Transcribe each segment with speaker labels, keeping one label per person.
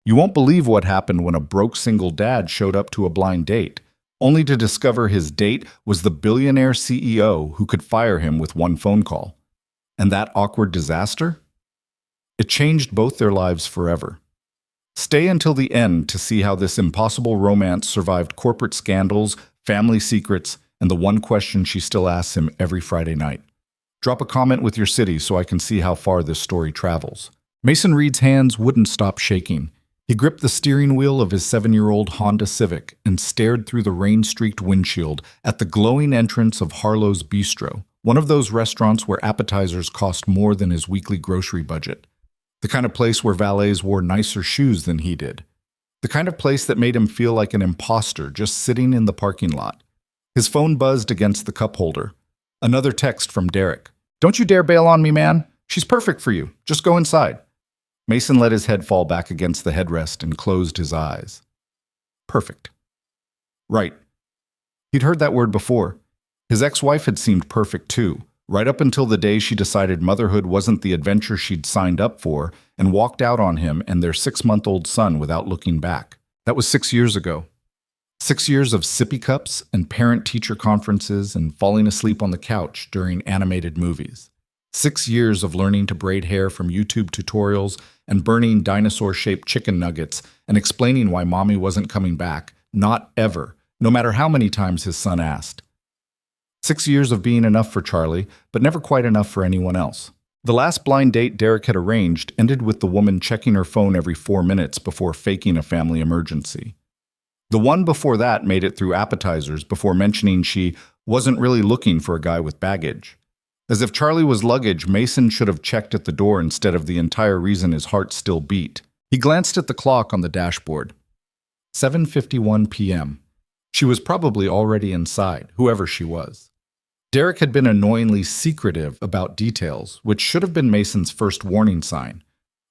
Speaker 1: You won't believe what happened when a broke single dad showed up to a blind date, only to discover his date was the billionaire CEO who could fire him with one phone call. And that awkward disaster? It changed both their lives forever. Stay until the end to see how this impossible romance survived corporate scandals, family secrets, and the one question she still asks him every Friday night. Drop a comment with your city so I can see how far this story travels. Mason Reed's hands wouldn't stop shaking. He gripped the steering wheel of his 7-year-old Honda Civic and stared through the rain-streaked windshield at the glowing entrance of Harlow's Bistro, one of those restaurants where appetizers cost more than his weekly grocery budget. The kind of place where valets wore nicer shoes than he did. The kind of place that made him feel like an imposter just sitting in the parking lot. His phone buzzed against the cup holder. Another text from Derek. "Don't you dare bail on me, man. She's perfect for you. Just go inside." Mason let his head fall back against the headrest and closed his eyes. Perfect. Right. He'd heard that word before. His ex-wife had seemed perfect too, right up until the day she decided motherhood wasn't the adventure she'd signed up for and walked out on him and their 6-month-old son without looking back. That was 6 years ago. 6 years of sippy cups and parent-teacher conferences and falling asleep on the couch during animated movies. 6 years of learning to braid hair from YouTube tutorials and burning dinosaur-shaped chicken nuggets and explaining why mommy wasn't coming back, not ever, no matter how many times his son asked. 6 years of being enough for Charlie, but never quite enough for anyone else. The last blind date Derek had arranged ended with the woman checking her phone every 4 minutes before faking a family emergency. The one before that made it through appetizers before mentioning she wasn't really looking for a guy with baggage. As if Charlie was luggage, Mason should have checked at the door instead of the entire reason his heart still beat. He glanced at the clock on the dashboard. 7:51 p.m. She was probably already inside, whoever she was. Derek had been annoyingly secretive about details, which should have been Mason's first warning sign.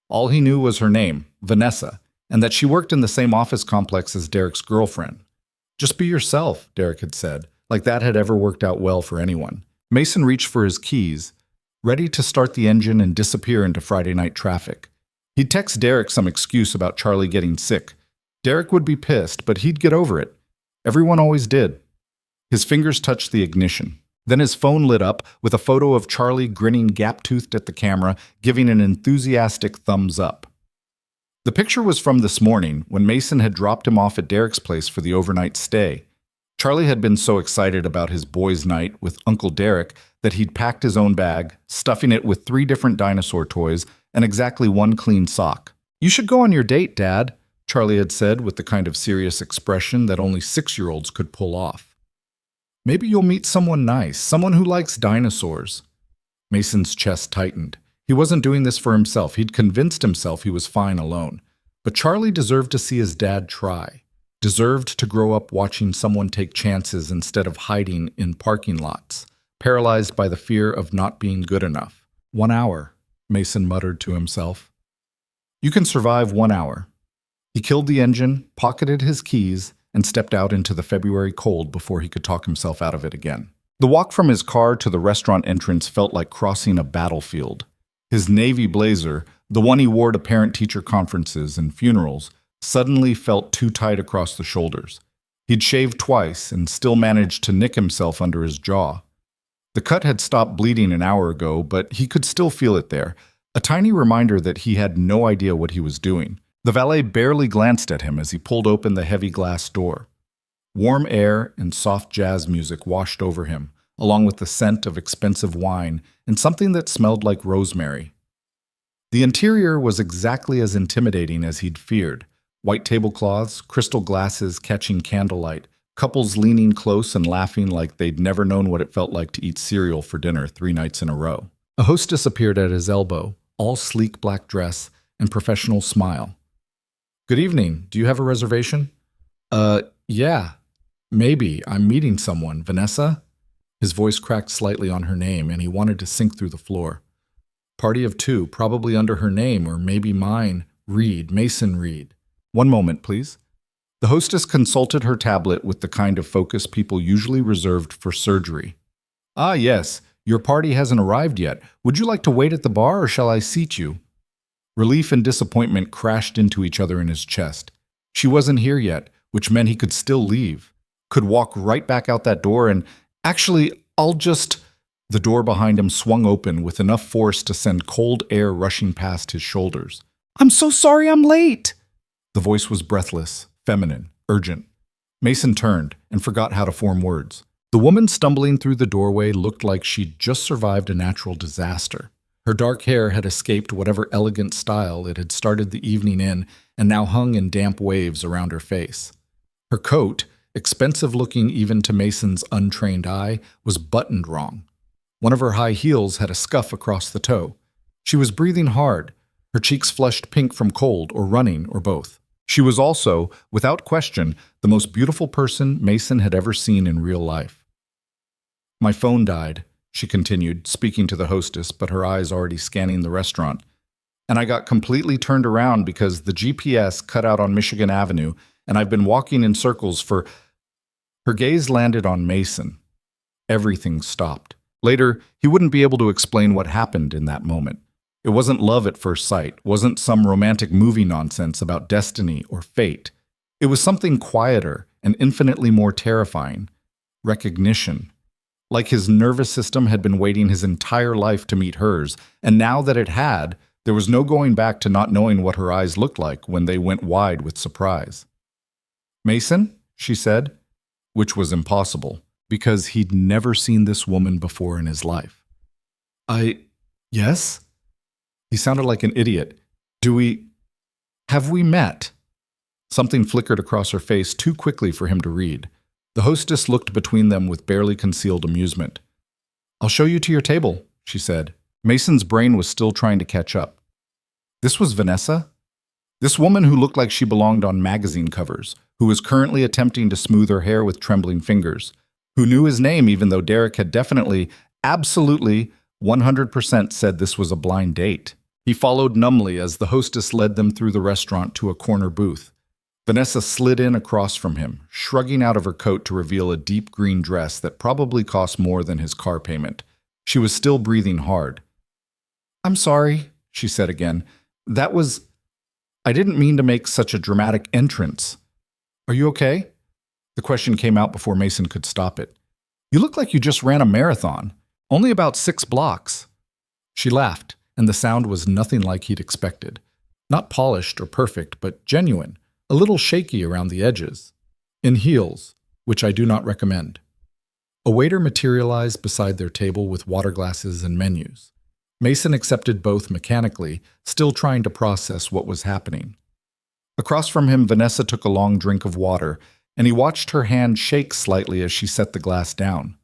Speaker 1: All he knew was her name, Vanessa, and that she worked in the same office complex as Derek's girlfriend. Just be yourself, Derek had said, like that had ever worked out well for anyone. Mason reached for his keys, ready to start the engine and disappear into Friday night traffic. He'd text Derek some excuse about Charlie getting sick. Derek would be pissed, but he'd get over it. Everyone always did. His fingers touched the ignition. Then his phone lit up with a photo of Charlie grinning gap-toothed at the camera, giving an enthusiastic thumbs up. The picture was from this morning, when Mason had dropped him off at Derek's place for the overnight stay. Charlie had been so excited about his boys' night with Uncle Derek that he'd packed his own bag, stuffing it with 3 different dinosaur toys and exactly 1 clean sock. "You should go on your date, Dad," Charlie had said with the kind of serious expression that only 6-year-olds could pull off. "Maybe you'll meet someone nice, someone who likes dinosaurs." Mason's chest tightened. He wasn't doing this for himself. He'd convinced himself he was fine alone. But Charlie deserved to see his dad try. Deserved to grow up watching someone take chances instead of hiding in parking lots, paralyzed by the fear of not being good enough. 1 hour, Mason muttered to himself. You can survive 1 hour. He killed the engine, pocketed his keys, and stepped out into the February cold before he could talk himself out of it again. The walk from his car to the restaurant entrance felt like crossing a battlefield. His navy blazer, the one he wore to parent-teacher conferences and funerals, suddenly felt too tight across the shoulders. He'd shaved twice and still managed to nick himself under his jaw. The cut had stopped bleeding an hour ago, but he could still feel it there, a tiny reminder that he had no idea what he was doing. The valet barely glanced at him as he pulled open the heavy glass door. Warm air and soft jazz music washed over him, along with the scent of expensive wine and something that smelled like rosemary. The interior was exactly as intimidating as he'd feared. White tablecloths, crystal glasses catching candlelight, couples leaning close and laughing like they'd never known what it felt like to eat cereal for dinner 3 nights in a row. A hostess appeared at his elbow, all sleek black dress and professional smile. "Good evening. Do you have a reservation?" Yeah. Maybe. I'm meeting someone. Vanessa?" His voice cracked slightly on her name, and he wanted to sink through the floor. "Party of 2, probably under her name, or maybe mine. Reed, Mason Reed. 1 moment, please." The hostess consulted her tablet with the kind of focus people usually reserved for surgery. "Ah, yes. Your party hasn't arrived yet. Would you like to wait at the bar, or shall I seat you?" Relief and disappointment crashed into each other in his chest. She wasn't here yet, which meant he could still leave. Could walk right back out that door and, actually, I'll just... The door behind him swung open with enough force to send cold air rushing past his shoulders. "I'm so sorry I'm late!" The voice was breathless, feminine, urgent. Mason turned and forgot how to form words. The woman stumbling through the doorway looked like she'd just survived a natural disaster. Her dark hair had escaped whatever elegant style it had started the evening in and now hung in damp waves around her face. Her coat, expensive-looking even to Mason's untrained eye, was buttoned wrong. One of her high heels had a scuff across the toe. She was breathing hard, her cheeks flushed pink from cold or running or both. She was also, without question, the most beautiful person Mason had ever seen in real life. "My phone died," she continued, speaking to the hostess, but her eyes already scanning the restaurant. "And I got completely turned around because the GPS cut out on Michigan Avenue, and I've been walking in circles for..." Her gaze landed on Mason. Everything stopped. Later, he wouldn't be able to explain what happened in that moment. It wasn't love at first sight, wasn't some romantic movie nonsense about destiny or fate. It was something quieter and infinitely more terrifying. Recognition. Like his nervous system had been waiting his entire life to meet hers, and now that it had, there was no going back to not knowing what her eyes looked like when they went wide with surprise. "Mason?" she said, which was impossible, because he'd never seen this woman before in his life. Yes?" He sounded like an idiot. Have we met?" Something flickered across her face too quickly for him to read. The hostess looked between them with barely concealed amusement. "I'll show you to your table," she said. Mason's brain was still trying to catch up. This was Vanessa? This woman who looked like she belonged on magazine covers, who was currently attempting to smooth her hair with trembling fingers, who knew his name even though Derek had definitely, absolutely, 100% said this was a blind date. He followed numbly as the hostess led them through the restaurant to a corner booth. Vanessa slid in across from him, shrugging out of her coat to reveal a deep green dress that probably cost more than his car payment. She was still breathing hard. "I'm sorry," she said again. I didn't mean to make such a dramatic entrance. Are you okay?" The question came out before Mason could stop it. "You look like you just ran a marathon. Only about 6 blocks." She laughed, and the sound was nothing like he'd expected. Not polished or perfect, but genuine, a little shaky around the edges. In heels, which I do not recommend. A waiter materialized beside their table with water glasses and menus. Mason accepted both mechanically, still trying to process what was happening. Across from him, Vanessa took a long drink of water, and he watched her hand shake slightly as she set the glass down.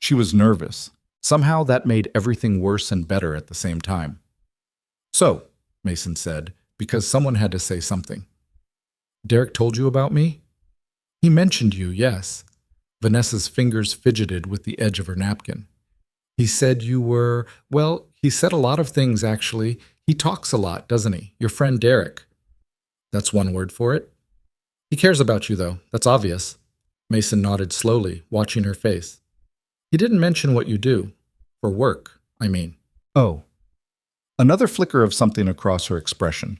Speaker 1: She was nervous. Somehow that made everything worse and better at the same time. "So," Mason said, because someone had to say something. "Derek told you about me?" "He mentioned you, yes." Vanessa's fingers fidgeted with the edge of her napkin. "He said you were, well, he said a lot of things, actually. He talks a lot, doesn't he? Your friend Derek." "That's one word for it." "He cares about you, though. That's obvious." Mason nodded slowly, watching her face. "He didn't mention what you do. For work, I mean." "Oh." Another flicker of something across her expression.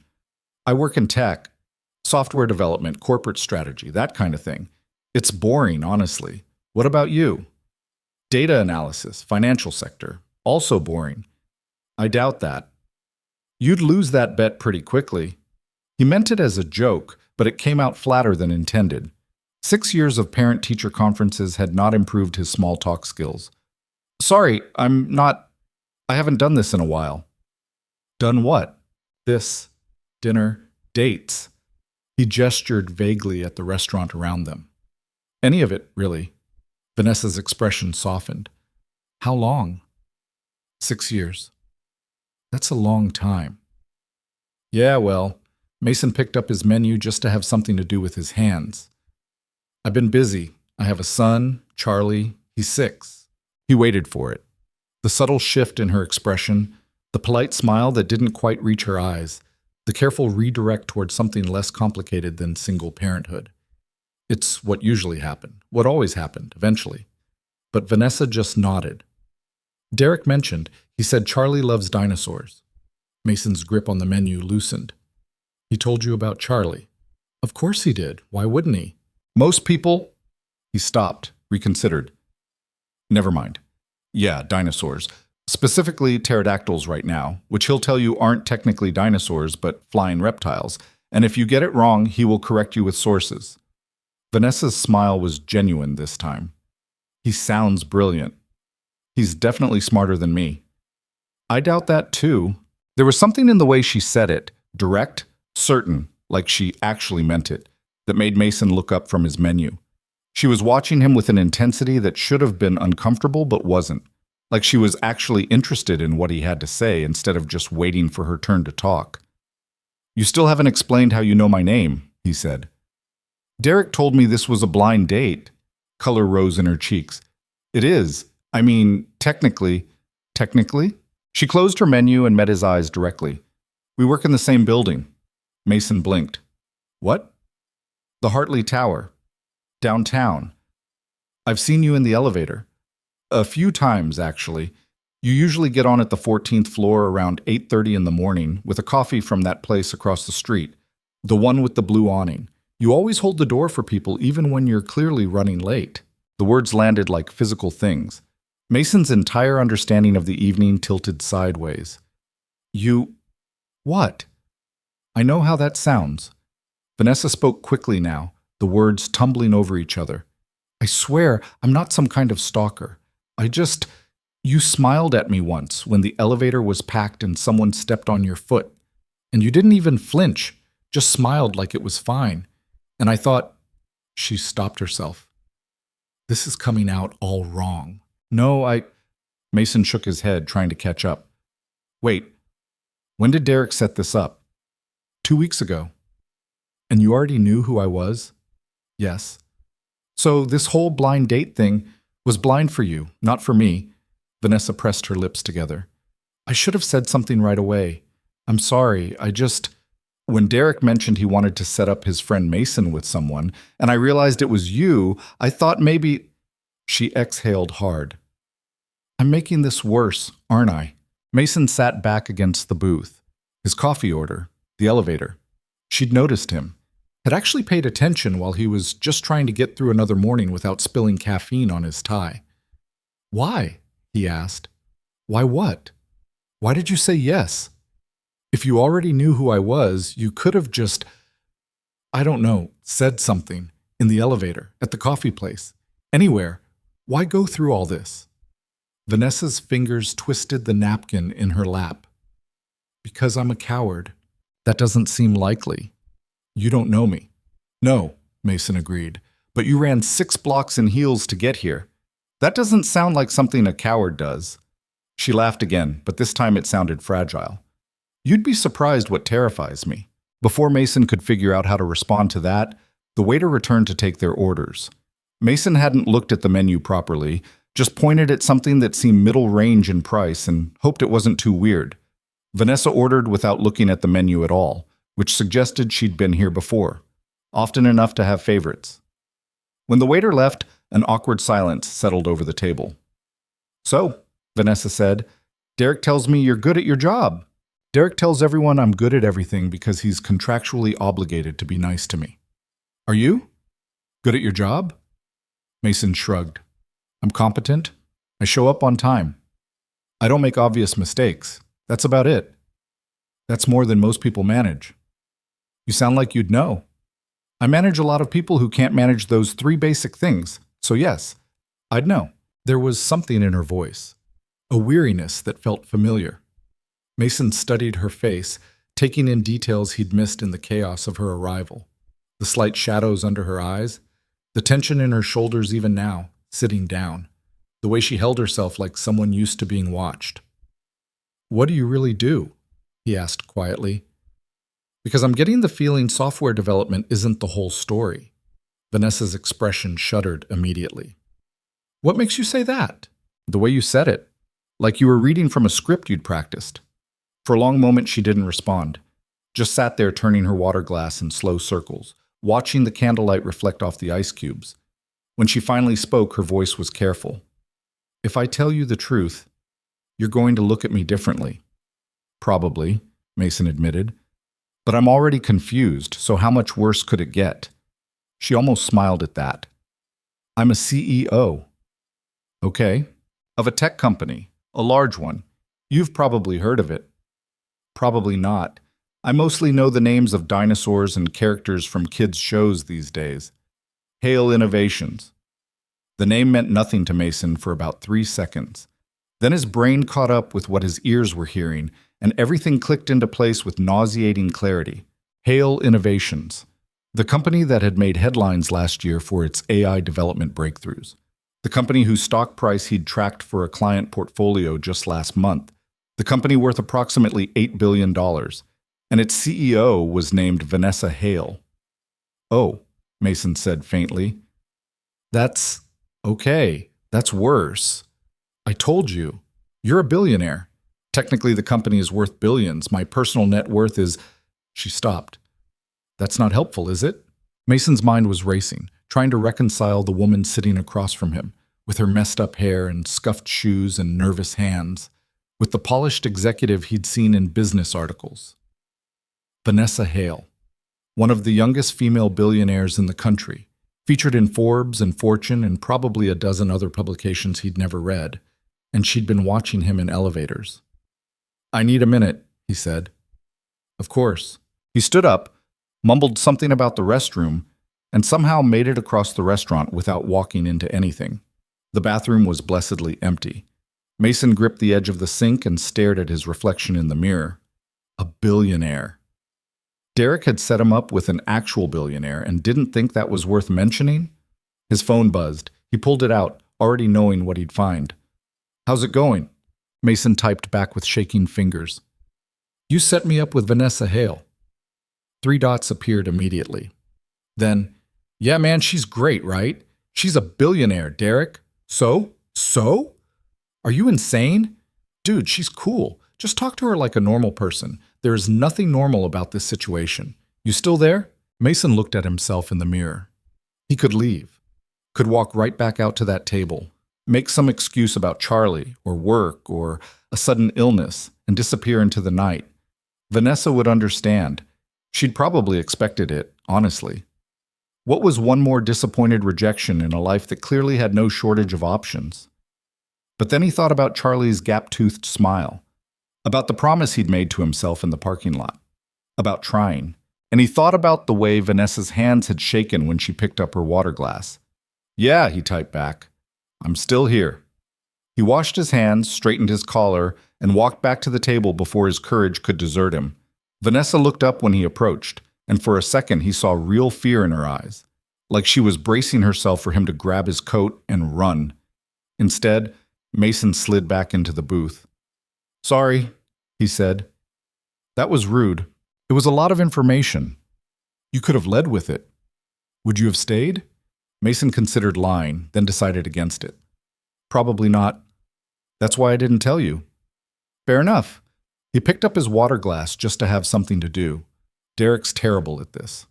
Speaker 1: "I work in tech. Software development, corporate strategy, that kind of thing. It's boring, honestly. What about you?" "Data analysis, financial sector. Also boring." "I doubt that." "You'd lose that bet pretty quickly." He meant it as a joke, but it came out flatter than intended. 6 years of parent-teacher conferences had not improved his small talk skills. "Sorry, I haven't done this in a while." "Done what?" "This. Dinner. Dates." He gestured vaguely at the restaurant around them. "Any of it, really." Vanessa's expression softened. "How long?" 6 years. That's a long time. "Yeah, well," Mason picked up his menu just to have something to do with his hands. "I've been busy. I have a son, Charlie. He's 6. He waited for it. The subtle shift in her expression, the polite smile that didn't quite reach her eyes, the careful redirect towards something less complicated than single parenthood. It's what usually happened, what always happened, eventually. But Vanessa just nodded. "Derek mentioned, he said Charlie loves dinosaurs."
Speaker 2: Mason's grip on the menu loosened. He told you about Charlie. Of course he did. Why wouldn't he?
Speaker 1: Most people... He stopped, reconsidered. Never mind. Yeah, dinosaurs. Specifically pterodactyls right now, which he'll tell you aren't technically dinosaurs but flying reptiles. And if you get it wrong, he will correct you with sources. Vanessa's smile was genuine this time. He sounds brilliant. He's definitely smarter than me. I doubt that too. There was something in the way she said it, direct, certain, like she actually meant it, that made Mason look up from his menu. She was watching him with an intensity that should have been uncomfortable but wasn't, like she was actually interested in what he had to say instead of just waiting for her turn to talk. You still haven't explained how you know my name, he said. Derek told me this was a blind date. Color rose in her cheeks. It is. I mean, technically. Technically? She closed her menu and met his eyes directly. We work in the same building. Mason blinked. What? The Hartley Tower. Downtown. I've seen you in the elevator. A few times, actually. You usually get on at the 14th floor around 8:30 in the morning with a coffee from that place across the street, the one with the blue awning. You always hold the door for people even when you're clearly running late. The words landed like physical things. Mason's entire understanding of the evening tilted sideways. You... what? I know how that sounds. Vanessa spoke quickly now, the words tumbling over each other. I swear I'm not some kind of stalker. You smiled at me once when the elevator was packed and someone stepped on your foot. And you didn't even flinch, just smiled like it was fine. And I thought... She stopped herself. This is coming out all wrong. No, Mason shook his head, trying to catch up. Wait, when did Derek set this up? 2 weeks ago. And you already knew who I was? Yes. So this whole blind date thing was blind for you, not for me. Vanessa pressed her lips together. I should have said something right away. I'm sorry, When Derek mentioned he wanted to set up his friend Mason with someone, and I realized it was you, I thought maybe... She exhaled hard. I'm making this worse, aren't I? Mason sat back against the booth. His coffee order, the elevator. She'd noticed him. Had actually paid attention while he was just trying to get through another morning without spilling caffeine on his tie. Why? He asked. Why what? Why did you say yes? If you already knew who I was, you could have just, said something. In the elevator, at the coffee place, anywhere. Why go through all this? Vanessa's fingers twisted the napkin in her lap. Because I'm a coward. That doesn't seem likely. You don't know me. No, Mason agreed. But you ran 6 blocks in heels to get here. That doesn't sound like something a coward does. She laughed again, but this time it sounded fragile. You'd be surprised what terrifies me. Before Mason could figure out how to respond to that, the waiter returned to take their orders. Mason hadn't looked at the menu properly, just pointed at something that seemed middle range in price and hoped it wasn't too weird. Vanessa ordered without looking at the menu at all, which suggested she'd been here before, often enough to have favorites. When the waiter left, an awkward silence settled over the table. So, Vanessa said, Derek tells me you're good at your job. Derek tells everyone I'm good at everything because he's contractually obligated to be nice to me. Are you? Good at your job? Mason shrugged. I'm competent. I show up on time. I don't make obvious mistakes. That's about it. That's more than most people manage. You sound like you'd know. I manage a lot of people who can't manage those 3 basic things, so yes, I'd know. There was something in her voice, a weariness that felt familiar. Mason studied her face, taking in details he'd missed in the chaos of her arrival. The slight shadows under her eyes, the tension in her shoulders even now, sitting down, the way she held herself like someone used to being watched. What do you really do? He asked quietly. Because I'm getting the feeling software development isn't the whole story. Vanessa's expression shuddered immediately. What makes you say that? The way you said it. Like you were reading from a script you'd practiced. For a long moment she didn't respond. Just sat there turning her water glass in slow circles, watching the candlelight reflect off the ice cubes. When she finally spoke, her voice was careful. If I tell you the truth, you're going to look at me differently. Probably. Mason admitted. But I'm already confused, so how much worse could it get? She almost smiled at that. I'm a CEO. Okay. Of a tech company, a large one. You've probably heard of it. Probably not. I mostly know the names of dinosaurs and characters from kids' shows these days. Hale Innovations. The name meant nothing to Mason for about 3 seconds. Then his brain caught up with what his ears were hearing, and everything clicked into place with nauseating clarity. Hale Innovations. The company that had made headlines last year for its AI development breakthroughs. The company whose stock price he'd tracked for a client portfolio just last month. The company worth approximately $8 billion. And its CEO was named Vanessa Hale. Oh, Mason said faintly. That's okay. That's worse. I told you. You're a billionaire. Technically, the company is worth billions. My personal net worth is... She stopped. That's not helpful, is it? Mason's mind was racing, trying to reconcile the woman sitting across from him, with her messed up hair and scuffed shoes and nervous hands, with the polished executive he'd seen in business articles. Vanessa Hale, one of the youngest female billionaires in the country, featured in Forbes and Fortune and probably a dozen other publications he'd never read, and she'd been watching him in elevators. I need a minute, he said. Of course. He stood up, mumbled something about the restroom, and somehow made it across the restaurant without walking into anything. The bathroom was blessedly empty. Mason gripped the edge of the sink and stared at his reflection in the mirror. A billionaire. Derek had set him up with an actual billionaire and didn't think that was worth mentioning? His phone buzzed. He pulled it out, already knowing what he'd find. How's it going? Mason typed back with shaking fingers. You set me up with Vanessa Hale. 3 dots appeared immediately. Then, yeah man, she's great, right? She's a billionaire, Derek. So? Are you insane? Dude, she's cool. Just talk to her like a normal person. There is nothing normal about this situation. You still there? Mason looked at himself in the mirror. He could leave. Could walk right back out to that table. Make some excuse about Charlie, or work, or a sudden illness, and disappear into the night. Vanessa would understand. She'd probably expected it, honestly. What was one more disappointed rejection in a life that clearly had no shortage of options? But then he thought about Charlie's gap-toothed smile, about the promise he'd made to himself in the parking lot, about trying, and he thought about the way Vanessa's hands had shaken when she picked up her water glass. Yeah, he typed back. I'm still here. He washed his hands, straightened his collar, and walked back to the table before his courage could desert him. Vanessa looked up when he approached, and for a second he saw real fear in her eyes, like she was bracing herself for him to grab his coat and run. Instead, Mason slid back into the booth. Sorry, he said. That was rude. It was a lot of information. You could have led with it. Would you have stayed? Mason considered lying, then decided against it. Probably not. That's why I didn't tell you. Fair enough. He picked up his water glass just to have something to do. Derek's terrible at this.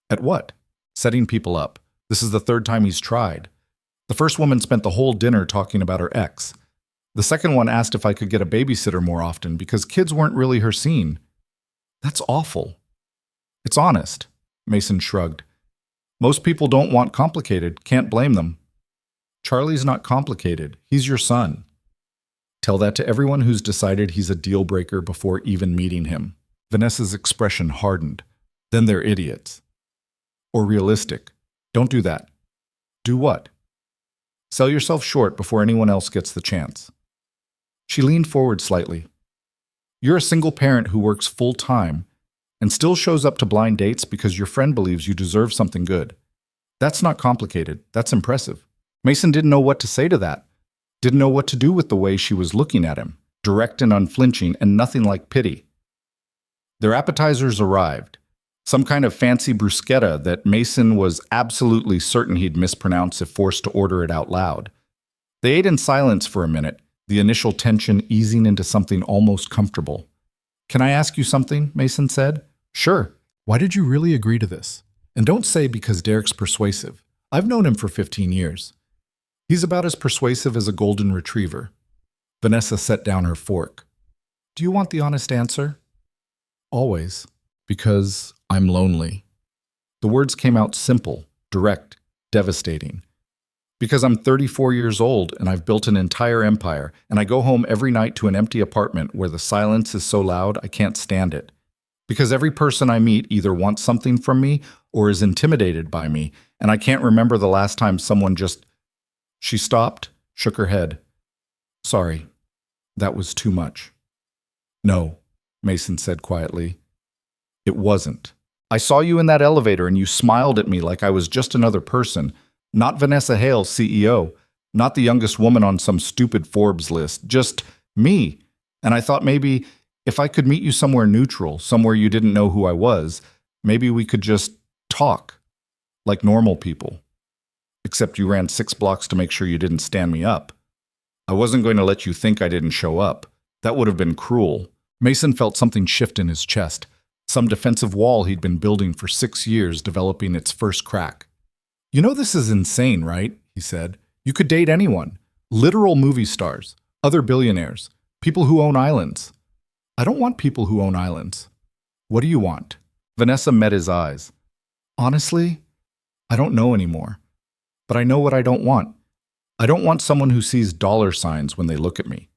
Speaker 1: At what? Setting people up. This is the 3rd time he's tried. The first woman spent the whole dinner talking about her ex. The second one asked if I could get a babysitter more often because kids weren't really her scene. That's awful. It's honest. Mason shrugged. Most people don't want complicated. Can't blame them. Charlie's not complicated. He's your son. Tell that to everyone who's decided he's a deal breaker before even meeting him. Vanessa's expression hardened. Then they're idiots. Or realistic. Don't do that. Do what? Sell yourself short before anyone else gets the chance. She leaned forward slightly. You're a single parent who works full-time and still shows up to blind dates because your friend believes you deserve something good. That's not complicated. That's impressive. Mason didn't know what to say to that. Didn't know what to do with the way she was looking at him, direct and unflinching and nothing like pity. Their appetizers arrived. Some kind of fancy bruschetta that Mason was absolutely certain he'd mispronounce if forced to order it out loud. They ate in silence for a minute, the initial tension easing into something almost comfortable. Can I ask you something? Mason said. Sure. Why did you really agree to this? And don't say because Derek's persuasive. I've known him for 15 years. He's about as persuasive as a golden retriever. Vanessa set down her fork. Do you want the honest answer?
Speaker 2: Always. Because I'm lonely.
Speaker 1: The words came out simple, direct, devastating. Because I'm 34 years old and I've built an entire empire, and I go home every night to an empty apartment where the silence is so loud I can't stand it. Because every person I meet either wants something from me or is intimidated by me, and I can't remember the last time someone just... She stopped, shook her head. Sorry, that was too much. No, Mason said quietly. It wasn't. I saw you in that elevator and you smiled at me like I was just another person. Not Vanessa Hale, CEO. Not the youngest woman on some stupid Forbes list. Just me. And I thought maybe if I could meet you somewhere neutral, somewhere you didn't know who I was, maybe we could just talk. Like normal people. Except you ran 6 blocks to make sure you didn't stand me up. I wasn't going to let you think I didn't show up. That would have been cruel. Mason felt something shift in his chest. Some defensive wall he'd been building for 6 years developing its first crack. You know this is insane, right? He said. You could date anyone. Literal movie stars. Other billionaires. People who own islands. I don't want people who own islands. What do you want? Vanessa met his eyes. Honestly, I don't know anymore. But I know what I don't want. I don't want someone who sees dollar signs when they look at me.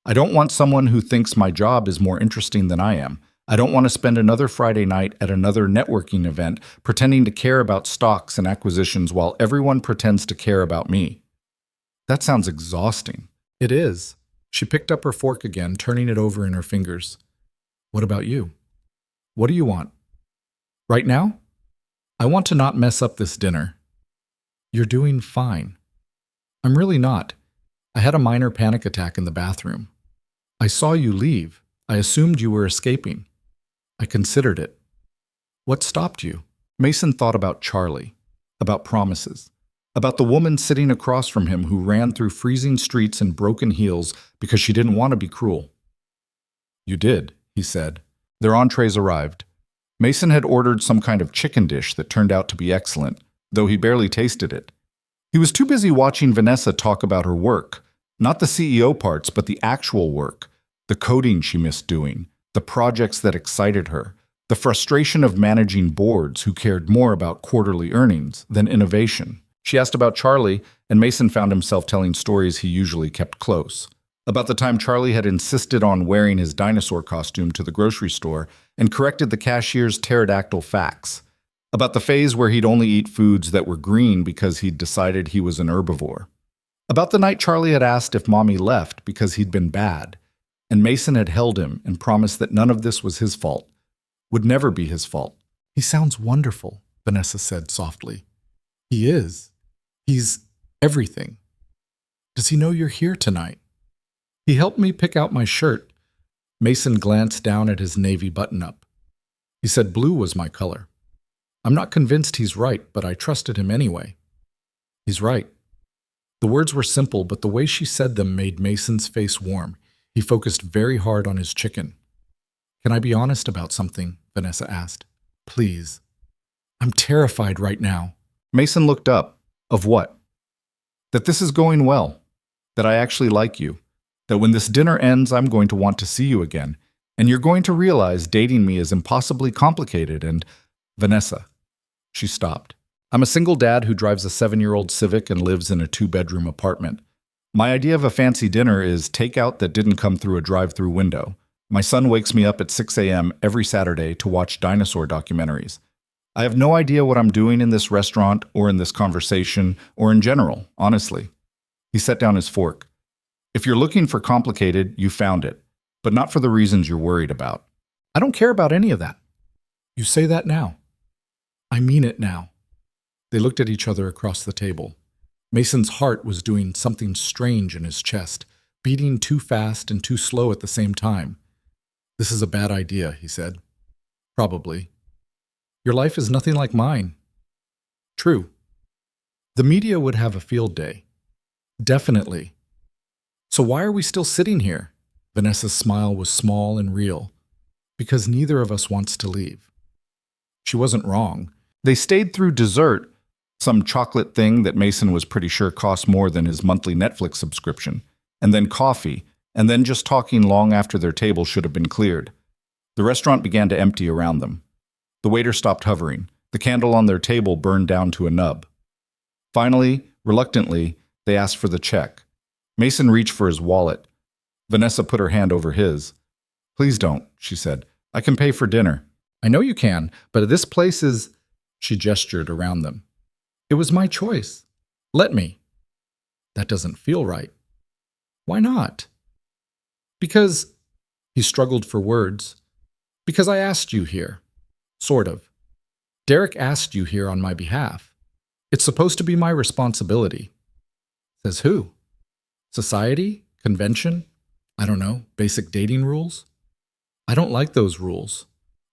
Speaker 1: I don't want someone who thinks my job is more interesting than I am. I don't want to spend another Friday night at another networking event pretending to care about stocks and acquisitions while everyone pretends to care about me. That sounds exhausting.
Speaker 2: It is. She picked up her fork again, turning it over in her fingers. What about you? What do you want? Right now? I want to not mess up this dinner. You're doing fine. I'm really not. I had a minor panic attack in the bathroom. I saw you leave. I assumed you were escaping. I considered it. What stopped you? Mason thought about Charlie, about promises, about the woman sitting across from him who ran through freezing streets in broken heels because she didn't want to be cruel. You did, he said. Their entrees arrived. Mason had ordered some kind of chicken dish that turned out to be excellent, though he barely tasted it. He was too busy watching Vanessa talk about her work, not the CEO parts, but the actual work, the coding she missed doing, the projects that excited her, the frustration of managing boards who cared more about quarterly earnings than innovation. She asked about Charlie, and Mason found himself telling stories he usually kept close. About the time Charlie had insisted on wearing his dinosaur costume to the grocery store and corrected the cashier's pterodactyl facts. About the phase where he'd only eat foods that were green because he'd decided he was an herbivore. About the night Charlie had asked if Mommy left because he'd been bad, and Mason had held him and promised that none of this was his fault, would never be his fault. He sounds wonderful, Vanessa said softly. He is. He's everything. Does he know you're here tonight? He helped me pick out my shirt. Mason glanced down at his navy button-up. He said blue was my color. I'm not convinced he's right, but I trusted him anyway. He's right. The words were simple, but the way she said them made Mason's face warm. He focused very hard on his chicken. Can I be honest about something? Vanessa asked. Please. I'm terrified right now.
Speaker 1: Mason looked up. Of what? That this is going well. That I actually like you. That when this dinner ends, I'm going to want to see you again. And you're going to realize dating me is impossibly complicated and... Vanessa. She stopped. I'm a single dad who drives a 7-year-old Civic and lives in a 2-bedroom apartment. My idea of a fancy dinner is takeout that didn't come through a drive-through window. My son wakes me up at 6 a.m. every Saturday to watch dinosaur documentaries. I have no idea what I'm doing in this restaurant or in this conversation or in general, honestly. He set down his fork. If you're looking for complicated, you found it, but not for the reasons you're worried about. I don't care about any of that. You say that now. I mean it now. They looked at each other across the table. Mason's heart was doing something strange in his chest, beating too fast and too slow at the same time. This is a bad idea, he said. Probably. Your life is nothing like mine. True. The media would have a field day. Definitely. So why are we still sitting here? Vanessa's smile was small and real. Because neither of us wants to leave. She wasn't wrong. They stayed through dessert, some chocolate thing that Mason was pretty sure cost more than his monthly Netflix subscription, and then coffee, and then just talking long after their table should have been cleared. The restaurant began to empty around them. The waiter stopped hovering. The candle on their table burned down to a nub. Finally, reluctantly, they asked for the check. Mason reached for his wallet. Vanessa put her hand over his. "Please don't," she said. "I can pay for dinner."
Speaker 2: "I know you can, but this place is—" She gestured around them. "It was my choice. Let me." "That doesn't feel right." "Why not?" "Because—" He struggled for words. "Because I asked you here. Sort of. Derek asked you here on my behalf. It's supposed to be my responsibility." "Says who? Society? Convention? I don't know, basic dating rules?" "I don't like those rules."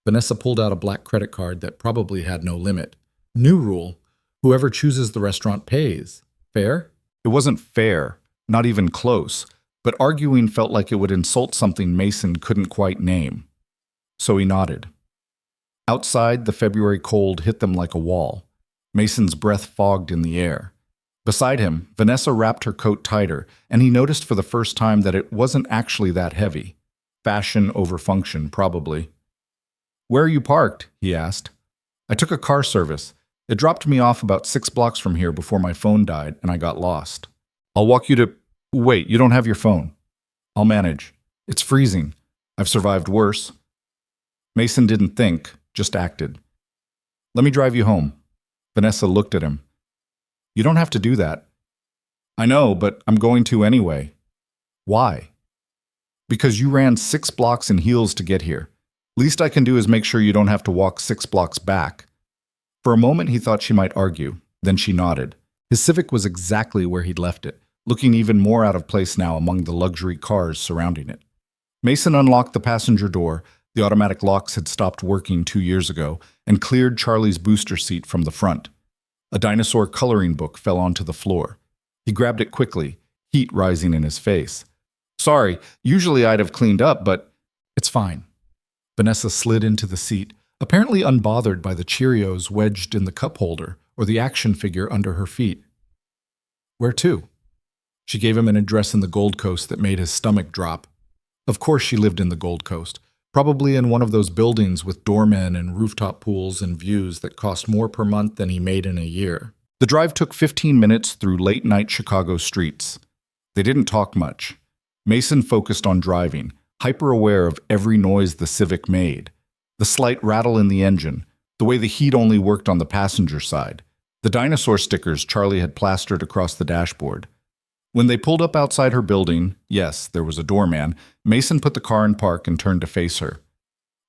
Speaker 2: Vanessa pulled out a black credit card that probably had no limit. "New rule. Whoever chooses the restaurant pays. Fair?"
Speaker 1: It wasn't fair, not even close, but arguing felt like it would insult something Mason couldn't quite name. So he nodded. Outside, the February cold hit them like a wall. Mason's breath fogged in the air. Beside him, Vanessa wrapped her coat tighter, and he noticed for the first time that it wasn't actually that heavy. Fashion over function, probably. "Where are you parked?" he asked. "I took a car service. It dropped me off about 6 blocks from here before my phone died, and I got lost. I'll walk you to— Wait, you don't have your phone." "I'll manage. It's freezing. I've survived worse." Mason didn't think, just acted. "Let me drive you home." Vanessa looked at him. "You don't have to do that." "I know, but I'm going to anyway." "Why?" "Because you ran 6 blocks in heels to get here. Least I can do is make sure you don't have to walk 6 blocks back." For a moment he thought she might argue, then she nodded. His Civic was exactly where he'd left it, looking even more out of place now among the luxury cars surrounding it. Mason unlocked the passenger door. The automatic locks had stopped working 2 years ago, and cleared Charlie's booster seat from the front. A dinosaur coloring book fell onto the floor. He grabbed it quickly, heat rising in his face. "Sorry, usually I'd have cleaned up, but—" "It's fine." Vanessa slid into the seat, apparently unbothered by the Cheerios wedged in the cup holder or the action figure under her feet. "Where to?" She gave him an address in the Gold Coast that made his stomach drop. Of course she lived in the Gold Coast, probably in one of those buildings with doormen and rooftop pools and views that cost more per month than he made in a year. The drive took 15 minutes through late-night Chicago streets. They didn't talk much. Mason focused on driving, hyper-aware of every noise the Civic made. The slight rattle in the engine, the way the heat only worked on the passenger side, the dinosaur stickers Charlie had plastered across the dashboard. When they pulled up outside her building, yes, there was a doorman, Mason put the car in park and turned to face her.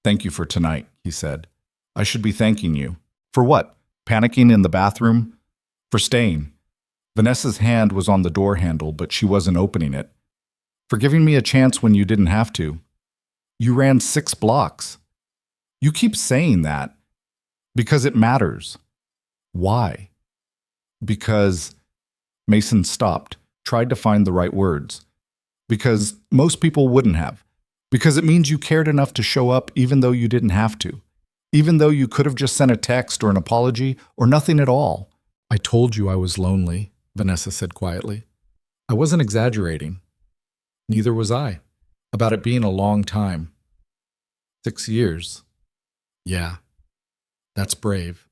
Speaker 1: "Thank you for tonight," he said. "I should be thanking you." "For what? Panicking in the bathroom?" "For staying." Vanessa's hand was on the door handle, but she wasn't opening it. "For giving me a chance when you didn't have to." "You ran 6 blocks." "You keep saying that." "Because it matters." "Why?" "Because—" Mason stopped, tried to find the right words. "Because most people wouldn't have. Because it means you cared enough to show up even though you didn't have to. Even though you could have just sent a text or an apology or nothing at all." "I told you I was lonely," Vanessa said quietly. "I wasn't exaggerating. Neither was I. About it being a long time. 6 years. Yeah. That's brave."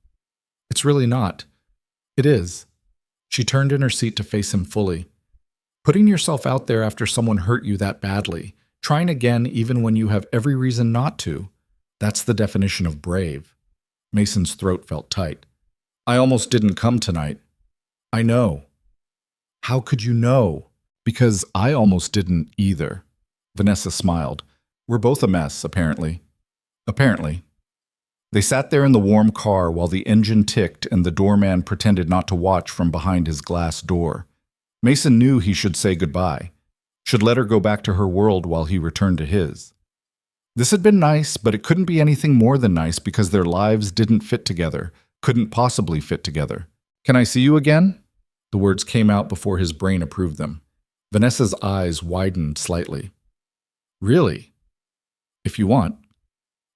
Speaker 1: "It's really not." "It is." She turned in her seat to face him fully. "Putting yourself out there after someone hurt you that badly, trying again even when you have every reason not to, that's the definition of brave." Mason's throat felt tight. "I almost didn't come tonight." "I know." "How could you know?" "Because I almost didn't either." Vanessa smiled. "We're both a mess, apparently." "Apparently." They sat there in the warm car while the engine ticked and the doorman pretended not to watch from behind his glass door. Mason knew he should say goodbye, should let her go back to her world while he returned to his. This had been nice, but it couldn't be anything more than nice because their lives didn't fit together, couldn't possibly fit together. "Can I see you again?" The words came out before his brain approved them. Vanessa's eyes widened slightly. "Really? If you want."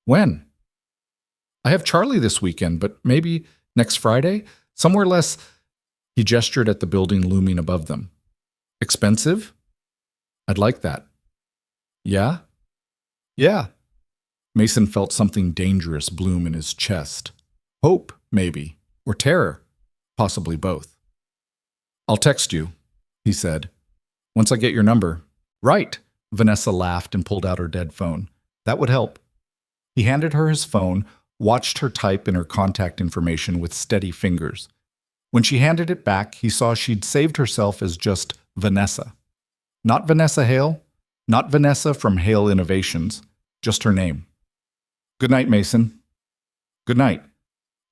Speaker 1: "When?" "I have Charlie this weekend, but maybe next Friday? Somewhere less—" He gestured at the building looming above them. "Expensive?" "I'd like that." "Yeah?" "Yeah."
Speaker 2: Mason felt something dangerous bloom in his chest. Hope, maybe, or terror, possibly both. "I'll text you," he said, "once I get your number." "Right," Vanessa laughed and pulled out her dead phone. "That would help." He handed her his phone, watched her type in her contact information with steady fingers. When she handed it back, he saw she'd saved herself as just Vanessa. Not Vanessa Hale, not Vanessa from Hale Innovations, just her name. "Good night, Mason." "Good night."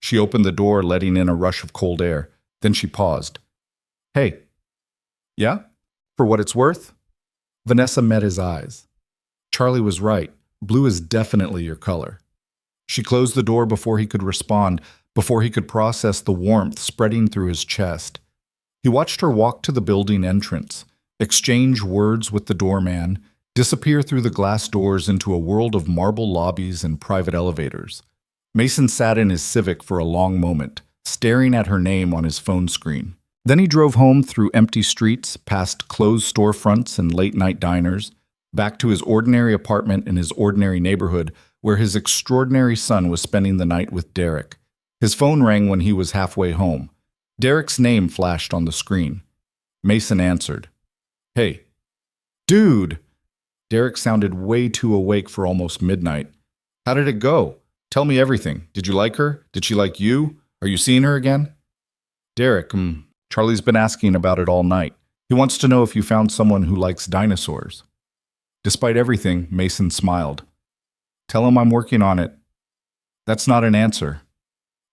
Speaker 2: She opened the door, letting in a rush of cold air. Then she paused. "Hey." "Yeah? For what it's worth?" Vanessa met his eyes. Charlie was right. Blue is definitely your color. She closed the door before he could respond, before he could process the warmth spreading through his chest. He watched her walk to the building entrance, exchange words with the doorman, disappear through the glass doors into a world of marble lobbies and private elevators. Mason sat in his Civic for a long moment, staring at her name on his phone screen. Then he drove home through empty streets, past closed storefronts and late-night diners, back to his ordinary apartment in his ordinary neighborhood where his extraordinary son was spending the night with Derek. His phone rang when he was halfway home. Derek's name flashed on the screen. Mason answered. "Hey." "Dude!" Derek sounded way too awake for almost midnight. "How did it go? Tell me everything. Did you like her? Did she like you? Are you seeing her again?" "Derek, Charlie's been asking about it all night. He wants to know if you found someone who likes dinosaurs." Despite everything, Mason smiled. "Tell him I'm working on it." "That's not an answer.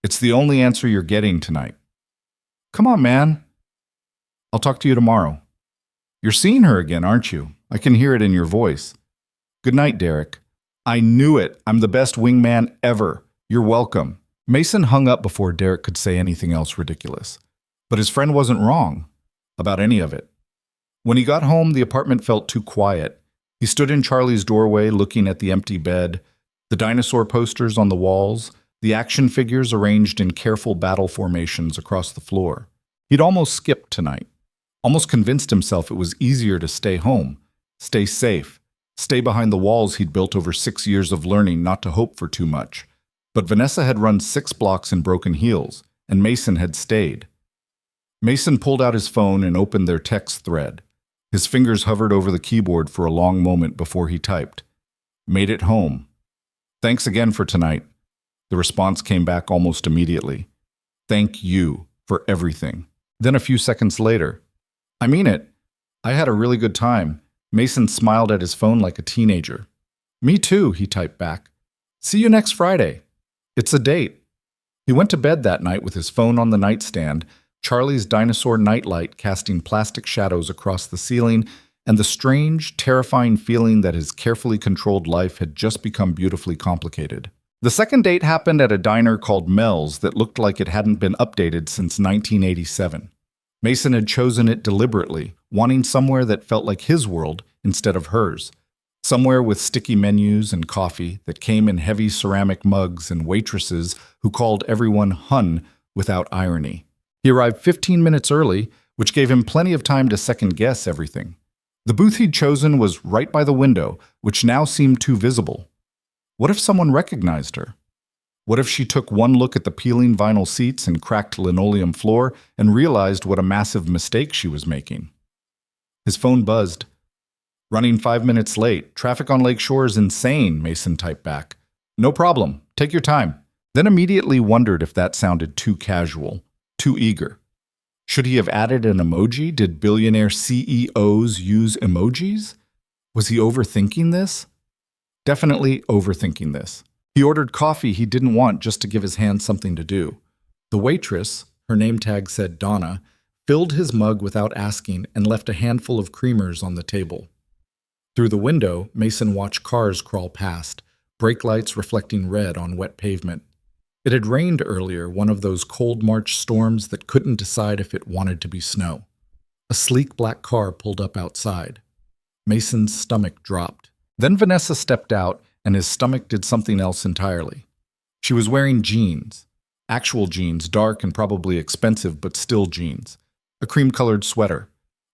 Speaker 2: It's the only answer you're getting tonight." "Come on, man." "I'll talk to you tomorrow." "You're seeing her again, aren't you? I can hear it in your voice." "Good night, Derek." "I knew it. I'm the best wingman ever. You're welcome." Mason hung up before Derek could say anything else ridiculous. But his friend wasn't wrong about any of it. When he got home, the apartment felt too quiet. He stood in Charlie's doorway looking at the empty bed, the dinosaur posters on the walls, the action figures arranged in careful battle formations across the floor. He'd almost skipped tonight, almost convinced himself it was easier to stay home, stay safe, stay behind the walls he'd built over 6 years of learning not to hope for too much. But Vanessa had run 6 blocks in broken heels, and Mason had stayed. Mason pulled out his phone and opened their text thread. His fingers hovered over the keyboard for a long moment before he typed. "Made it home. Thanks again for tonight." The response came back almost immediately. "Thank you for everything." Then a few seconds later, "I mean it. I had a really good time." Mason smiled at his phone like a teenager. "Me too," he typed back. "See you next Friday." It's a date. He went to bed that night with his phone on the nightstand, Charlie's dinosaur nightlight casting plastic shadows across the ceiling, and the strange, terrifying feeling that his carefully controlled life had just become beautifully complicated. The second date happened at a diner called Mel's that looked like it hadn't been updated since 1987. Mason had chosen it deliberately, wanting somewhere that felt like his world instead of hers. Somewhere with sticky menus and coffee that came in heavy ceramic mugs and waitresses who called everyone hun without irony. He arrived 15 minutes early, which gave him plenty of time to second-guess everything. The booth he'd chosen was right by the window, which now seemed too visible. What if someone recognized her? What if she took one look at the peeling vinyl seats and cracked linoleum floor and realized what a massive mistake she was making? His phone buzzed. "Running 5 minutes late. Traffic on Lake Shore is insane," Mason typed back. "No problem. Take your time." Then immediately wondered if that sounded too casual, too eager. Should he have added an emoji? Did billionaire CEOs use emojis? Was he overthinking this? Definitely overthinking this. He ordered coffee he didn't want just to give his hand something to do. The waitress, her name tag said Donna, filled his mug without asking and left a handful of creamers on the table. Through the window, Mason watched cars crawl past, brake lights reflecting red on wet pavement. It had rained earlier, one of those cold March storms that couldn't decide if it wanted to be snow. A sleek black car pulled up outside. Mason's stomach dropped. Then Vanessa stepped out, and his stomach did something else entirely. She was wearing jeans. Actual jeans, dark and probably expensive, but still jeans. A cream-colored sweater.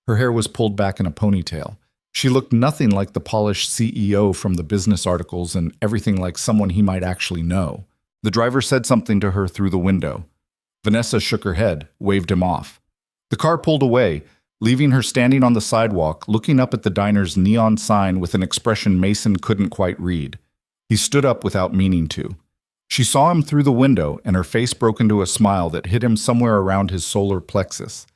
Speaker 2: Her hair was pulled back in a ponytail.
Speaker 1: She looked nothing like the polished CEO from the business articles and everything like someone he might actually know. The driver said something to her through the window. Vanessa shook her head, waved him off. The car pulled away, leaving her standing on the sidewalk, looking up at the diner's neon sign with an expression Mason couldn't quite read. He stood up without meaning to. She saw him through the window, and her face broke into a smile that hit him somewhere around his solar plexus.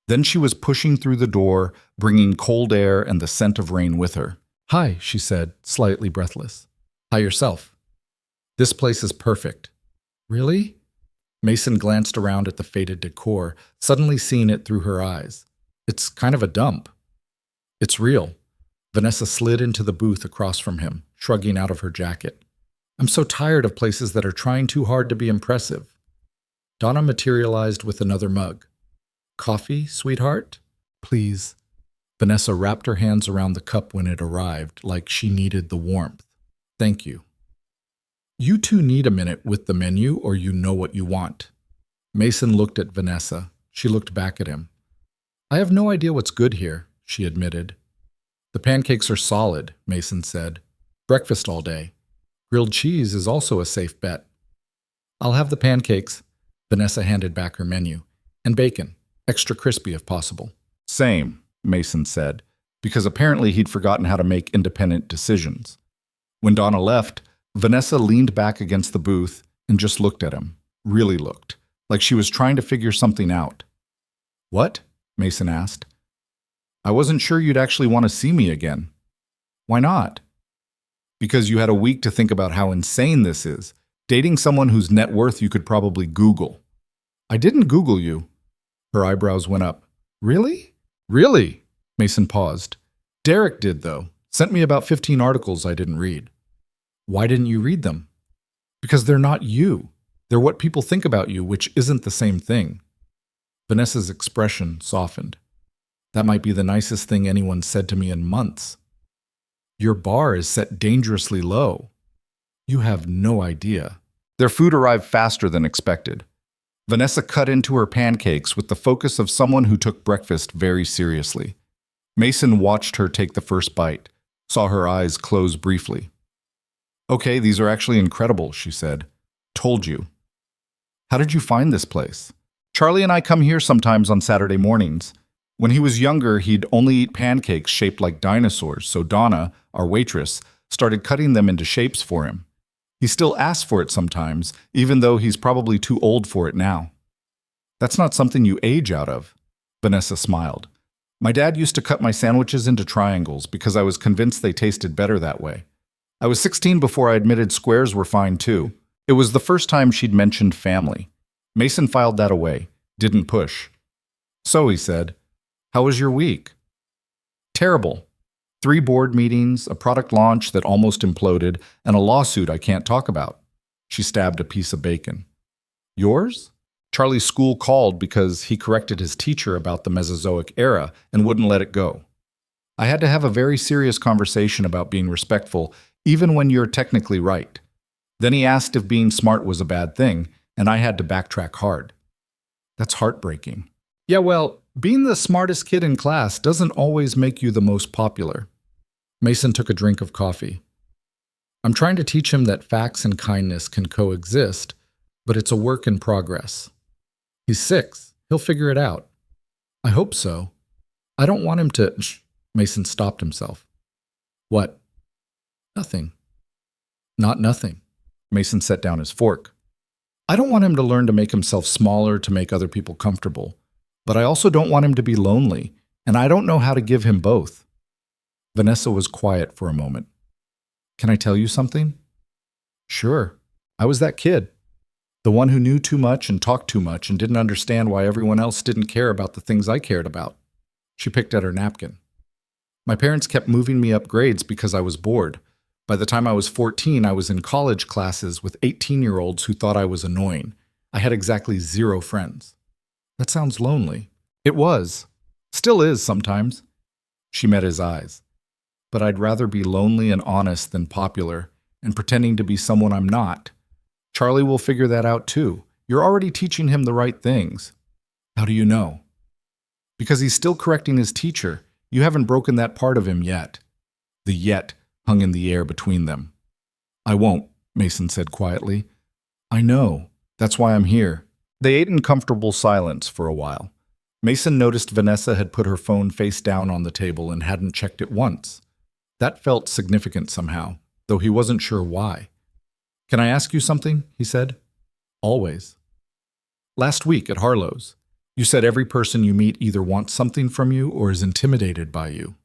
Speaker 1: Then she was pushing through the door, bringing cold air and the scent of rain with her.
Speaker 2: "Hi," she said, slightly breathless. "Hi yourself. This place is perfect." "Really?" Mason glanced around at the faded decor, suddenly seeing it through her eyes. "It's kind of a dump." "It's real." Vanessa slid into the booth across from him, shrugging out of her jacket. "I'm so tired of places that are trying too hard to be impressive." Donna materialized with another mug. "Coffee, sweetheart?" "Please." Vanessa wrapped her hands around the cup when it arrived, like she needed the warmth. "Thank you." "You two need a minute with the menu, or you know what you want." Mason looked at Vanessa. She looked back at him. "I have no idea what's good here," she admitted. "The pancakes are solid," Mason said. "Breakfast all day. Grilled cheese is also a safe bet." "I'll have the pancakes." Vanessa handed back her menu. "And bacon. Extra crispy if possible."
Speaker 1: "Same," Mason said, because apparently he'd forgotten how to make independent decisions. When Donna left, Vanessa leaned back against the booth and just looked at him. Really looked, like she was trying to figure something out. "What?" Mason asked. "I wasn't sure you'd actually want to see me again." "Why not?" "Because you had a week to think about how insane this is. Dating someone whose net worth you could probably Google." "I didn't Google you." Her eyebrows went up. "Really?" "Really?" Mason paused. "Derek did, though. Sent me about 15 articles I didn't read." "Why didn't you read them?" "Because they're not you. They're what people think about you, which isn't the same thing." Vanessa's expression softened. "That might be the nicest thing anyone's said to me in months." "Your bar is set dangerously low." "You have no idea." Their food arrived faster than expected. Vanessa cut into her pancakes with the focus of someone who took breakfast very seriously. Mason watched her take the first bite, saw her eyes close briefly. "Okay, these are actually incredible," she said. "Told you." "How did you find this place?" "Charlie and I come here sometimes on Saturday mornings. When he was younger, he'd only eat pancakes shaped like dinosaurs, so Donna, our waitress, started cutting them into shapes for him. He still asks for it sometimes, even though he's probably too old for it now." "That's not something you age out of." Vanessa smiled. "My dad used to cut my sandwiches into triangles because I was convinced they tasted better that way. I was 16 before I admitted squares were fine too. It was the first time she'd mentioned family." Mason filed that away, didn't push. "So," he said, "how was your week?" "Terrible. 3 board meetings, a product launch that almost imploded, and a lawsuit I can't talk about." She stabbed a piece of bacon. "Yours?" "Charlie's school called because he corrected his teacher about the Mesozoic era and wouldn't let it go. I had to have a very serious conversation about being respectful, even when you're technically right. Then he asked if being smart was a bad thing, and I had to backtrack hard." "That's heartbreaking." "Yeah, well, being the smartest kid in class doesn't always make you the most popular." Mason took a drink of coffee. "I'm trying to teach him that facts and kindness can coexist, but it's a work in progress. He's 6. He'll figure it out." "I hope so. I don't want him to—" Mason stopped himself. "What?" "Nothing." "Not nothing." Mason set down his fork. "I don't want him to learn to make himself smaller to make other people comfortable, but I also don't want him to be lonely, and I don't know how to give him both." Vanessa was quiet for a moment. "Can I tell you something?" "Sure. I was that kid. The one who knew too much and talked too much and didn't understand why everyone else didn't care about the things I cared about." She picked at her napkin. "My parents kept moving me up grades because I was bored. By the time I was 14, I was in college classes with 18-year-olds who thought I was annoying. I had exactly 0 friends." "That sounds lonely." "It was. Still is sometimes." She met his eyes. "But I'd rather be lonely and honest than popular and pretending to be someone I'm not. Charlie will figure that out too. You're already teaching him the right things." "How do you know?" "Because he's still correcting his teacher.
Speaker 2: You haven't broken that part of him yet." The yet hung in the air between them. "I won't," Mason said quietly. "I know. That's why I'm here." They ate in comfortable silence for a while. Mason noticed Vanessa had put her phone face down on the table and hadn't checked it once. That felt significant somehow, though he wasn't sure why. "Can I ask you something?" he said. "Always." "Last week at Harlow's, you said every person you meet either wants something from you or is intimidated by you."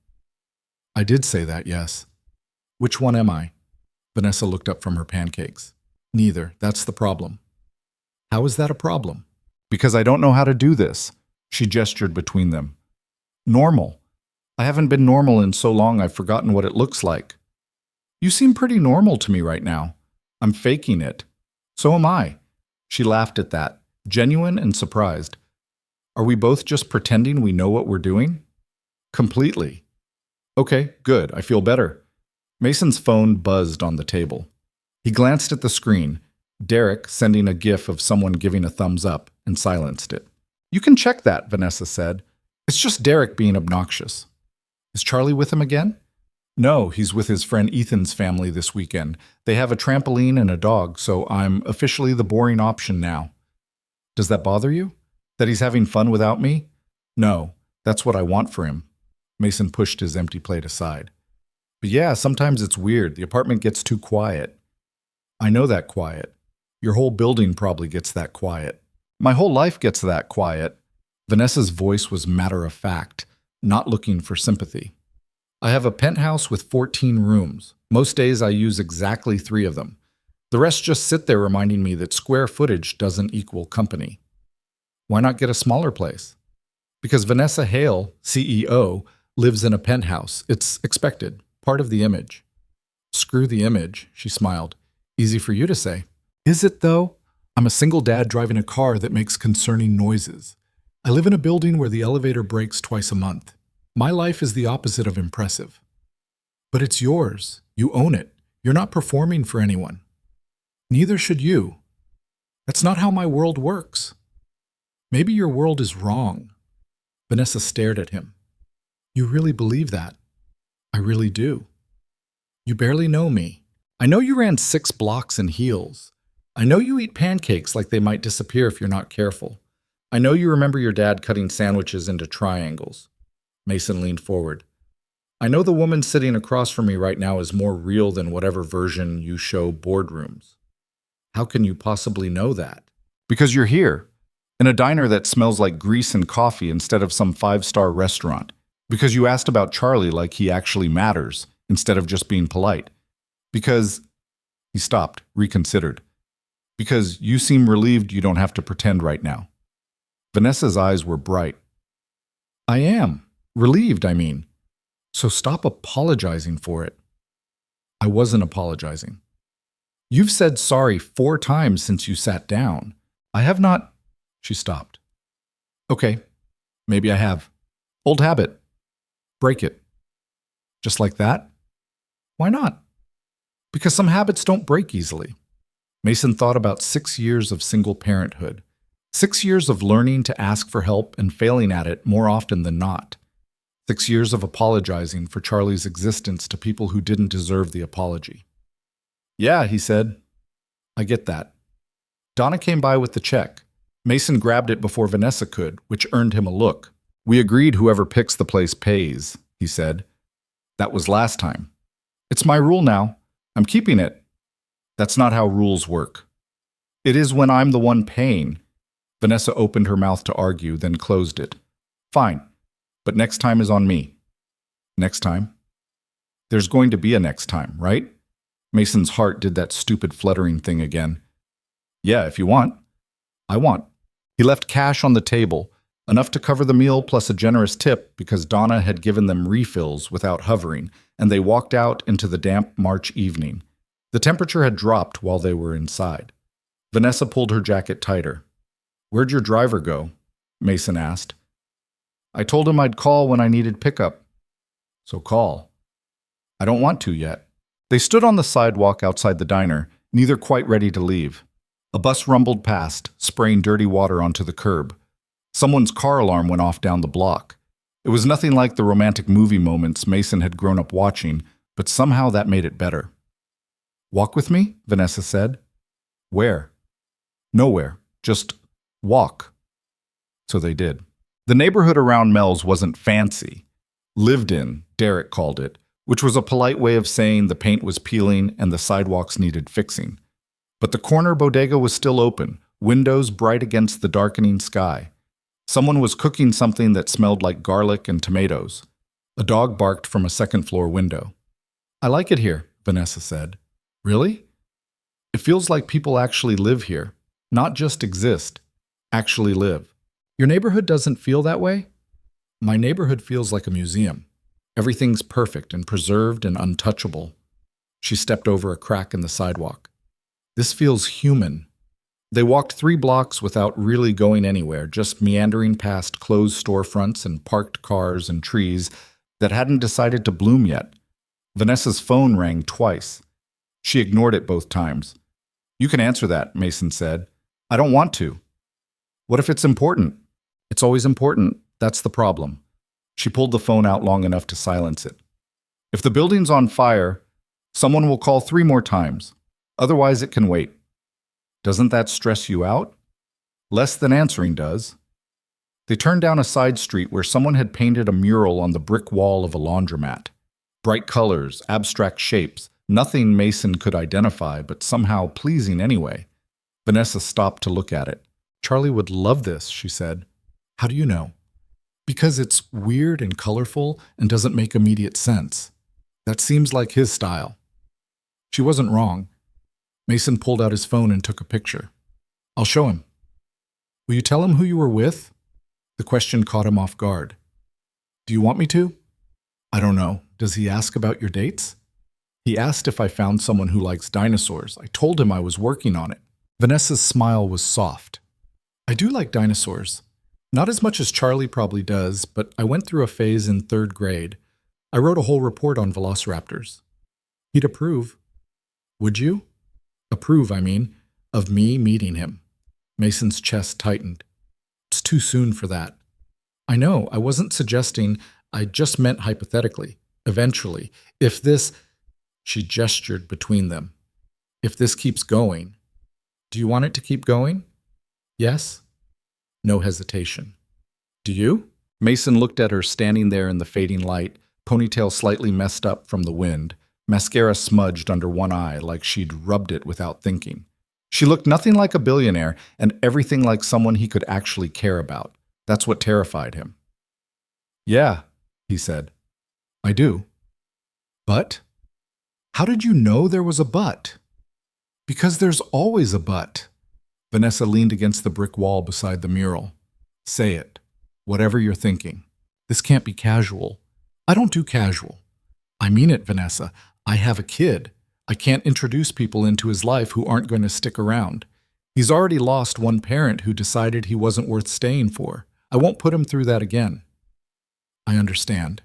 Speaker 2: "I did say that, yes." "Which one am I?" Vanessa looked up from her pancakes. "Neither. That's the problem." "How is that a problem?"
Speaker 1: "Because I don't know how to do this." She gestured between them. "Normal. I haven't been normal in so long I've forgotten what it looks like." "You seem pretty normal to me right now." "I'm faking it." "So am I." She laughed at that, genuine and surprised. "Are we both just pretending we know what we're doing?" "Completely." "Okay, good. I feel better." Mason's phone buzzed on the table. He glanced at the screen, Derek sending a gif of someone giving a thumbs up, and silenced it. "You can check that," Vanessa said. "It's just Derek being obnoxious." "Is Charlie with him again?" "No, he's with his friend Ethan's family this weekend. They have a trampoline and a dog, so I'm officially the boring option now." "Does that bother you? That he's having fun without me?" "No, that's what I want for him." Mason pushed his empty plate aside. "But yeah, sometimes it's weird. The apartment gets too quiet." "I know that quiet. Your whole building probably gets that quiet." "My whole life gets that quiet." Vanessa's voice was matter-of-fact, not looking for sympathy. "I have a penthouse with 14 rooms. Most days I use exactly 3 of them. The rest just sit there reminding me that square footage doesn't equal company." "Why not get a smaller place?" "Because Vanessa Hale, CEO, lives in a penthouse. It's expected, part of the image." "Screw the image," she smiled. "Easy for you to say." "Is it, though? I'm a single dad driving a car that makes concerning noises. I live in a building where the elevator breaks twice a month. My life is the opposite of impressive." "But it's yours. You own it. You're not performing for anyone." "Neither should you. That's not how my world works." "Maybe your world is wrong." Vanessa stared at him. "You really believe that?" "I really do." "You barely know me. I know you ran 6 blocks in heels. I know you eat pancakes like they might disappear if you're not careful. I know you remember your dad cutting sandwiches into triangles." Mason leaned forward. "I know the woman sitting across from me right now is more real than whatever version you show boardrooms." "How can you possibly know that?" "Because you're here, in a diner that smells like grease and coffee instead of some 5-star restaurant. Because you asked about Charlie like he actually matters, instead of just being polite. Because—" He stopped, reconsidered. "Because you seem relieved you don't have to pretend right now." Vanessa's eyes were bright. "I am. Relieved, I mean. So stop apologizing for it." "I wasn't apologizing." "You've said sorry 4 times since you sat down." "I have not—" She stopped. "Okay, maybe I have. Old habit. Break it." "Just like that?" "Why not?" "Because some habits don't break easily." Mason thought about 6 years of single parenthood. 6 years of learning to ask for help and failing at it more often than not. 6 years of apologizing for Charlie's existence to people who didn't deserve the apology. "Yeah," he said. "I get that." Donna came by with the check. Mason grabbed it before Vanessa could, which earned him a look. "We agreed whoever picks the place pays," he said. "That was last time. It's my rule now. I'm keeping it." "That's not how rules work." "It is when I'm the one paying." Vanessa opened her mouth to argue, then closed it. "Fine, but next time is on me." "Next time?" "There's going to be a next time, right?" Mason's heart did that stupid fluttering thing again. "Yeah, if you want." "I want." He left cash on the table, enough to cover the meal plus a generous tip because Donna had given them refills without hovering, and they walked out into the damp March evening. The temperature had dropped while they were inside. Vanessa pulled her jacket tighter. "Where'd your driver go?" Mason asked. "I told him I'd call when I needed pickup." "So call." "I don't want to yet." They stood on the sidewalk outside the diner, neither quite ready to leave. A bus rumbled past, spraying dirty water onto the curb. Someone's car alarm went off down the block. It was nothing like the romantic movie moments Mason had grown up watching, but somehow that made it better. "Walk with me?" Vanessa said. "Where?" "Nowhere. Just walk." So they did. The neighborhood around Mel's wasn't fancy. Lived in, Derek called it, which was a polite way of saying the paint was peeling and the sidewalks needed fixing. But the corner bodega was still open, windows bright against the darkening sky. Someone was cooking something that smelled like garlic and tomatoes. A dog barked from a second-floor window. "I like it here," Vanessa said. "Really?" "It feels like people actually live here. Not just exist, actually live." "Your neighborhood doesn't feel that way?" "My neighborhood feels like a museum. Everything's perfect and preserved and untouchable." She stepped over a crack in the sidewalk. "This feels human." They walked 3 blocks without really going anywhere, just meandering past closed storefronts and parked cars and trees that hadn't decided to bloom yet. Vanessa's phone rang twice. She ignored it both times. "You can answer that," Mason said. "I don't want to." "What if it's important?" "It's always important. That's the problem." She pulled the phone out long enough to silence it. "If the building's on fire, someone will call 3 more times. Otherwise, it can wait." "Doesn't that stress you out?" "Less than answering does." They turned down a side street where someone had painted a mural on the brick wall of a laundromat. Bright colors, abstract shapes, nothing Mason could identify, but somehow pleasing anyway. Vanessa stopped to look at it. "Charlie would love this," she said. "How do you know?" "Because it's weird and colorful and doesn't make immediate sense. That seems like his style." She wasn't wrong. Mason pulled out his phone and took a picture. "I'll show him." "Will you tell him who you were with?" The question caught him off guard. "Do you want me to?" "I don't know. Does he ask about your dates?" "He asked if I found someone who likes dinosaurs. I told him I was working on it." Vanessa's smile was soft. "I do like dinosaurs. Not as much as Charlie probably does, but I went through a phase in 3rd grade. I wrote a whole report on velociraptors." "He'd approve." "Would you?" "Approve, I mean, of me meeting him." Mason's chest tightened. "It's too soon for that." "I know, I wasn't suggesting, I just meant hypothetically. Eventually. If this—" She gestured between them. "If this keeps going." "Do you want it to keep going?" "Yes." No hesitation. "Do you?" Mason looked at her standing there in the fading light, ponytail slightly messed up from the wind, mascara smudged under one eye like she'd rubbed it without thinking. She looked nothing like a billionaire and everything like someone he could actually care about. That's what terrified him. "Yeah," he said. "I do." "But?" "How did you know there was a but?" "Because there's always a but." Vanessa leaned against the brick wall beside the mural. "Say it. Whatever you're thinking. This can't be casual." "I don't do casual." "I mean it, Vanessa. I have a kid. I can't introduce people into his life who aren't going to stick around. He's already lost one parent who decided he wasn't worth staying for. I won't put him through that again." "I understand."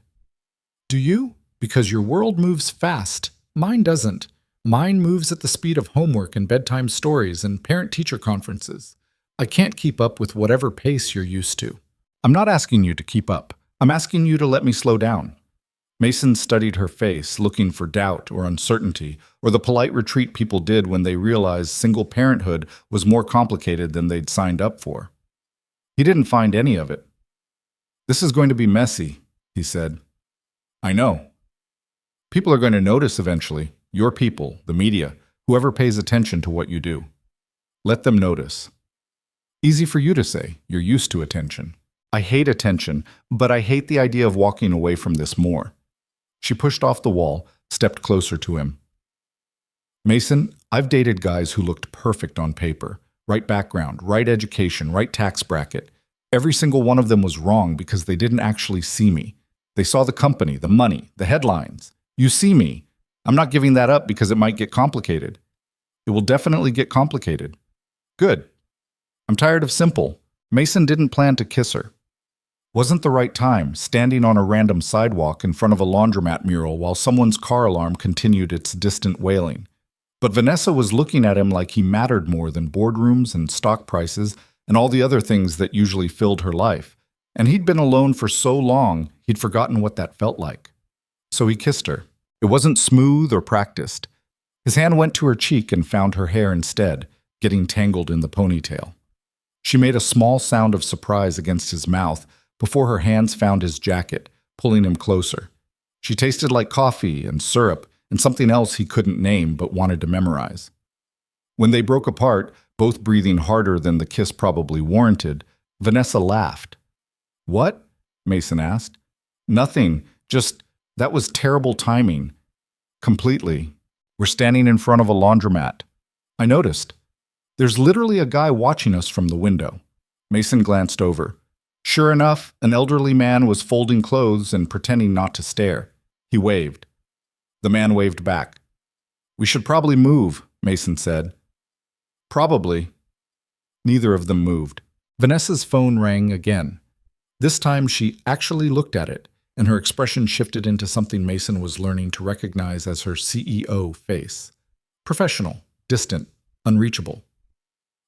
Speaker 1: "Do you? Because your world moves fast. Mine doesn't. Mine moves at the speed of homework and bedtime stories and parent-teacher conferences. I can't keep up with whatever pace you're used to." "I'm not asking you to keep up. I'm asking you to let me slow down." Mason studied her face, looking for doubt or uncertainty, or the polite retreat people did when they realized single parenthood was more complicated than they'd signed up for. He didn't find any of it. "This is going to be messy," he said. "I know. People are going to notice eventually. Your people, the media, whoever pays attention to what you do. Let them notice." Easy for you to say. You're used to attention. "I hate attention, but I hate the idea of walking away from this more." She pushed off the wall, stepped closer to him. "Mason, I've dated guys who looked perfect on paper. Right background, right education, right tax bracket. Every single one of them was wrong because they didn't actually see me. They saw the company, the money, the headlines. You see me. I'm not giving that up because it might get complicated. It will definitely get complicated." "Good. I'm tired of simple." Mason didn't plan to kiss her. Wasn't the right time, standing on a random sidewalk in front of a laundromat mural while someone's car alarm continued its distant wailing. But Vanessa was looking at him like he mattered more than boardrooms and stock prices and all the other things that usually filled her life. And he'd been alone for so long, he'd forgotten what that felt like. So he kissed her. It wasn't smooth or practiced. His hand went to her cheek and found her hair instead, getting tangled in the ponytail. She made a small sound of surprise against his mouth before her hands found his jacket, pulling him closer. She tasted like coffee and syrup and something else he couldn't name but wanted to memorize. When they broke apart, both breathing harder than the kiss probably warranted, Vanessa laughed. "What?" Mason asked. "Nothing. Just, that was terrible timing. Completely. We're standing in front of a laundromat. I noticed. There's literally a guy watching us from the window." Mason glanced over. Sure enough, an elderly man was folding clothes and pretending not to stare. He waved. The man waved back. "We should probably move," Mason said. "Probably." Neither of them moved. Vanessa's phone rang again. This time she actually looked at it, and her expression shifted into something Mason was learning to recognize as her CEO face. Professional, distant, unreachable.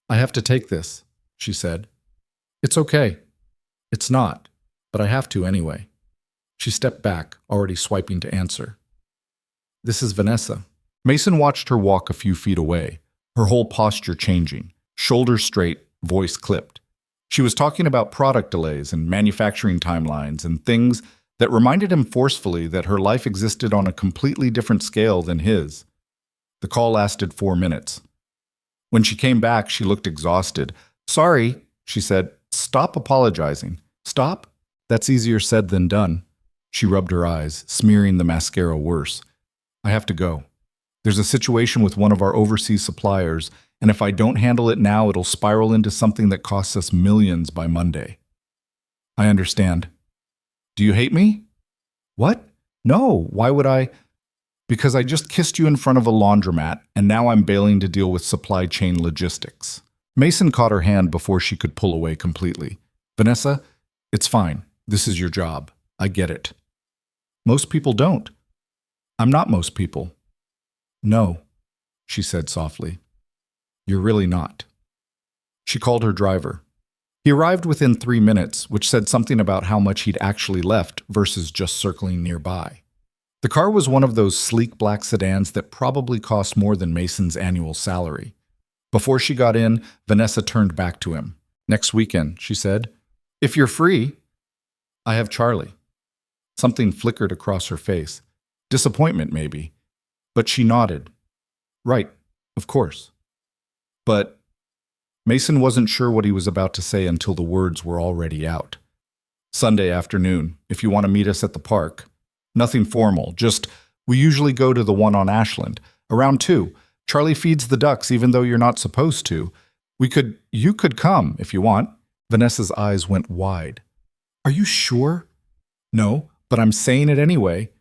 Speaker 1: "I have to take this," she said. "It's okay." "It's not, but I have to anyway." She stepped back, already swiping to answer. "This is Vanessa." Mason watched her walk a few feet away, her whole posture changing, shoulders straight, voice clipped. She was talking about product delays and manufacturing timelines and things that reminded him forcefully that her life existed on a completely different scale than his. The call lasted 4 minutes. When she came back, she looked exhausted. "Sorry," she said. "Stop apologizing." "Stop? That's easier said than done." She rubbed her eyes, smearing the mascara worse. "I have to go. There's a situation with one of our overseas suppliers, and if I don't handle it now, it'll spiral into something that costs us millions by Monday." "I understand." "Do you hate me?" "What? No, why would I?" "Because I just kissed you in front of a laundromat, and now I'm bailing to deal with supply chain logistics." Mason caught her hand before she could pull away completely. "Vanessa, it's fine. This is your job. I get it." "Most people don't." "I'm not most people." "No," she said softly. "You're really not." She called her driver. He arrived within 3 minutes, which said something about how much he'd actually left versus just circling nearby. The car was one of those sleek black sedans that probably cost more than Mason's annual salary. Before she got in, Vanessa turned back to him. "Next weekend," she said. "If you're free." "I have Charlie." Something flickered across her face. Disappointment, maybe. But she nodded. "Right, of course." But Mason wasn't sure what he was about to say until the words were already out. "Sunday afternoon, if you want to meet us at the park. Nothing formal, just, we usually go to the one on Ashland. Around 2. Charlie feeds the ducks even though you're not supposed to. You could come if you want." Vanessa's eyes went wide. "Are you sure?" "No, but I'm saying it anyway."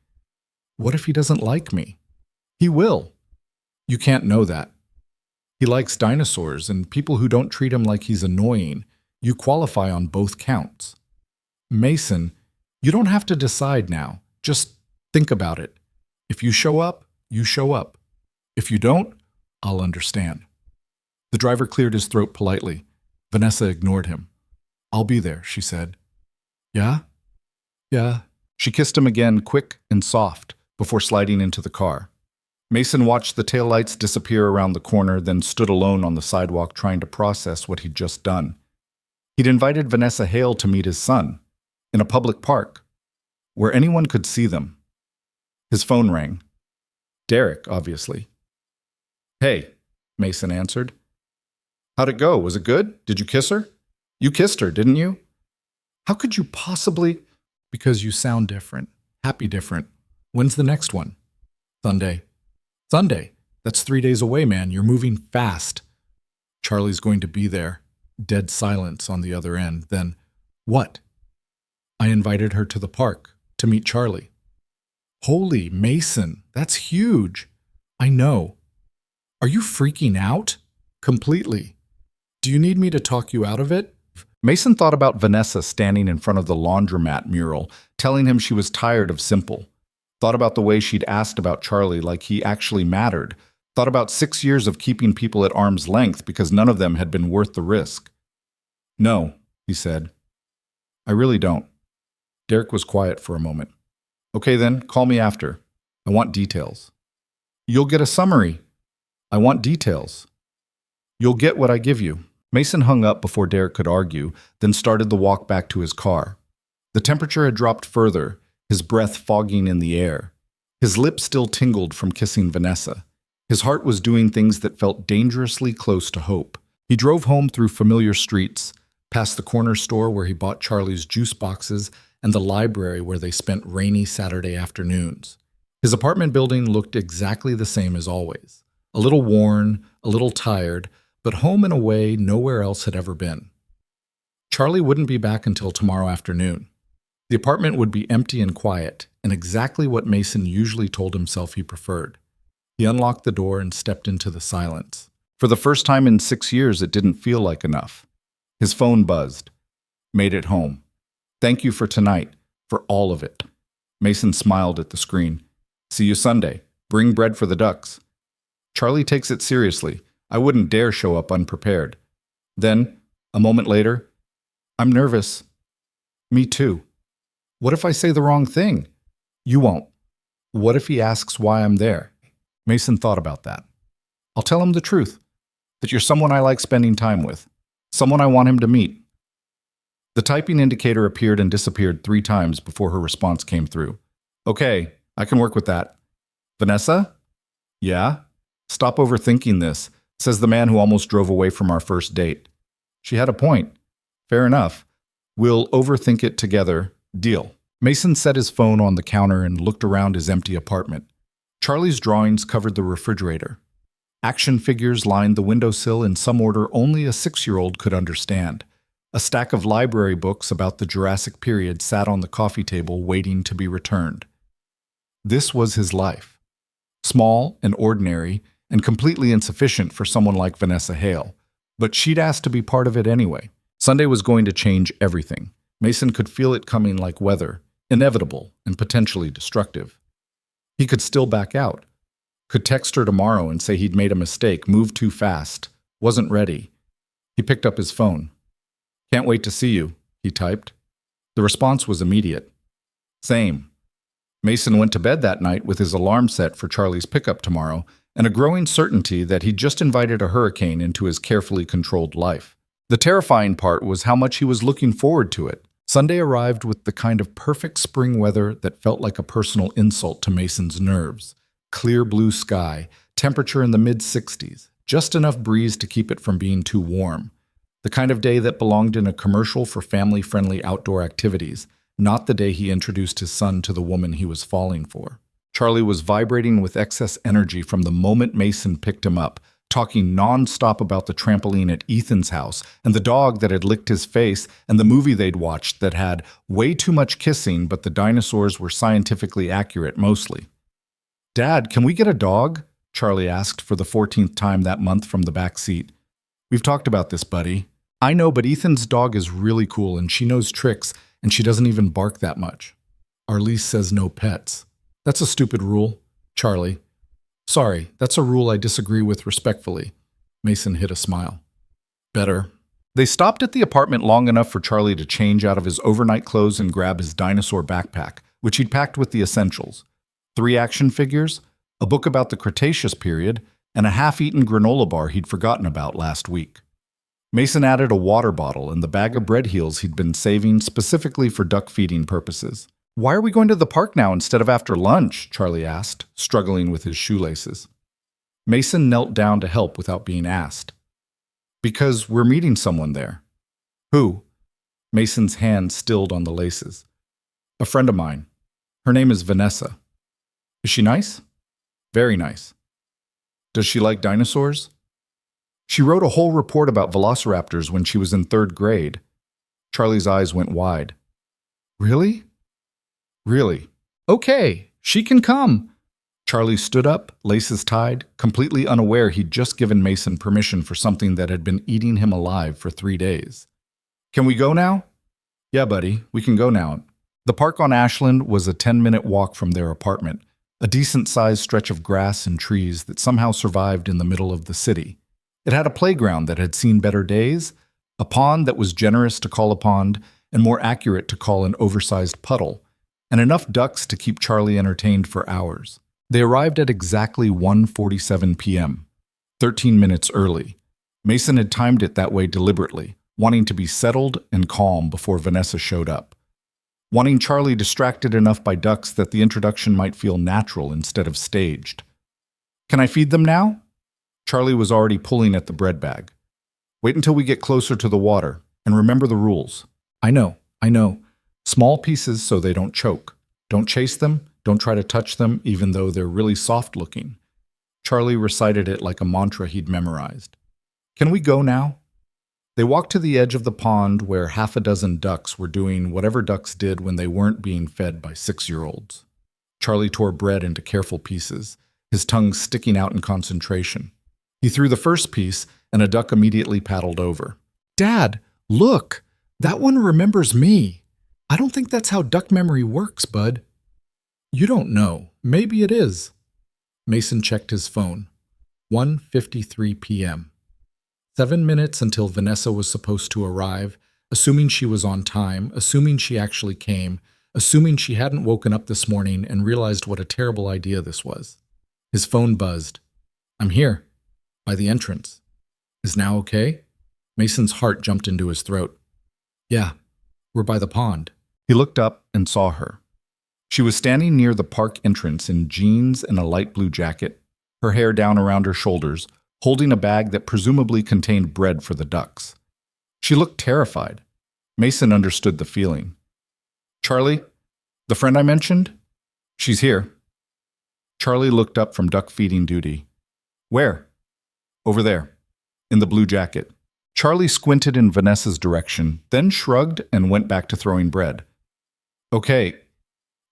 Speaker 1: "What if he doesn't like me?" "He will." "You can't know that. He likes dinosaurs and people who don't treat him like he's annoying. You qualify on both counts." "Mason, you don't have to decide now. Just think about it. If you show up, you show up. If you don't, I'll understand." The driver cleared his throat politely. Vanessa ignored him. "I'll be there," she said. "Yeah?" "Yeah." She kissed him again, quick and soft, before sliding into the car. Mason watched the taillights disappear around the corner, then stood alone on the sidewalk trying to process what he'd just done. He'd invited Vanessa Hale to meet his son, in a public park, where anyone could see them. His phone rang. Derek, obviously. "Hey," Mason answered. "How'd it go? Was it good? Did you kiss her?" "You kissed her, didn't you?" "How could you possibly?" "Because you sound different. Happy different. When's the next one?" "Sunday." "Sunday? That's 3 days away, man. You're moving fast." Charlie's going to be there. Dead silence on the other end. Then, "What?" "I invited her to the park to meet Charlie." "Holy Mason, that's huge." "I know." "Are you freaking out?" "Completely." "Do you need me to talk you out of it?" Mason thought about Vanessa standing in front of the laundromat mural, telling him she was tired of simple. Thought about the way she'd asked about Charlie like he actually mattered. Thought about 6 years of keeping people at arm's length because none of them had been worth the risk. "No," he said. I really don't. Derek was quiet for a moment. Okay then, call me after. I want details. You'll get a summary. I want details. You'll get what I give you. Mason hung up before Derek could argue, then started the walk back to his car. The temperature had dropped further, his breath fogging in the air. His lips still tingled from kissing Vanessa. His heart was doing things that felt dangerously close to hope. He drove home through familiar streets, past the corner store where he bought Charlie's juice boxes and the library where they spent rainy Saturday afternoons. His apartment building looked exactly the same as always. A little worn, a little tired, but home in a way nowhere else had ever been. Charlie wouldn't be back until tomorrow afternoon. The apartment would be empty and quiet, and exactly what Mason usually told himself he preferred. He unlocked the door and stepped into the silence. For the first time in 6 years, it didn't feel like enough. His phone buzzed. Made it home. Thank you for tonight, for all of it. Mason smiled at the screen. See you Sunday. Bring bread for the ducks. Charlie takes it seriously. I wouldn't dare show up unprepared. Then, a moment later, I'm nervous. Me too. What if I say the wrong thing? You won't. What if he asks why I'm there? Mason thought about that. I'll tell him the truth, that you're someone I like spending time with, someone I want him to meet. The typing indicator appeared and disappeared 3 times before her response came through. Okay, I can work with that. Vanessa? Yeah? Stop overthinking this, says the man who almost drove away from our first date. She had a point. Fair enough. We'll overthink it together. Deal. Mason set his phone on the counter and looked around his empty apartment. Charlie's drawings covered the refrigerator. Action figures lined the windowsill in some order only a 6-year-old could understand. A stack of library books about the Jurassic period sat on the coffee table waiting to be returned. This was his life. Small and ordinary and completely insufficient for someone like Vanessa Hale. But she'd asked to be part of it anyway. Sunday was going to change everything. Mason could feel it coming like weather, inevitable and potentially destructive. He could still back out. Could text her tomorrow and say he'd made a mistake, moved too fast, wasn't ready. He picked up his phone. Can't wait to see you, he typed. The response was immediate. Same. Mason went to bed that night with his alarm set for Charlie's pickup tomorrow and a growing certainty that he'd just invited a hurricane into his carefully controlled life. The terrifying part was how much he was looking forward to it. Sunday arrived with the kind of perfect spring weather that felt like a personal insult to Mason's nerves. Clear blue sky, temperature in the mid-60s, just enough breeze to keep it from being too warm. The kind of day that belonged in a commercial for family-friendly outdoor activities, not the day he introduced his son to the woman he was falling for. Charlie was vibrating with excess energy from the moment Mason picked him up, talking non-stop about the trampoline at Ethan's house and the dog that had licked his face and the movie they'd watched that had way too much kissing, but the dinosaurs were scientifically accurate mostly. Dad, can we get a dog? Charlie asked for the 14th time that month from the back seat. We've talked about this, buddy. I know, but Ethan's dog is really cool and she knows tricks and she doesn't even bark that much. Our lease says no pets. That's a stupid rule. Charlie. Sorry, that's a rule I disagree with respectfully. Mason hid a smile. Better. They stopped at the apartment long enough for Charlie to change out of his overnight clothes and grab his dinosaur backpack, which he'd packed with the essentials. 3 action figures, a book about the Cretaceous period, and a half-eaten granola bar he'd forgotten about last week. Mason added a water bottle and the bag of bread heels he'd been saving specifically for duck feeding purposes. Why are we going to the park now instead of after lunch? Charlie asked, struggling with his shoelaces. Mason knelt down to help without being asked. Because we're meeting someone there. Who? Mason's hand stilled on the laces. A friend of mine. Her name is Vanessa. Is she nice? Very nice. Does she like dinosaurs? She wrote a whole report about velociraptors when she was in 3rd grade. Charlie's eyes went wide. Really? Really? Okay, she can come. Charlie stood up, laces tied, completely unaware he'd just given Mason permission for something that had been eating him alive for 3 days. Can we go now? Yeah, buddy, we can go now. The park on Ashland was a 10-minute walk from their apartment, a decent-sized stretch of grass and trees that somehow survived in the middle of the city. It had a playground that had seen better days, a pond that was generous to call a pond, and more accurate to call an oversized puddle, and enough ducks to keep Charlie entertained for hours. They arrived at exactly 1:47 p.m., 13 minutes early. Mason had timed it that way deliberately, wanting to be settled and calm before Vanessa showed up. Wanting Charlie distracted enough by ducks that the introduction might feel natural instead of staged. "Can I feed them now?" Charlie was already pulling at the bread bag. "Wait until we get closer to the water, and remember the rules." I know. Small pieces so they don't choke. Don't chase them, don't try to touch them, even though they're really soft looking." Charlie recited it like a mantra he'd memorized. "Can we go now?" They walked to the edge of the pond where half a dozen ducks were doing whatever ducks did when they weren't being fed by 6-year-olds. Charlie tore bread into careful pieces, his tongue sticking out in concentration. He threw the first piece, and a duck immediately paddled over. "Dad, look! That one remembers me. I don't think that's how duck memory works, bud." "You don't know. Maybe it is." Mason checked his phone. 1:53 p.m. 7 minutes until Vanessa was supposed to arrive, assuming she was on time, assuming she actually came, assuming she hadn't woken up this morning and realized what a terrible idea this was. His phone buzzed. "I'm here. By the entrance. Is now okay?" Mason's heart jumped into his throat. "Yeah, we're by the pond." He looked up and saw her. She was standing near the park entrance in jeans and a light blue jacket, her hair down around her shoulders, holding a bag that presumably contained bread for the ducks. She looked terrified. Mason understood the feeling. "Charlie, the friend I mentioned? She's here." Charlie looked up from duck feeding duty. "Where?" "Over there, in the blue jacket." Charlie squinted in Vanessa's direction, then shrugged and went back to throwing bread. "Okay,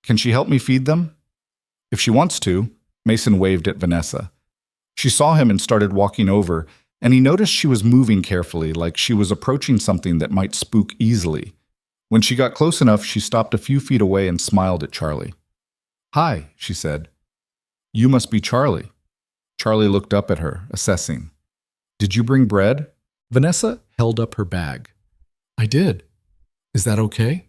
Speaker 1: can she help me feed them?" "If she wants to." Mason waved at Vanessa. She saw him and started walking over, and he noticed she was moving carefully, like she was approaching something that might spook easily. When she got close enough, she stopped a few feet away and smiled at Charlie. "Hi," she said. "You must be Charlie." Charlie looked up at her, assessing. "Did you bring bread?" Vanessa held up her bag. "I did. Is that okay?"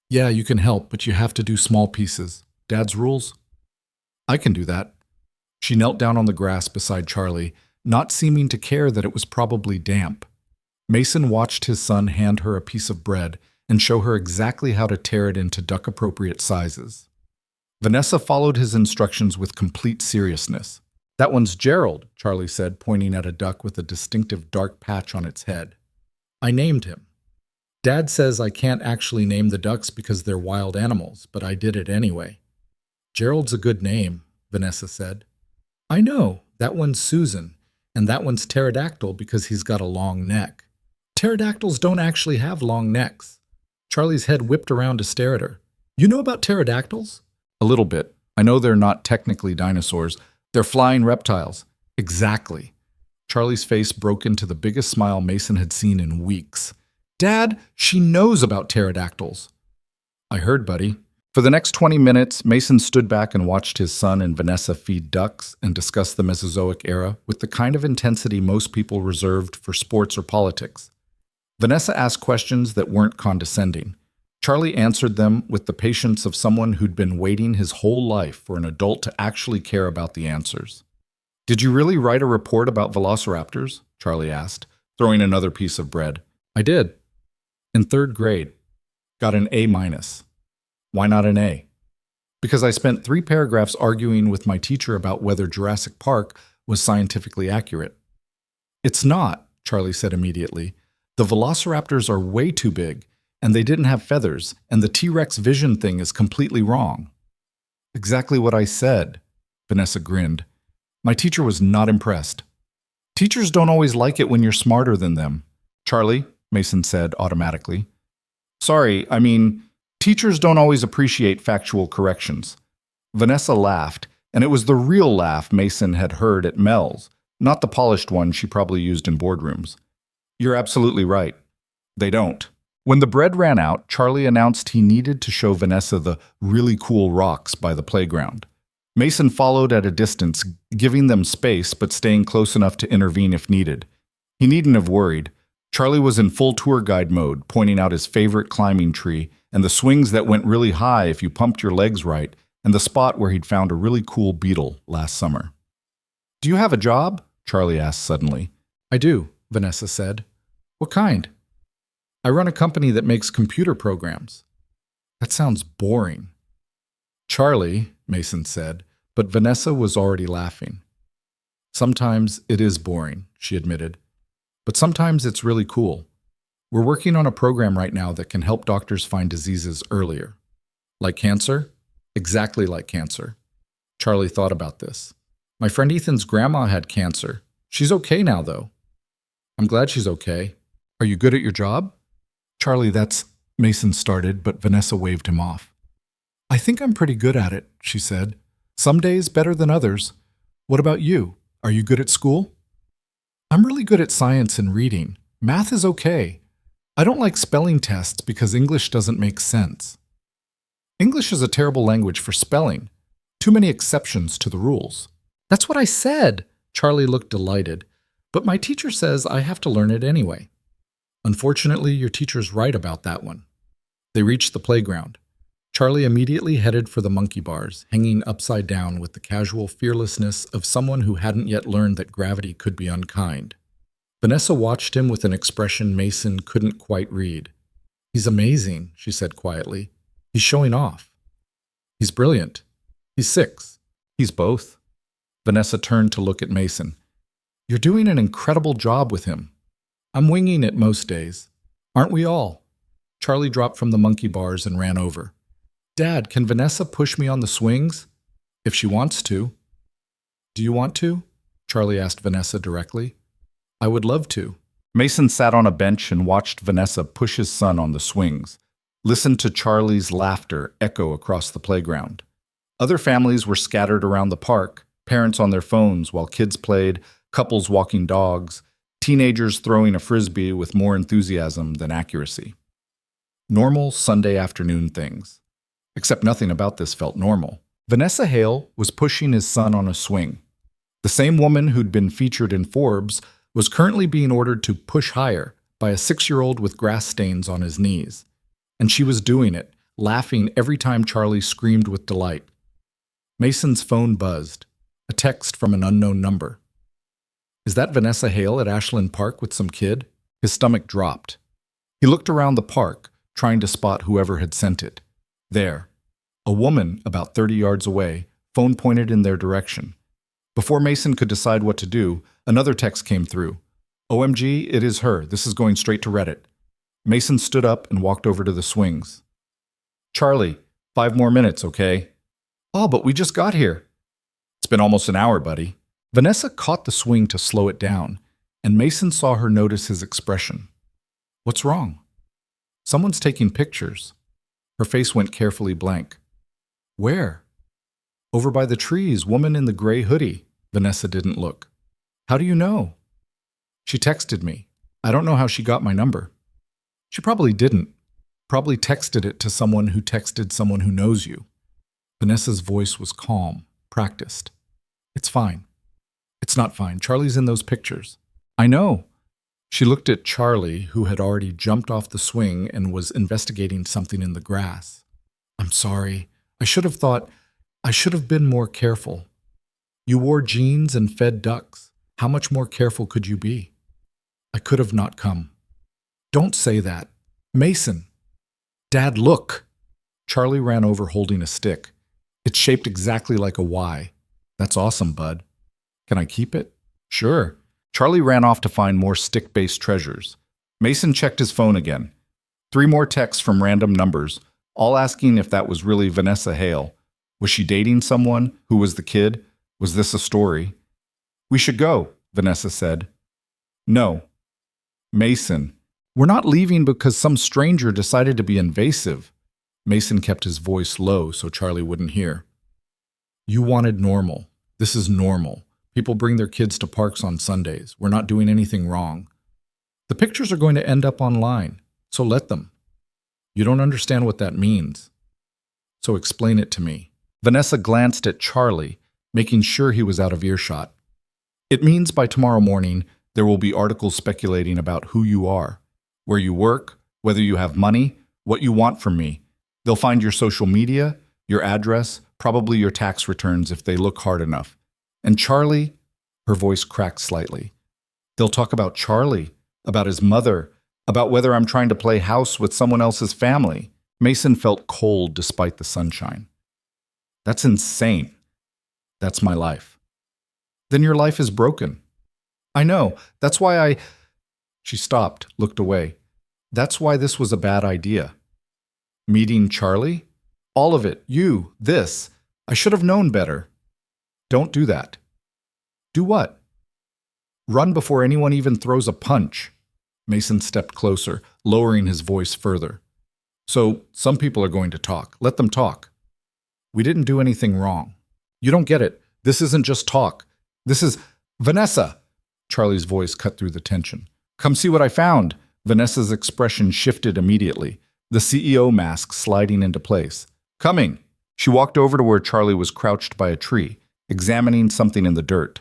Speaker 1: "Yeah, you can help, but you have to do small pieces. Dad's rules?" "I can do that." She knelt down on the grass beside Charlie, not seeming to care that it was probably damp. Mason watched his son hand her a piece of bread and show her exactly how to tear it into duck-appropriate sizes. Vanessa followed his instructions with complete seriousness. "That one's Gerald," Charlie said, pointing at a duck with a distinctive dark patch on its head. "I named him. Dad says I can't actually name the ducks because they're wild animals, but I did it anyway." "Gerald's a good name," Vanessa said. "I know. That one's Susan, and that one's Pterodactyl because he's got a long neck." "Pterodactyls don't actually have long necks." Charlie's head whipped around to stare at her. "You know about pterodactyls?" "A little bit. I know they're not technically dinosaurs. They're flying reptiles." "Exactly." Charlie's face broke into the biggest smile Mason had seen in weeks. "Dad, she knows about pterodactyls." "I heard, buddy." For the next 20 minutes, Mason stood back and watched his son and Vanessa feed ducks and discuss the Mesozoic era with the kind of intensity most people reserved for sports or politics. Vanessa asked questions that weren't condescending. Charlie answered them with the patience of someone who'd been waiting his whole life for an adult to actually care about the answers. "Did you really write a report about velociraptors?" Charlie asked, throwing another piece of bread. "I did. In 3rd grade. Got an A-. Why not an A?" "Because I spent 3 paragraphs arguing with my teacher about whether Jurassic Park was scientifically accurate." "It's not," Charlie said immediately. "The velociraptors are way too big, and they didn't have feathers, and the T-Rex vision thing is completely wrong." "Exactly what I said," Vanessa grinned. My teacher was not impressed. "Teachers don't always like it when you're smarter than them." "Charlie," Mason said automatically. "Sorry, I mean, teachers don't always appreciate factual corrections." Vanessa laughed, and it was the real laugh Mason had heard at Mel's, not the polished one she probably used in boardrooms. "You're absolutely right. They don't." When the bread ran out, Charlie announced he needed to show Vanessa the really cool rocks by the playground. Mason followed at a distance, giving them space but staying close enough to intervene if needed. He needn't have worried. Charlie was in full tour guide mode, pointing out his favorite climbing tree and the swings that went really high if you pumped your legs right, and the spot where he'd found a really cool beetle last summer. "Do you have a job?" Charlie asked suddenly.
Speaker 2: "I do," Vanessa said. "What kind?" "I run a company that makes computer programs." "That sounds boring." "Charlie," Mason said, but Vanessa was already laughing. "Sometimes it is boring," she admitted. "But sometimes it's really cool. We're working on a program right now that can help doctors find diseases earlier." "Like cancer?" "Exactly like cancer." Charlie thought about this. "My friend Ethan's grandma had cancer. She's okay now, though." "I'm glad she's okay. Are you good at your job?" "Charlie, that's—" Mason started, but Vanessa waved him off. "I think I'm pretty good at it," she said. "Some days better than others. What about you? Are you good at school?" "I'm really good at science and reading. Math is okay. I don't like spelling tests because English doesn't make sense." "English is a terrible language for spelling. Too many exceptions to the rules." "That's what I said." Charlie looked delighted. "But my teacher says I have to learn it anyway." "Unfortunately, your teacher's right about that one." They reached the playground. Charlie immediately headed for the monkey bars, hanging upside down with the casual fearlessness of someone who hadn't yet learned that gravity could be unkind. Vanessa watched him with an expression Mason couldn't quite read. "He's amazing," she said quietly. "He's showing off." "He's brilliant. He's 6.
Speaker 1: "He's both."
Speaker 2: Vanessa turned to look at Mason. "You're doing an incredible job with him." "I'm winging it most days. Aren't we all?" Charlie dropped from the monkey bars and ran over. "Dad, can Vanessa push me on the swings?" "If she wants to." "Do you want to?" Charlie asked Vanessa directly. "I would love to."
Speaker 1: Mason sat on a bench and watched Vanessa push his son on the swings, listened to Charlie's laughter echo across the playground. Other families were scattered around the park, parents on their phones while kids played, couples walking dogs, teenagers throwing a frisbee with more enthusiasm than accuracy. Normal Sunday afternoon things. Except nothing about this felt normal. Vanessa Hale was pushing his son on a swing. The same woman who'd been featured in Forbes was currently being ordered to push higher by a 6-year-old with grass stains on his knees. And she was doing it, laughing every time Charlie screamed with delight. Mason's phone buzzed. A text from an unknown number. "Is that Vanessa Hale at Ashland Park with some kid?" His stomach dropped. He looked around the park, trying to spot whoever had sent it. There. A woman about 30 yards away, phone pointed in their direction. Before Mason could decide what to do, another text came through. "OMG, it is her. This is going straight to Reddit." Mason stood up and walked over to the swings. "Charlie, 5 more minutes, okay?" "Oh, but we just got here." "It's been almost an hour, buddy." Vanessa caught the swing to slow it down, and Mason saw her notice his expression. "What's wrong?" "Someone's taking pictures." Her face went carefully blank. "Where?" "Over by the trees, woman in the gray hoodie." Vanessa didn't look. "How do you know?" "She texted me. I don't know how she got my number." "She probably didn't. Probably texted it to someone who texted someone who knows you." Vanessa's voice was calm, practiced. "It's fine." "It's not fine. Charlie's in those pictures." "I know." She looked at Charlie, who had already jumped off the swing and was investigating something in the grass. "I'm sorry. I should have been more careful. You wore jeans and fed ducks. How much more careful could you be?" "I could have not come." "Don't say that. Mason." "Dad, look." Charlie ran over holding a stick. It's shaped exactly like a Y. "That's awesome, bud." "Can I keep it?" "Sure." Charlie ran off to find more stick-based treasures. Mason checked his phone again. 3 more texts from random numbers, all asking if that was really Vanessa Hale. Was she dating someone? Who was the kid? Was this a story? "We should go," Vanessa said. "No." "Mason, we're not leaving because some stranger decided to be invasive." Mason kept his voice low so Charlie wouldn't hear. "You wanted normal. This is normal. People bring their kids to parks on Sundays. We're not doing anything wrong. The pictures are going to end up online, so let them." "You don't understand what that means." "So explain it to me." Vanessa glanced at Charlie, making sure he was out of earshot. "It means by tomorrow morning, There will be articles speculating about who you are, where you work, whether you have money, what you want from me. They'll find your social media, your address, probably your tax returns if they look hard enough. And Charlie, her voice cracked slightly. They'll talk about Charlie, about his mother, about whether I'm trying to play house with someone else's family. Mason felt cold despite the sunshine. That's insane. That's my life. Then your life is broken. I know. That's why She stopped, looked away. That's why this was a bad idea. Meeting Charlie? All of it. You. This. I should have known better. Don't do that. Do what? Run before anyone even throws a punch. Mason stepped closer, lowering his voice further. So, some people are going to talk. Let them talk. We didn't do anything wrong. You don't get it. This isn't just talk. This is... Vanessa! Charlie's voice cut through the tension. Come see what I found. Vanessa's expression shifted immediately, the CEO mask sliding into place. Coming! She walked over to where Charlie was crouched by a tree, examining something in the dirt.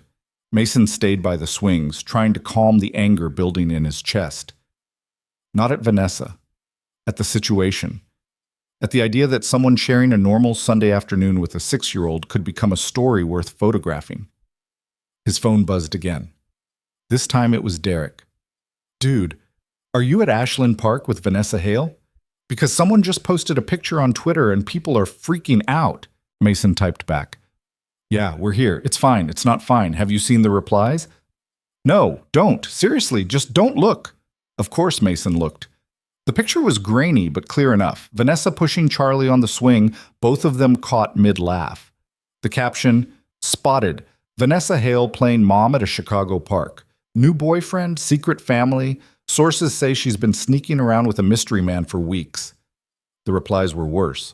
Speaker 1: Mason stayed by the swings, trying to calm the anger building in his chest. Not at Vanessa. At the situation. At the idea that someone sharing a normal Sunday afternoon with a 6-year-old could become a story worth photographing. His phone buzzed again. This time it was Derek. Dude, are you at Ashland Park with Vanessa Hale? Because someone just posted a picture on Twitter and people are freaking out, Mason typed back. Yeah, we're here. It's fine. It's not fine. Have you seen the replies? No, don't. Seriously, just don't look. Of course Mason looked. The picture was grainy but clear enough. Vanessa pushing Charlie on the swing, both of them caught mid-laugh. The caption, spotted, Vanessa Hale playing mom at a Chicago park. New boyfriend, secret family. Sources say she's been sneaking around with a mystery man for weeks. The replies were worse.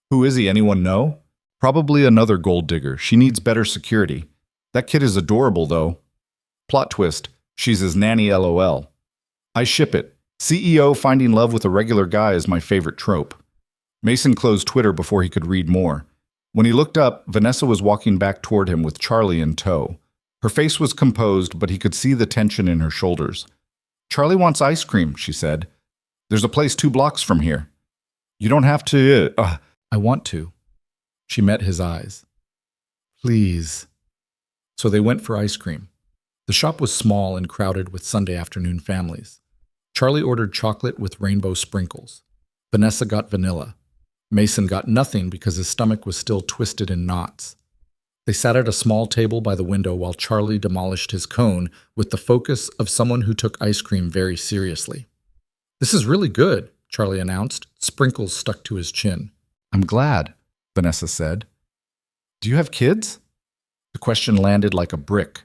Speaker 1: Who is he? Anyone know? Probably another gold digger. She needs better security. That kid is adorable, though. Plot twist. She's his nanny LOL. I ship it. CEO finding love with a regular guy is my favorite trope. Mason closed Twitter before he could read more. When he looked up, Vanessa was walking back toward him with Charlie in tow. Her face was composed, but he could see the tension in her shoulders. Charlie wants ice cream, she said. There's a place 2 blocks from here. You don't have to... I want to. She met his eyes. Please. So they went for ice cream. The shop was small and crowded with Sunday afternoon families. Charlie ordered chocolate with rainbow sprinkles. Vanessa got vanilla. Mason got nothing because his stomach was still twisted in knots. They sat at a small table by the window while Charlie demolished his cone with the focus of someone who took ice cream very seriously. This is really good, Charlie announced, sprinkles stuck to his chin. I'm glad, Vanessa said. Do you have kids? The question landed like a brick.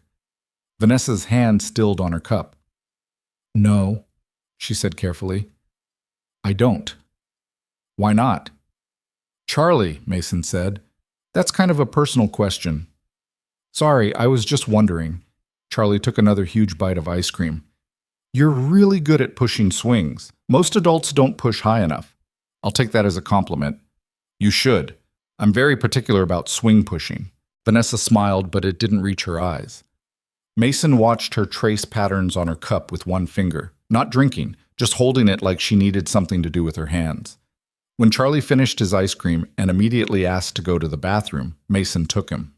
Speaker 1: Vanessa's hand stilled on her cup. No, she said carefully. I don't. Why not? Charlie, Mason said. That's kind of a personal question. Sorry, I was just wondering. Charlie took another huge bite of ice cream. You're really good at pushing swings. Most adults don't push high enough. I'll take that as a compliment. You should. I'm very particular about swing pushing. Vanessa smiled, but it didn't reach her eyes. Mason watched her trace patterns on her cup with one finger, not drinking, just holding it like she needed something to do with her hands. When Charlie finished his ice cream and immediately asked to go to the bathroom, Mason took him.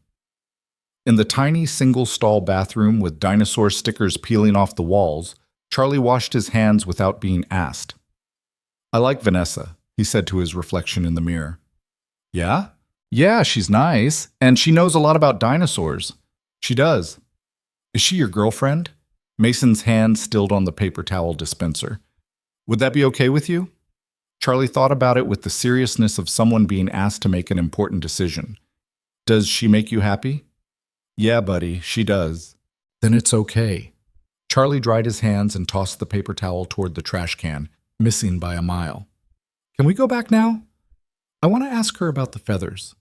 Speaker 1: In the tiny single-stall bathroom with dinosaur stickers peeling off the walls, Charlie washed his hands without being asked. I like Vanessa, he said to his reflection in the mirror. Yeah? Yeah, she's nice, and she knows a lot about dinosaurs. She does. Is she your girlfriend? Mason's hand stilled on the paper towel dispenser. Would that be okay with you? Charlie thought about it with the seriousness of someone being asked to make an important decision. Does she make you happy? Yeah, buddy, she does. Then it's okay. Charlie dried his hands and tossed the paper towel toward the trash can, missing by a mile. Can we go back now? I want to ask her about the feathers.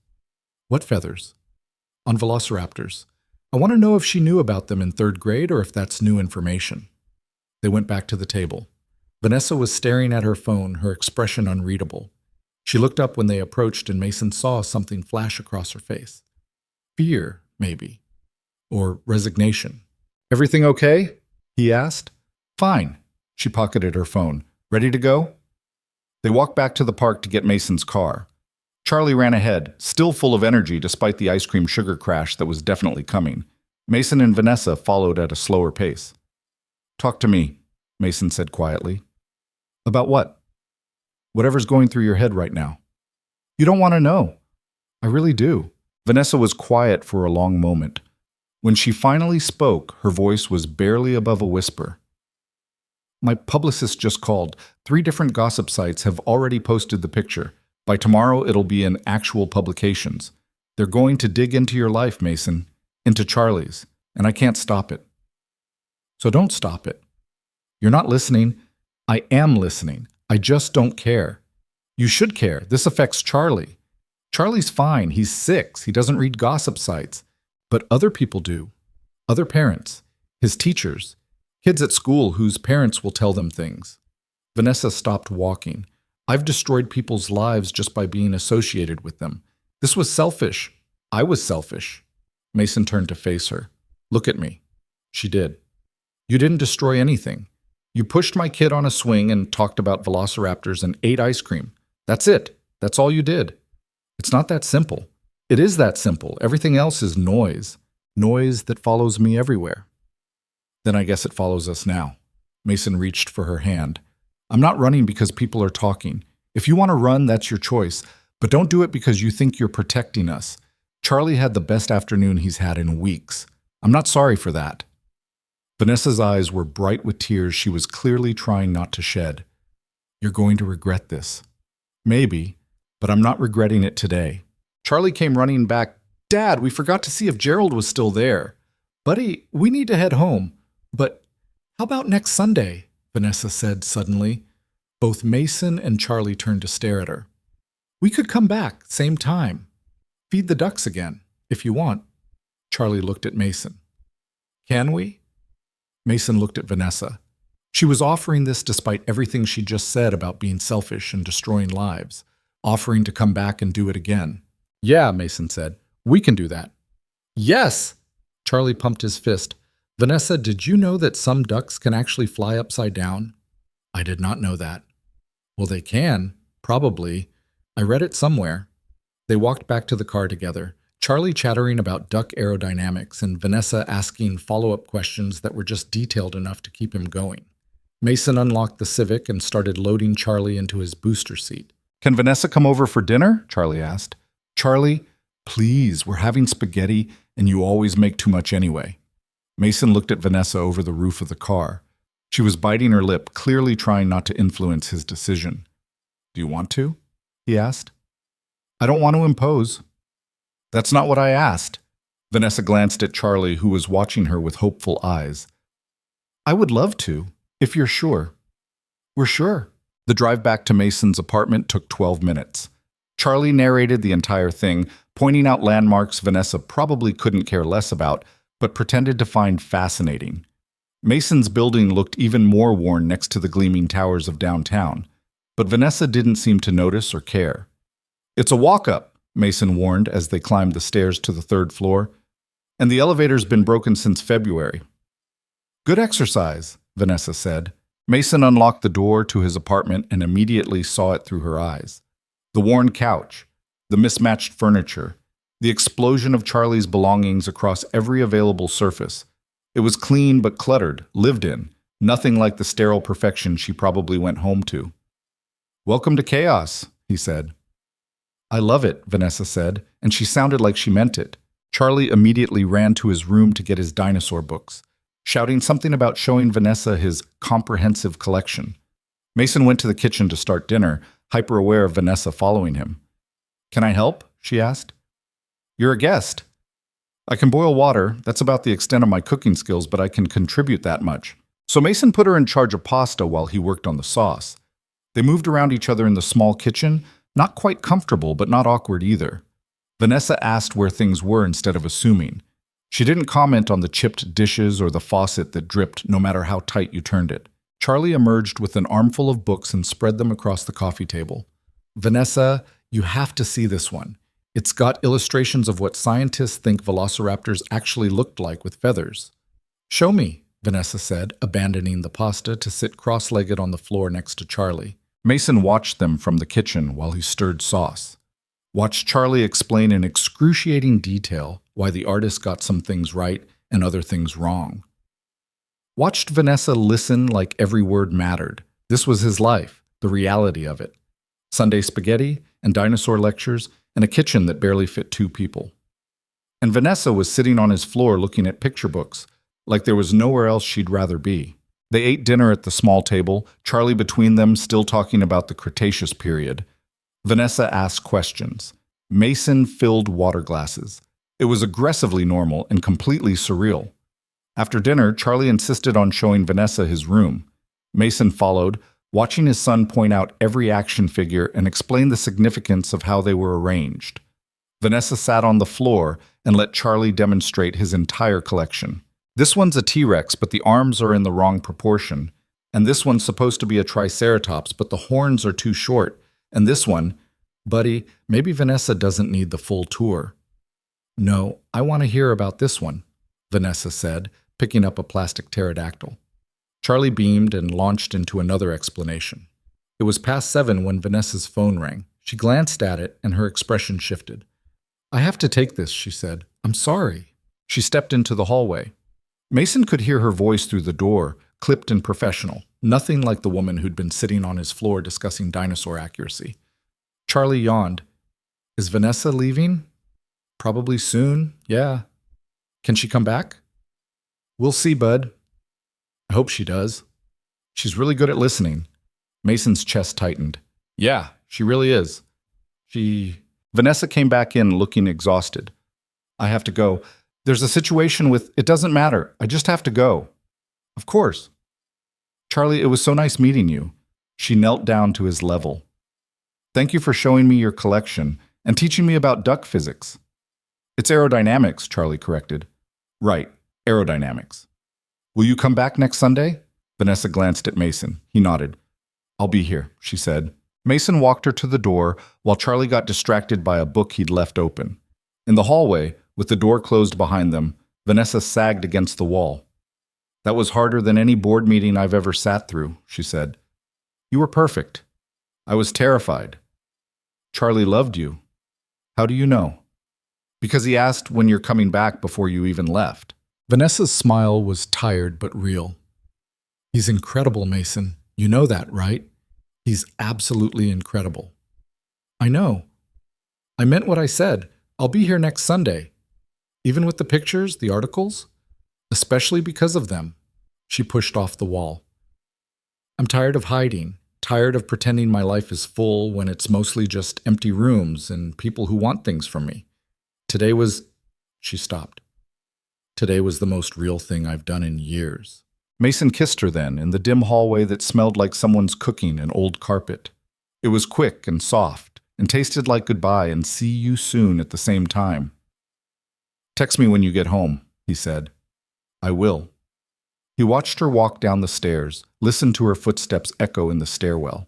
Speaker 1: What feathers? On velociraptors. I want to know if she knew about them in 3rd grade or if that's new information. They went back to the table. Vanessa was staring at her phone, her expression unreadable. She looked up when they approached and Mason saw something flash across her face. Fear, maybe. Or resignation. Everything okay? he asked. Fine. She pocketed her phone. Ready to go? They walked back to the park to get Mason's car. Charlie ran ahead, still full of energy despite the ice cream sugar crash that was definitely coming. Mason and Vanessa followed at a slower pace. Talk to me, Mason said quietly. About what? Whatever's going through your head right now. You don't want to know. I really do. Vanessa was quiet for a long moment. When she finally spoke, her voice was barely above a whisper. My publicist just called. 3 different gossip sites have already posted the picture. By tomorrow, it'll be in actual publications. They're going to dig into your life, Mason, into Charlie's, and I can't stop it. So don't stop it. You're not listening. I am listening. I just don't care. You should care. This affects Charlie. Charlie's fine. He's 6. He doesn't read gossip sites. But other people do. Other parents. His teachers. Kids at school whose parents will tell them things. Vanessa stopped walking. I've destroyed people's lives just by being associated with them. This was selfish. I was selfish. Mason turned to face her. Look at me. She did. You didn't destroy anything. You pushed my kid on a swing and talked about velociraptors and ate ice cream. That's it. That's all you did. It's not that simple. It is that simple. Everything else is noise. Noise that follows me everywhere. Then I guess it follows us now. Mason reached for her hand. I'm not running because people are talking. If you want to run, that's your choice. But don't do it because you think you're protecting us. Charlie had the best afternoon he's had in weeks. I'm not sorry for that. Vanessa's eyes were bright with tears she was clearly trying not to shed. You're going to regret this. Maybe, but I'm not regretting it today. Charlie came running back. Dad, we forgot to see if Gerald was still there. Buddy, we need to head home. But how about next Sunday? Vanessa said suddenly. Both Mason and Charlie turned to stare at her. We could come back, same time. Feed the ducks again, if you want. Charlie looked at Mason. Can we? Mason looked at Vanessa. She was offering this despite everything she just said about being selfish and destroying lives, offering to come back and do it again. Yeah, Mason said. We can do that. Yes! Charlie pumped his fist. Vanessa, did you know that some ducks can actually fly upside down? I did not know that. Well, they can. Probably. I read it somewhere. They walked back to the car together, Charlie chattering about duck aerodynamics and Vanessa asking follow-up questions that were just detailed enough to keep him going. Mason unlocked the Civic and started loading Charlie into his booster seat. Can Vanessa come over for dinner? Charlie asked. Charlie, please, we're having spaghetti and you always make too much anyway. Mason looked at Vanessa over the roof of the car. She was biting her lip, clearly trying not to influence his decision. Do you want to? He asked. I don't want to impose. That's not what I asked. Vanessa glanced at Charlie, who was watching her with hopeful eyes. I would love to, if you're sure. We're sure. The drive back to Mason's apartment took 12 minutes. Charlie narrated the entire thing, pointing out landmarks Vanessa probably couldn't care less about, but pretended to find fascinating. Mason's building looked even more worn next to the gleaming towers of downtown, but Vanessa didn't seem to notice or care. It's a walk-up, Mason warned as they climbed the stairs to the 3rd floor, and the elevator's been broken since February. Good exercise, Vanessa said. Mason unlocked the door to his apartment and immediately saw it through her eyes. The worn couch, the mismatched furniture, the explosion of Charlie's belongings across every available surface. It was clean but cluttered, lived in, nothing like the sterile perfection she probably went home to. Welcome to chaos, he said. I love it, Vanessa said, and she sounded like she meant it. Charlie immediately ran to his room to get his dinosaur books, shouting something about showing Vanessa his comprehensive collection. Mason went to the kitchen to start dinner, hyper-aware of Vanessa following him. Can I help? She asked. You're a guest. I can boil water. That's about the extent of my cooking skills, but I can contribute that much. So Mason put her in charge of pasta while he worked on the sauce. They moved around each other in the small kitchen, not quite comfortable, but not awkward either. Vanessa asked where things were instead of assuming. She didn't comment on the chipped dishes or the faucet that dripped no matter how tight you turned it. Charlie emerged with an armful of books and spread them across the coffee table. Vanessa, you have to see this one. It's got illustrations of what scientists think velociraptors actually looked like with feathers. Show me,
Speaker 2: Vanessa said, abandoning the pasta to sit cross-legged on the floor next to Charlie.
Speaker 1: Mason watched them from the kitchen while he stirred sauce. Watched Charlie explain in excruciating detail why the artist got some things right and other things wrong. Watched Vanessa listen like every word mattered. This was his life, the reality of it. Sunday spaghetti and dinosaur lectures and a kitchen that barely fit 2 people. And Vanessa was sitting on his floor looking at picture books, like there was nowhere else she'd rather be. They ate dinner at the small table, Charlie between them still talking about the Cretaceous period. Vanessa asked questions. Mason filled water glasses. It was aggressively normal and completely surreal. After dinner, Charlie insisted on showing Vanessa his room. Mason followed, watching his son point out every action figure and explain the significance of how they were arranged. Vanessa sat on the floor and let Charlie demonstrate his entire collection. This one's a T-Rex, but the arms are in the wrong proportion. And this one's supposed to be a Triceratops, but the horns are too short. And this one, buddy, maybe Vanessa doesn't need the full tour. No, I want to hear about this one, Vanessa said, picking up a plastic pterodactyl. Charlie beamed and launched into another explanation. It was past 7 when Vanessa's phone rang. She glanced at it and her expression shifted. I have to take this, she said. I'm sorry. She stepped into the hallway. Mason could hear her voice through the door, clipped and professional, nothing like the woman who'd been sitting on his floor discussing dinosaur accuracy. Charlie yawned. Is Vanessa leaving? Probably soon, yeah. Can she come back? We'll see, bud. I hope she does. She's really good at listening. Mason's chest tightened. Yeah, she really is. Vanessa came back in looking exhausted. I have to go. There's a situation with... It doesn't matter. I just have to go. Of course. Charlie, it was so nice meeting you. She knelt down to his level. Thank you for showing me your collection and teaching me about duck physics. It's aerodynamics, Charlie corrected. Right, aerodynamics. Will you come back next Sunday? Vanessa glanced at Mason. He nodded. I'll be here, she said. Mason walked her to the door while Charlie got distracted by a book he'd left open. In the hallway, with the door closed behind them, Vanessa sagged against the wall. That was harder than any board meeting I've ever sat through, she said. You were perfect. I was terrified. Charlie loved you. How do you know? Because he asked when you're coming back before you even left. Vanessa's smile was tired but real. He's incredible, Mason. You know that, right? He's absolutely incredible. I know. I meant what I said. I'll be here next Sunday. Even with the pictures, the articles? Especially because of them. She pushed off the wall. I'm tired of hiding, tired of pretending my life is full when it's mostly just empty rooms and people who want things from me. Today was... She stopped. Today was the most real thing I've done in years. Mason kissed her then, in the dim hallway that smelled like someone's cooking an old carpet. It was quick and soft, and tasted like goodbye and see you soon at the same time. Text me when you get home, he said. I will. He watched her walk down the stairs, listened to her footsteps echo in the stairwell.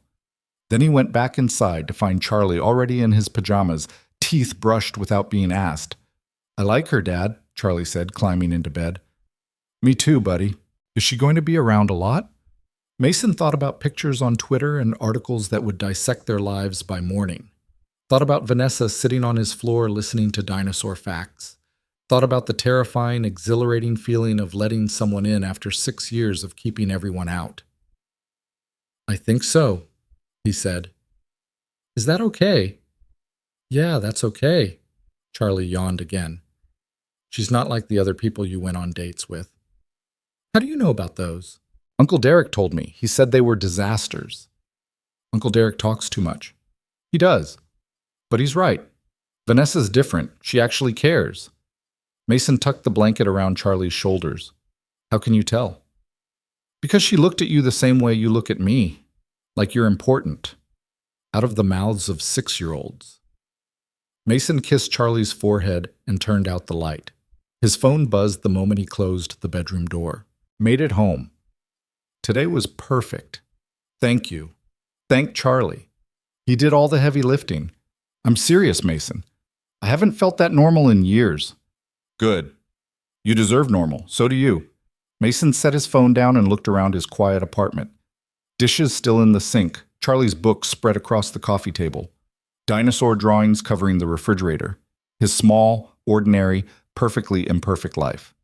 Speaker 1: Then he went back inside to find Charlie already in his pajamas, teeth brushed without being asked. I like her, Dad, Charlie said, climbing into bed. Me too, buddy. Is she going to be around a lot? Mason thought about pictures on Twitter and articles that would dissect their lives by morning. Thought about Vanessa sitting on his floor listening to dinosaur facts. Thought about the terrifying, exhilarating feeling of letting someone in after 6 years of keeping everyone out. I think so, he said. Is that okay? Yeah, that's okay. Charlie yawned again. She's not like the other people you went on dates with. How do you know about those? Uncle Derek told me. He said they were disasters. Uncle Derek talks too much. He does. But he's right. Vanessa's different. She actually cares. Mason tucked the blanket around Charlie's shoulders. How can you tell? Because she looked at you the same way you look at me. Like you're important. Out of the mouths of 6-year-olds. Mason kissed Charlie's forehead and turned out the light. His phone buzzed the moment he closed the bedroom door. Made it home. Today was perfect. Thank you. Thank Charlie. He did all the heavy lifting. I'm serious, Mason. I haven't felt that normal in years. Good. You deserve normal. So do you. Mason set his phone down and looked around his quiet apartment. Dishes still in the sink, Charlie's books spread across the coffee table, dinosaur drawings covering the refrigerator, his small, ordinary, perfectly imperfect life.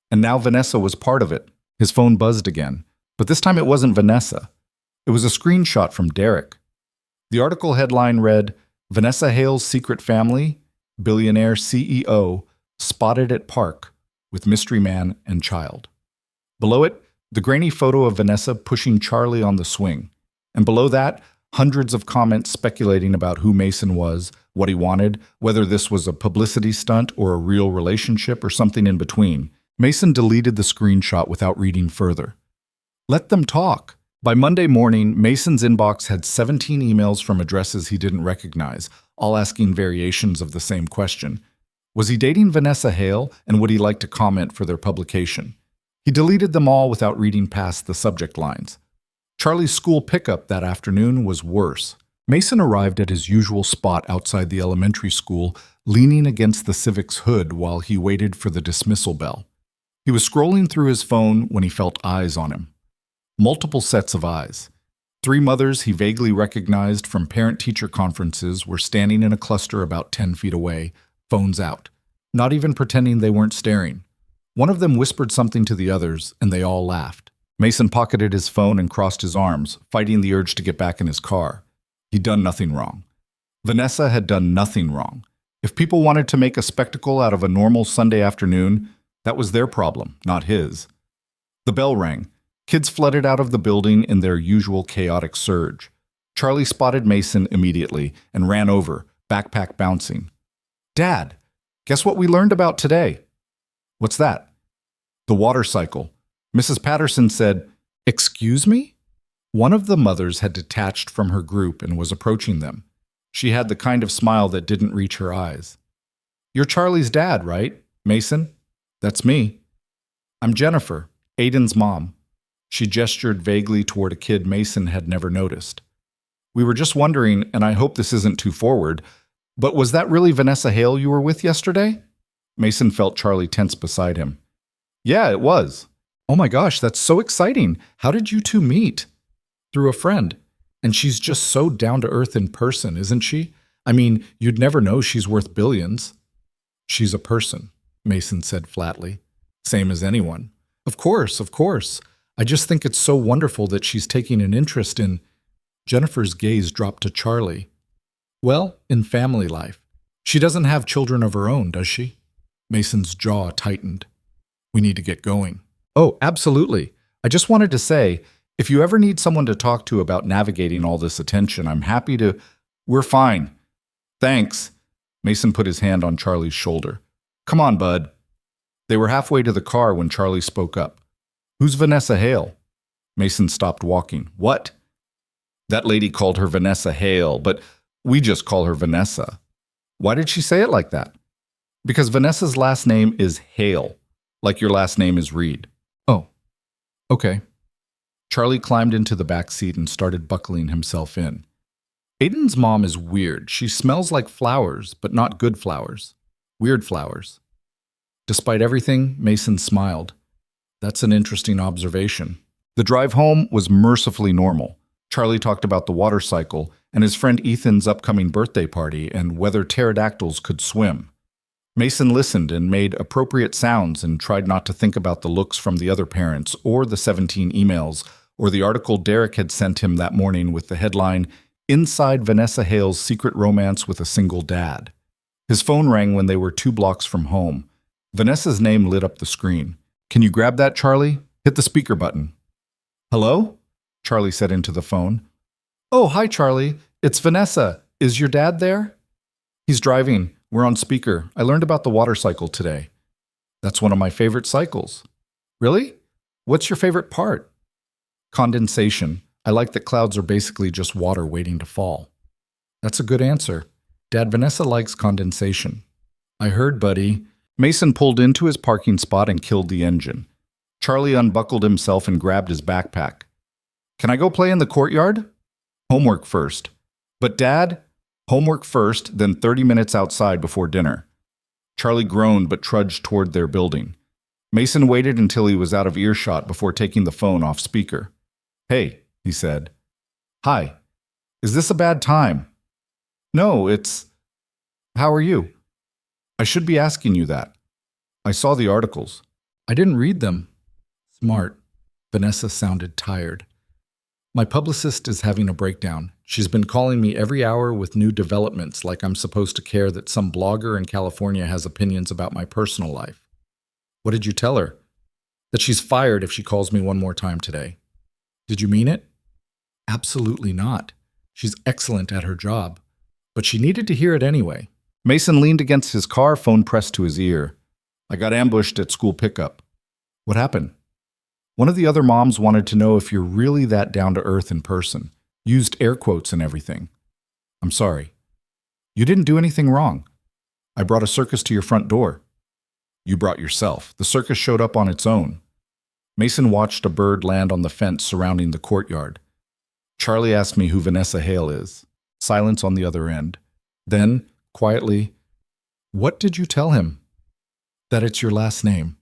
Speaker 1: And now Vanessa was part of it. His phone buzzed again, but this time it wasn't Vanessa. It was a screenshot from Derek. The article headline read, "Vanessa Hale's secret family, billionaire CEO, spotted at park with mystery man and child." Below it, the grainy photo of Vanessa pushing Charlie on the swing. And below that, hundreds of comments speculating about who Mason was, what he wanted, whether this was a publicity stunt or a real relationship or something in between. Mason deleted the screenshot without reading further. Let them talk. By Monday morning, Mason's inbox had 17 emails from addresses he didn't recognize, all asking variations of the same question. Was he dating Vanessa Hale, and would he like to comment for their publication? He deleted them all without reading past the subject lines. Charlie's school pickup that afternoon was worse. Mason arrived at his usual spot outside the elementary school, leaning against the Civic's hood while he waited for the dismissal bell. He was scrolling through his phone when he felt eyes on him. Multiple sets of eyes. 3 mothers he vaguely recognized from parent-teacher conferences were standing in a cluster about 10 feet away, phones out, not even pretending they weren't staring. One of them whispered something to the others, and they all laughed. Mason pocketed his phone and crossed his arms, fighting the urge to get back in his car. He'd done nothing wrong. Vanessa had done nothing wrong. If people wanted to make a spectacle out of a normal Sunday afternoon, that was their problem, not his. The bell rang. Kids flooded out of the building in their usual chaotic surge. Charlie spotted Mason immediately and ran over, backpack bouncing. "Dad, guess what we learned about today?" "What's that?" "The water cycle. Mrs. Patterson said," "Excuse me?" One of the mothers had detached from her group and was approaching them. She had the kind of smile that didn't reach her eyes. "You're Charlie's dad, right, Mason?" "That's me." "I'm Jennifer, Aiden's mom." She gestured vaguely toward a kid Mason had never noticed. "We were just wondering, and I hope this isn't too forward, but was that really Vanessa Hale you were with yesterday?" Mason felt Charlie tense beside him. "Yeah, it was." "Oh my gosh, that's so exciting. How did you two meet?" "Through a friend. And she's just so down-to-earth in person, isn't she? I mean, you'd never know she's worth billions." "She's a person," Mason said flatly. "Same as anyone." Of course, of course. I just think it's so wonderful that she's taking an interest in—" Jennifer's gaze dropped to Charlie. "Well, in family life. She doesn't have children of her own, does she?" Mason's jaw tightened. "We need to get going." "Oh, absolutely. I just wanted to say, if you ever need someone to talk to about navigating all this attention, I'm happy to—" "We're fine. Thanks." Mason put his hand on Charlie's shoulder. "Come on, bud." They were halfway to the car when Charlie spoke up. "Who's Vanessa Hale?" Mason stopped walking. "What?" "That lady called her Vanessa Hale, but we just call her Vanessa." "Why did she say it like that?" "Because Vanessa's last name is Hale, like your last name is Reed." "Oh, okay." Charlie climbed into the back seat and started buckling himself in. Aiden's mom is weird. She smells like flowers, but not good flowers. Weird flowers. Despite everything, Mason smiled. That's an interesting observation. The drive home was mercifully normal. Charlie talked about the water cycle and his friend Ethan's upcoming birthday party and whether pterodactyls could swim. Mason listened and made appropriate sounds and tried not to think about the looks from the other parents or the 17 emails or the article Derek had sent him that morning with the headline, "Inside Vanessa Hale's Secret Romance with a Single Dad." His phone rang when they were 2 blocks from home. Vanessa's name lit up the screen. "Can you grab that, Charlie? Hit the speaker button." "Hello?" Charlie said into the phone. "Oh, hi, Charlie. It's Vanessa. Is your dad there?" "He's driving. We're on speaker. I learned about the water cycle today." "That's one of my favorite cycles." "Really? What's your favorite part?" "Condensation. I like that clouds are basically just water waiting to fall." "That's a good answer. Dad, Vanessa likes condensation." "I heard, buddy." Mason pulled into his parking spot and killed the engine. Charlie unbuckled himself and grabbed his backpack. "Can I go play in the courtyard?" "Homework first." "But Dad—" "Homework first, then 30 minutes outside before dinner." Charlie groaned but trudged toward their building. Mason waited until he was out of earshot before taking the phone off speaker. "Hey," he said. "Hi. Is this a bad time?" "No, it's... How are you?" "I should be asking you that. I saw the articles."
Speaker 2: "I didn't read them." Smart. Vanessa sounded tired. "My publicist is having a breakdown. She's been calling me every hour with new developments, like I'm supposed to care that some blogger in California has opinions about my personal life." "What did you tell her?" "That she's fired if she calls me one more time today." "Did you mean it?" "Absolutely not. She's excellent at her job. But she needed to hear it anyway."
Speaker 1: Mason leaned against his car, phone pressed to his ear. "I got ambushed at school pickup."
Speaker 2: "What happened?"
Speaker 1: "One of the other moms wanted to know if you're really that down to earth in person. Used air quotes and everything." "I'm sorry." "You didn't do anything wrong. I brought a circus to your front door." "You brought yourself. The circus showed up on its own." Mason watched a bird land on the fence surrounding the courtyard. "Charlie asked me who Vanessa Hale is." Silence on the other end. Then, quietly, "What did you tell him?" "That it's your last name.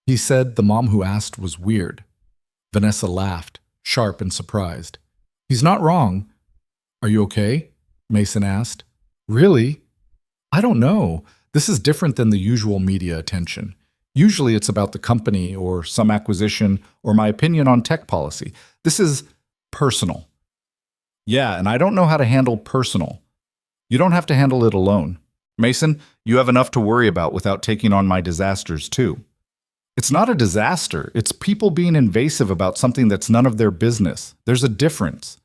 Speaker 1: He said the mom who asked was weird." Vanessa laughed, sharp and surprised. "He's not wrong." "Are you okay?" Mason asked. "Really? I don't know. This is different than the usual media attention. Usually it's about the company or some acquisition or my opinion on tech policy. This is personal." "Yeah, and I don't know how to handle personal." "You don't have to handle it alone. Mason, you have enough to worry about without taking on my disasters too." "It's not a disaster. It's people being invasive about something that's none of their business. There's a difference."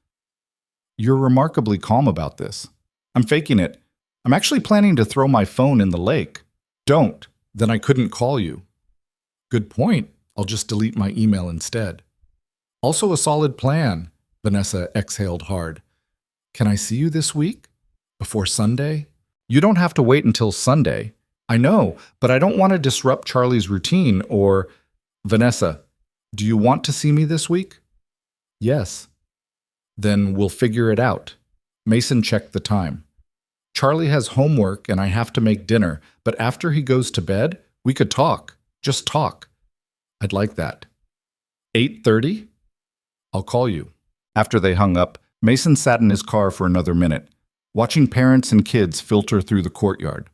Speaker 1: "You're remarkably calm about this." "I'm faking it. I'm actually planning to throw my phone in the lake." "Don't. Then I couldn't call you." "Good point. I'll just delete my email instead." "Also a solid plan." Vanessa exhaled hard. "Can I see you this week? Before Sunday?" "You don't have to wait until Sunday." "I know, but I don't want to disrupt Charlie's routine or..." "Vanessa, do you want to see me this week?" "Yes." "Then we'll figure it out." Mason checked the time. "Charlie has homework and I have to make dinner, but after he goes to bed, we could talk. Just talk." "I'd like that." 8:30? "I'll call you." After they hung up, Mason sat in his car for another minute, watching parents and kids filter through the courtyard.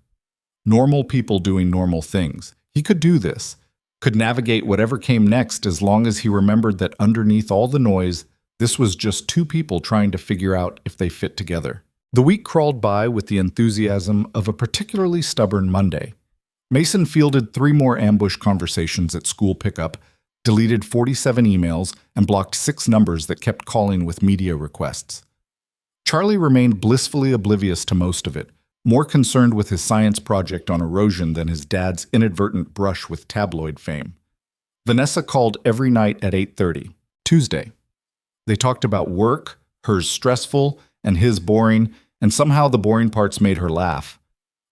Speaker 1: Normal people doing normal things. He could do this, could navigate whatever came next as long as he remembered that underneath all the noise, this was just two people trying to figure out if they fit together. The week crawled by with the enthusiasm of a particularly stubborn Monday. Mason fielded 3 more ambush conversations at school pickup, deleted 47 emails, and blocked 6 numbers that kept calling with media requests. Charlie remained blissfully oblivious to most of it, more concerned with his science project on erosion than his dad's inadvertent brush with tabloid fame. Vanessa called every night at 8:30, Tuesday. They talked about work, hers stressful, and his boring, and somehow the boring parts made her laugh.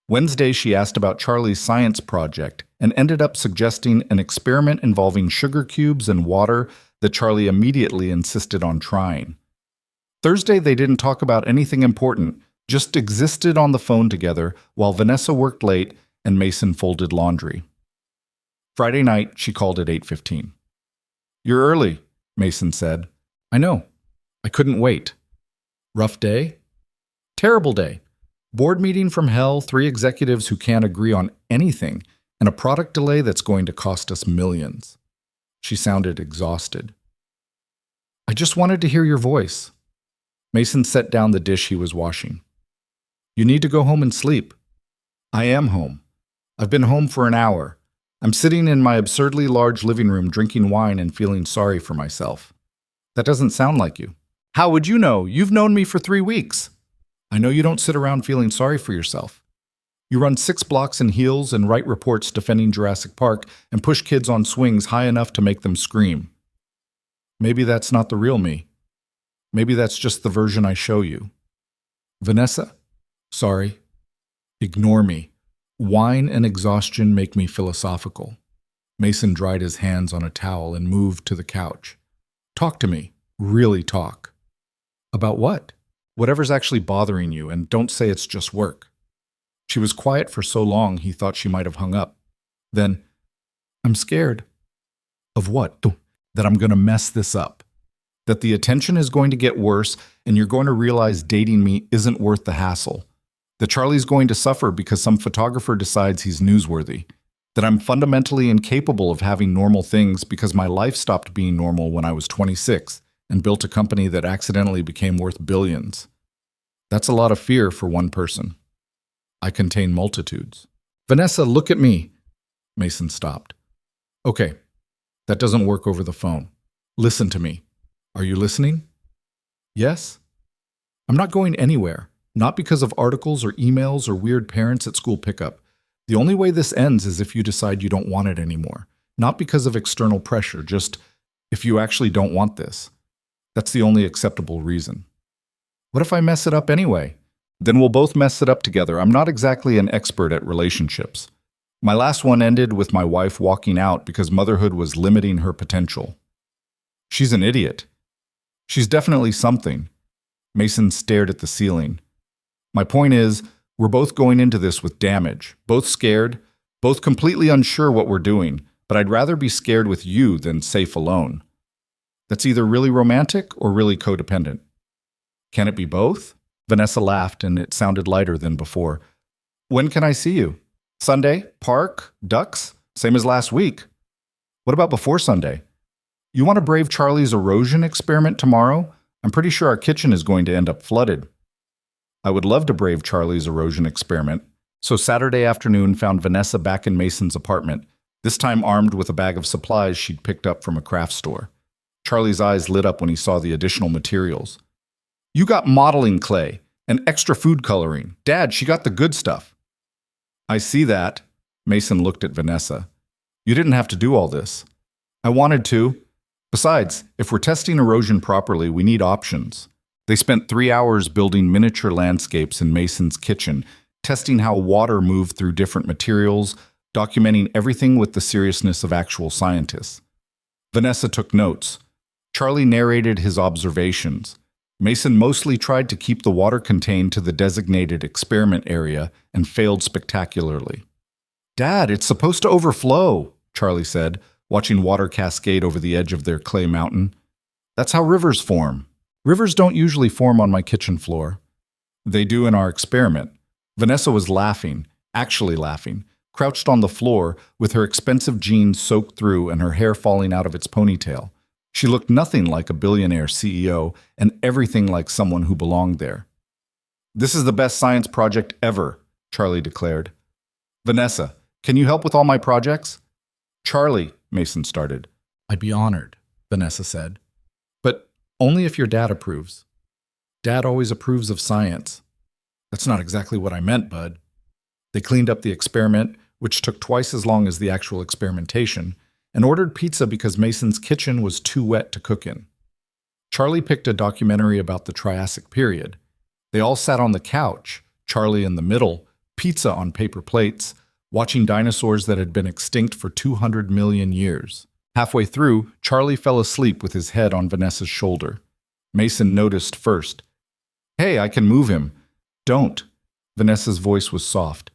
Speaker 1: Wednesday, she asked about Charlie's science project and ended up suggesting an experiment involving sugar cubes and water that Charlie immediately insisted on trying. Thursday, they didn't talk about anything important, just existed on the phone together while Vanessa worked late and Mason folded laundry. Friday night, she called at 8:15. "You're early," Mason said. "I know. I couldn't wait." "Rough day?" "Terrible day. Board meeting from hell, 3 executives who can't agree on anything, and a product delay that's going to cost us millions." She sounded exhausted. "I just wanted to hear your voice." Mason set down the dish he was washing. "You need to go home and sleep." "I am home. I've been home for an hour. I'm sitting in my absurdly large living room drinking wine and feeling sorry for myself." "That doesn't sound like you." "How would you know? You've known me for 3 weeks." "I know you don't sit around feeling sorry for yourself. You run 6 blocks in heels and write reports defending Jurassic Park and push kids on swings high enough to make them scream." "Maybe that's not the real me. Maybe that's just the version I show you." "Vanessa? Sorry. Ignore me. Wine and exhaustion make me philosophical." Mason dried his hands on a towel and moved to the couch. "Talk to me. Really talk." "About what?" "Whatever's actually bothering you, and don't say it's just work." She was quiet for so long he thought she might have hung up. Then,
Speaker 2: I'm scared. Of what? That I'm going to mess this up. That the attention is going to get worse and you're going to realize dating me isn't worth the hassle. That Charlie's going to suffer because some photographer decides he's newsworthy. That I'm fundamentally incapable of having normal things because my life stopped being normal when I was 26 and built a company that accidentally became worth billions. That's a lot of fear for one person. I contain multitudes. Vanessa, look at me. Mason stopped. Okay, that doesn't work over the phone. Listen to me. Are you listening? Yes? I'm not going anywhere, not because of articles or emails or weird parents at school pickup. The only way this ends is if you decide you don't want it anymore, not because of external pressure, just if you actually don't want this. That's the only acceptable reason. What if I mess it up anyway? Then we'll both mess it up together. I'm not exactly an expert at relationships. My last one ended with my wife walking out because motherhood was limiting her potential. She's an idiot. She's definitely something. Mason stared at the ceiling. My point is, we're both going into this with damage, both scared, both completely unsure what we're doing, but I'd rather be scared with you than safe alone. That's either really romantic or really codependent. Can it be both? Vanessa laughed, and it sounded lighter than before. When can I see you? Sunday? Park? Ducks? Same as last week. What about before Sunday? You want to brave Charlie's erosion experiment tomorrow? I'm pretty sure our kitchen is going to end up flooded. I would love to brave Charlie's erosion experiment. So Saturday afternoon found Vanessa back in Mason's apartment, this time armed with a bag of supplies she'd picked up from a craft store. Charlie's eyes lit up when he saw the additional materials. You got modeling clay and extra food coloring. Dad, she got the good stuff. I see that. Mason looked at Vanessa. You didn't have to do all this. I wanted to. Besides, if we're testing erosion properly, we need options. They spent 3 hours building miniature landscapes in Mason's kitchen, testing how water moved through different materials, documenting everything with the seriousness of actual scientists. Vanessa took notes. Charlie narrated his observations. Mason mostly tried to keep the water contained to the designated experiment area and failed spectacularly. Dad, it's supposed to overflow, Charlie said, watching water cascade over the edge of their clay mountain. That's how rivers form. Rivers don't usually form on my kitchen floor. They do in our experiment. Vanessa was laughing, actually laughing, crouched on the floor with her expensive jeans soaked through and her hair falling out of its ponytail. She looked nothing like a billionaire CEO and everything like someone who belonged there. This is the best science project ever, Charlie declared. Vanessa, can you help with all my projects? Charlie, Mason started. I'd be honored, Vanessa said. But only if your dad approves. Dad always approves of science. That's not exactly what I meant, bud. They cleaned up the experiment, which took twice as long as the actual experimentation, and ordered pizza because Mason's kitchen was too wet to cook in. Charlie picked a documentary about the Triassic period. They all sat on the couch, Charlie in the middle, pizza on paper plates, watching dinosaurs that had been extinct for 200 million years. Halfway through, Charlie fell asleep with his head on Vanessa's shoulder. Mason noticed first. Hey, I can move him. Don't. Vanessa's voice was soft.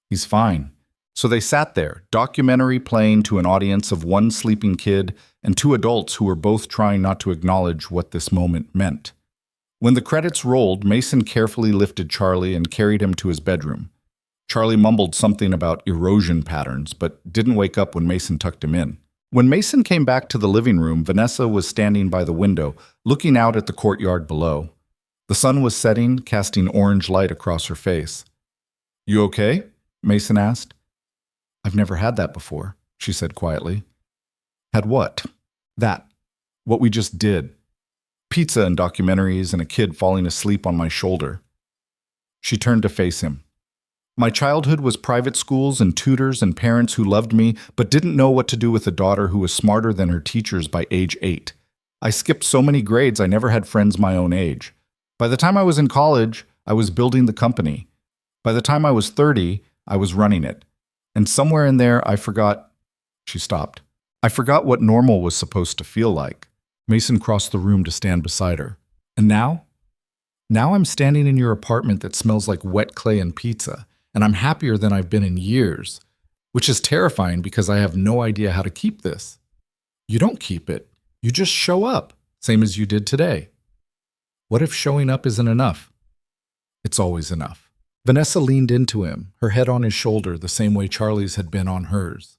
Speaker 2: He's fine. So they sat there, documentary playing to an audience of one sleeping kid and two adults who were both trying not to acknowledge what this moment meant. When the credits rolled, Mason carefully lifted Charlie and carried him to his bedroom. Charlie mumbled something about erosion patterns, but didn't wake up when Mason tucked him in. When Mason came back to the living room, Vanessa was standing by the window, looking out at the courtyard below. The sun was setting, casting orange light across her face. You okay? Mason asked. I've never had that before, she said quietly. Had what? That. What we just did. Pizza and documentaries and a kid falling asleep on my shoulder. She turned to face him. My childhood was private schools and tutors and parents who loved me but didn't know what to do with a daughter who was smarter than her teachers by age 8. I skipped so many grades I never had friends my own age. By the time I was in college, I was building the company. By the time I was 30, I was running it. And somewhere in there, I forgot. She stopped. I forgot what normal was supposed to feel like. Mason crossed the room to stand beside her. And now? Now I'm standing in your apartment that smells like wet clay and pizza, and I'm happier than I've been in years. which is terrifying because I have no idea how to keep this. You don't keep it. You just show up, same as you did today. What if showing up isn't enough? It's always enough. Vanessa leaned into him, her head on his shoulder the same way Charlie's had been on hers.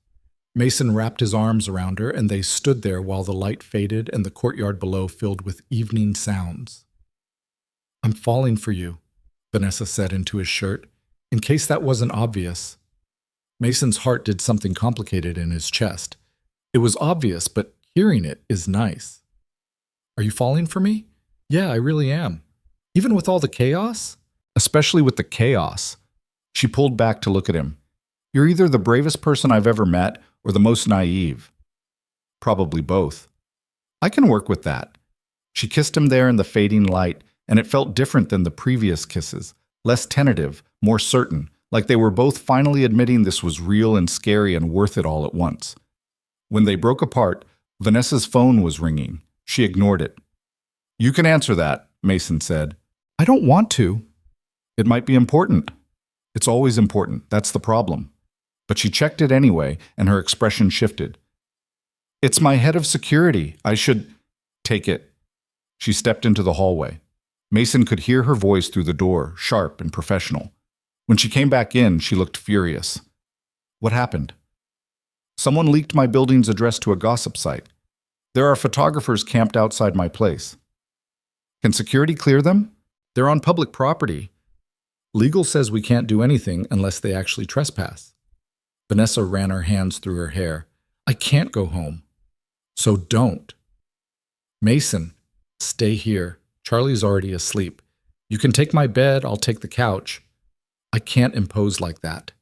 Speaker 2: Mason wrapped his arms around her, and they stood there while the light faded and the courtyard below filled with evening sounds. "I'm falling for you," Vanessa said into his shirt, in case that wasn't obvious. Mason's heart did something complicated in his chest. It was obvious, but hearing it is nice. "Are you falling for me?" "Yeah, I really am. Even with all the chaos?"
Speaker 1: Especially with the chaos. She pulled back to look at him. "You're either the bravest person I've ever met or the most naive." "Probably both." "I can work with that." She kissed him there in the fading light, and it felt different than the previous kisses, less tentative, more certain, like they were both finally admitting this was real and scary and worth it all at once. When they broke apart, Vanessa's phone was ringing. She ignored it. "You can answer that," Mason said.
Speaker 2: "I don't want to."
Speaker 1: "It might be important." "It's always important. That's the problem." But she checked it anyway, and her expression shifted. "It's my head of security. I should—" "Take it." She stepped into the hallway. Mason could hear her voice through the door, sharp and professional. When she came back in, she looked furious. "What happened?" "Someone leaked my building's address to a gossip site. There are photographers camped outside my place." "Can security clear them?" "They're on public property. Legal says we can't do anything unless they actually trespass." Vanessa ran her hands through her hair. "I can't go home." "So don't." "Mason, stay here. Charlie's already asleep. You can take my bed, I'll take the couch." "I can't impose like that."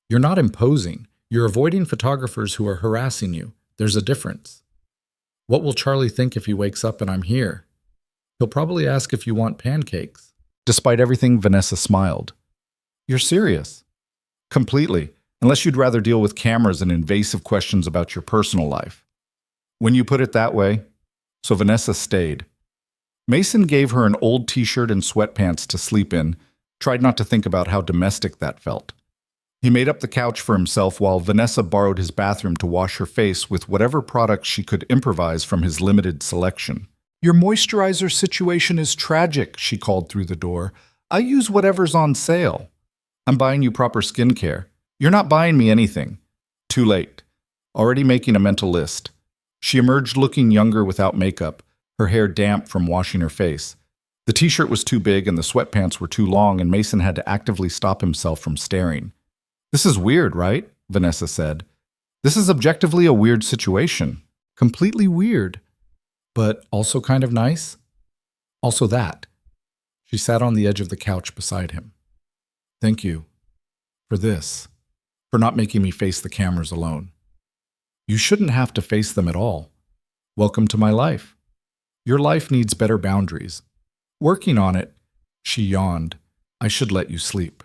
Speaker 1: "You're not imposing. You're avoiding photographers who are harassing you. There's a difference." "What will Charlie think if he wakes up and I'm here?" "He'll probably ask if you want pancakes." Despite everything, Vanessa smiled. "You're serious?" "Completely, unless you'd rather deal with cameras and invasive questions about your personal life." "When you put it that way." So Vanessa stayed. Mason gave her an old t-shirt and sweatpants to sleep in, tried not to think about how domestic that felt. He made up the couch for himself while Vanessa borrowed his bathroom to wash her face with whatever products she could improvise from his limited selection. "Your moisturizer situation is tragic," she called through the door. "I use whatever's on sale." "I'm buying you proper skincare." "You're not buying me anything." Too late. Already making a mental list. She emerged looking younger without makeup, her hair damp from washing her face. The t-shirt was too big and the sweatpants were too long, and Mason had to actively stop himself from staring. "This is weird, right?" Vanessa said. "This is objectively a weird situation."
Speaker 2: "Completely weird. But also kind of nice?" "Also that." She sat on the edge of the couch beside him. "Thank you. For this. For not making me face the cameras alone." "You shouldn't have to face them at all. Welcome to my life." "Your life needs better boundaries." "Working on it." She yawned. "I should let you sleep."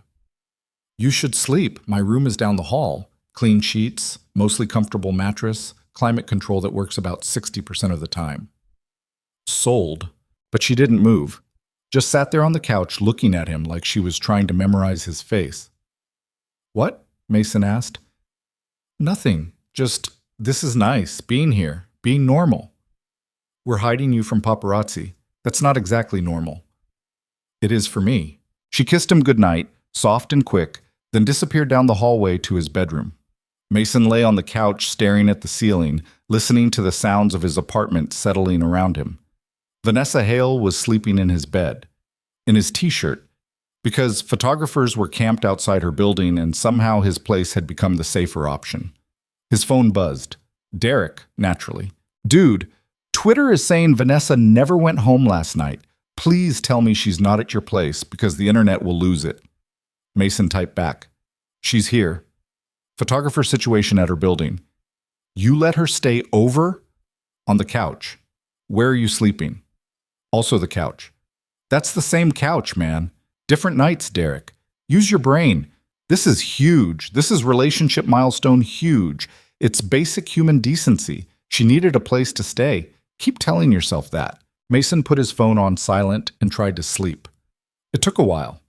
Speaker 2: "You should sleep. My room is down the hall. Clean sheets, mostly comfortable mattress, climate control that works about 60% of the time." Sold. But she didn't move. Just sat there on the couch looking at him like she was trying to memorize his face. "What?" Mason asked. "Nothing. Just, this is nice, being here, being normal." "We're hiding you from paparazzi. That's not exactly normal." "It is for me." She kissed him goodnight, soft and quick, then disappeared down the hallway to his bedroom. Mason lay on the couch staring at the ceiling, listening to the sounds of his apartment settling around him. Vanessa Hale was sleeping in his bed, in his t-shirt, because photographers were camped outside her building and somehow his place had become the safer option. His phone buzzed. Derek, naturally. "Dude, Twitter is saying Vanessa never went home last night. Please tell me she's not at your place because the internet will lose it." Mason typed back. "She's here. Photographer situation at her building. You let her stay over?" "On the couch." "Where are you sleeping?" "Also the couch." "That's the same couch, man. Different nights, Derek. Use your brain. This is huge. This is relationship milestone huge. It's basic human decency. She needed a place to stay. Keep telling yourself that." Mason put his phone on silent and tried to sleep. It took a while.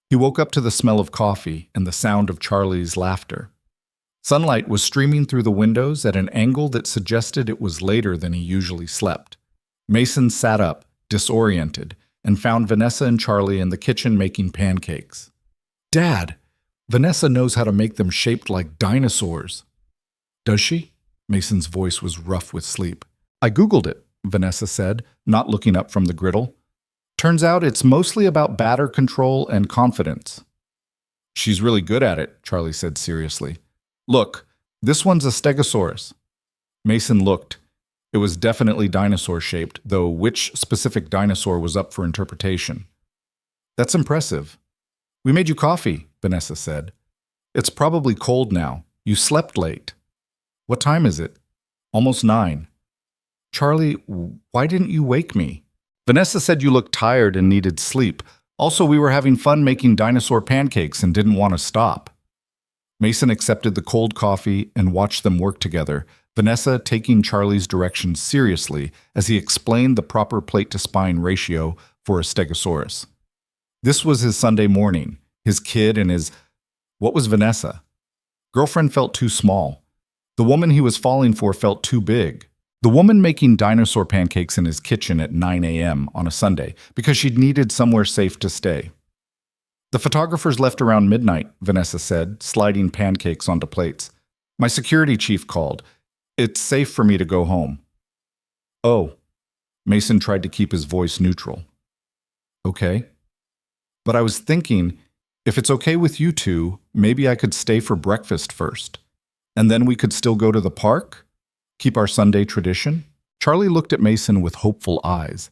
Speaker 2: He woke up to the smell of coffee and the sound of Charlie's laughter. Sunlight was streaming through the windows at an angle that suggested it was later than he usually slept. Mason sat up, disoriented, and found Vanessa and Charlie in the kitchen making pancakes. "Dad, Vanessa knows how to make them shaped like dinosaurs." "Does she?" Mason's voice was rough with sleep. "I Googled it," Vanessa said, not looking up from the griddle. "Turns out it's mostly about batter control and confidence." "She's really good at it," Charlie said seriously. "Look, this one's a stegosaurus." Mason looked. It was definitely dinosaur-shaped, though which specific dinosaur was up for interpretation. "That's impressive." "We made you coffee," Vanessa said. "It's probably cold now. You slept late." "What time is it?" "Almost 9. "Charlie, why didn't you wake me?" "Vanessa said you looked tired and needed sleep. Also, we were having fun making dinosaur pancakes and didn't want to stop." Mason accepted the cold coffee and watched them work together, Vanessa taking Charlie's directions seriously as he explained the proper plate-to-spine ratio for a stegosaurus. This was his Sunday morning, his kid and his... What was Vanessa? Girlfriend felt too small. The woman he was falling for felt too big. The woman making dinosaur pancakes in his kitchen at 9 a.m. on a Sunday because she'd needed somewhere safe to stay. "The photographers left around midnight," Vanessa said, sliding pancakes onto plates. "My security chief called. It's safe for me to go home." "Oh." Mason tried to keep his voice neutral. "Okay. But I was thinking, if it's okay with you two, maybe I could stay for breakfast first. And then we could still go to the park? Keep our Sunday tradition?" Charlie looked at Mason with hopeful eyes.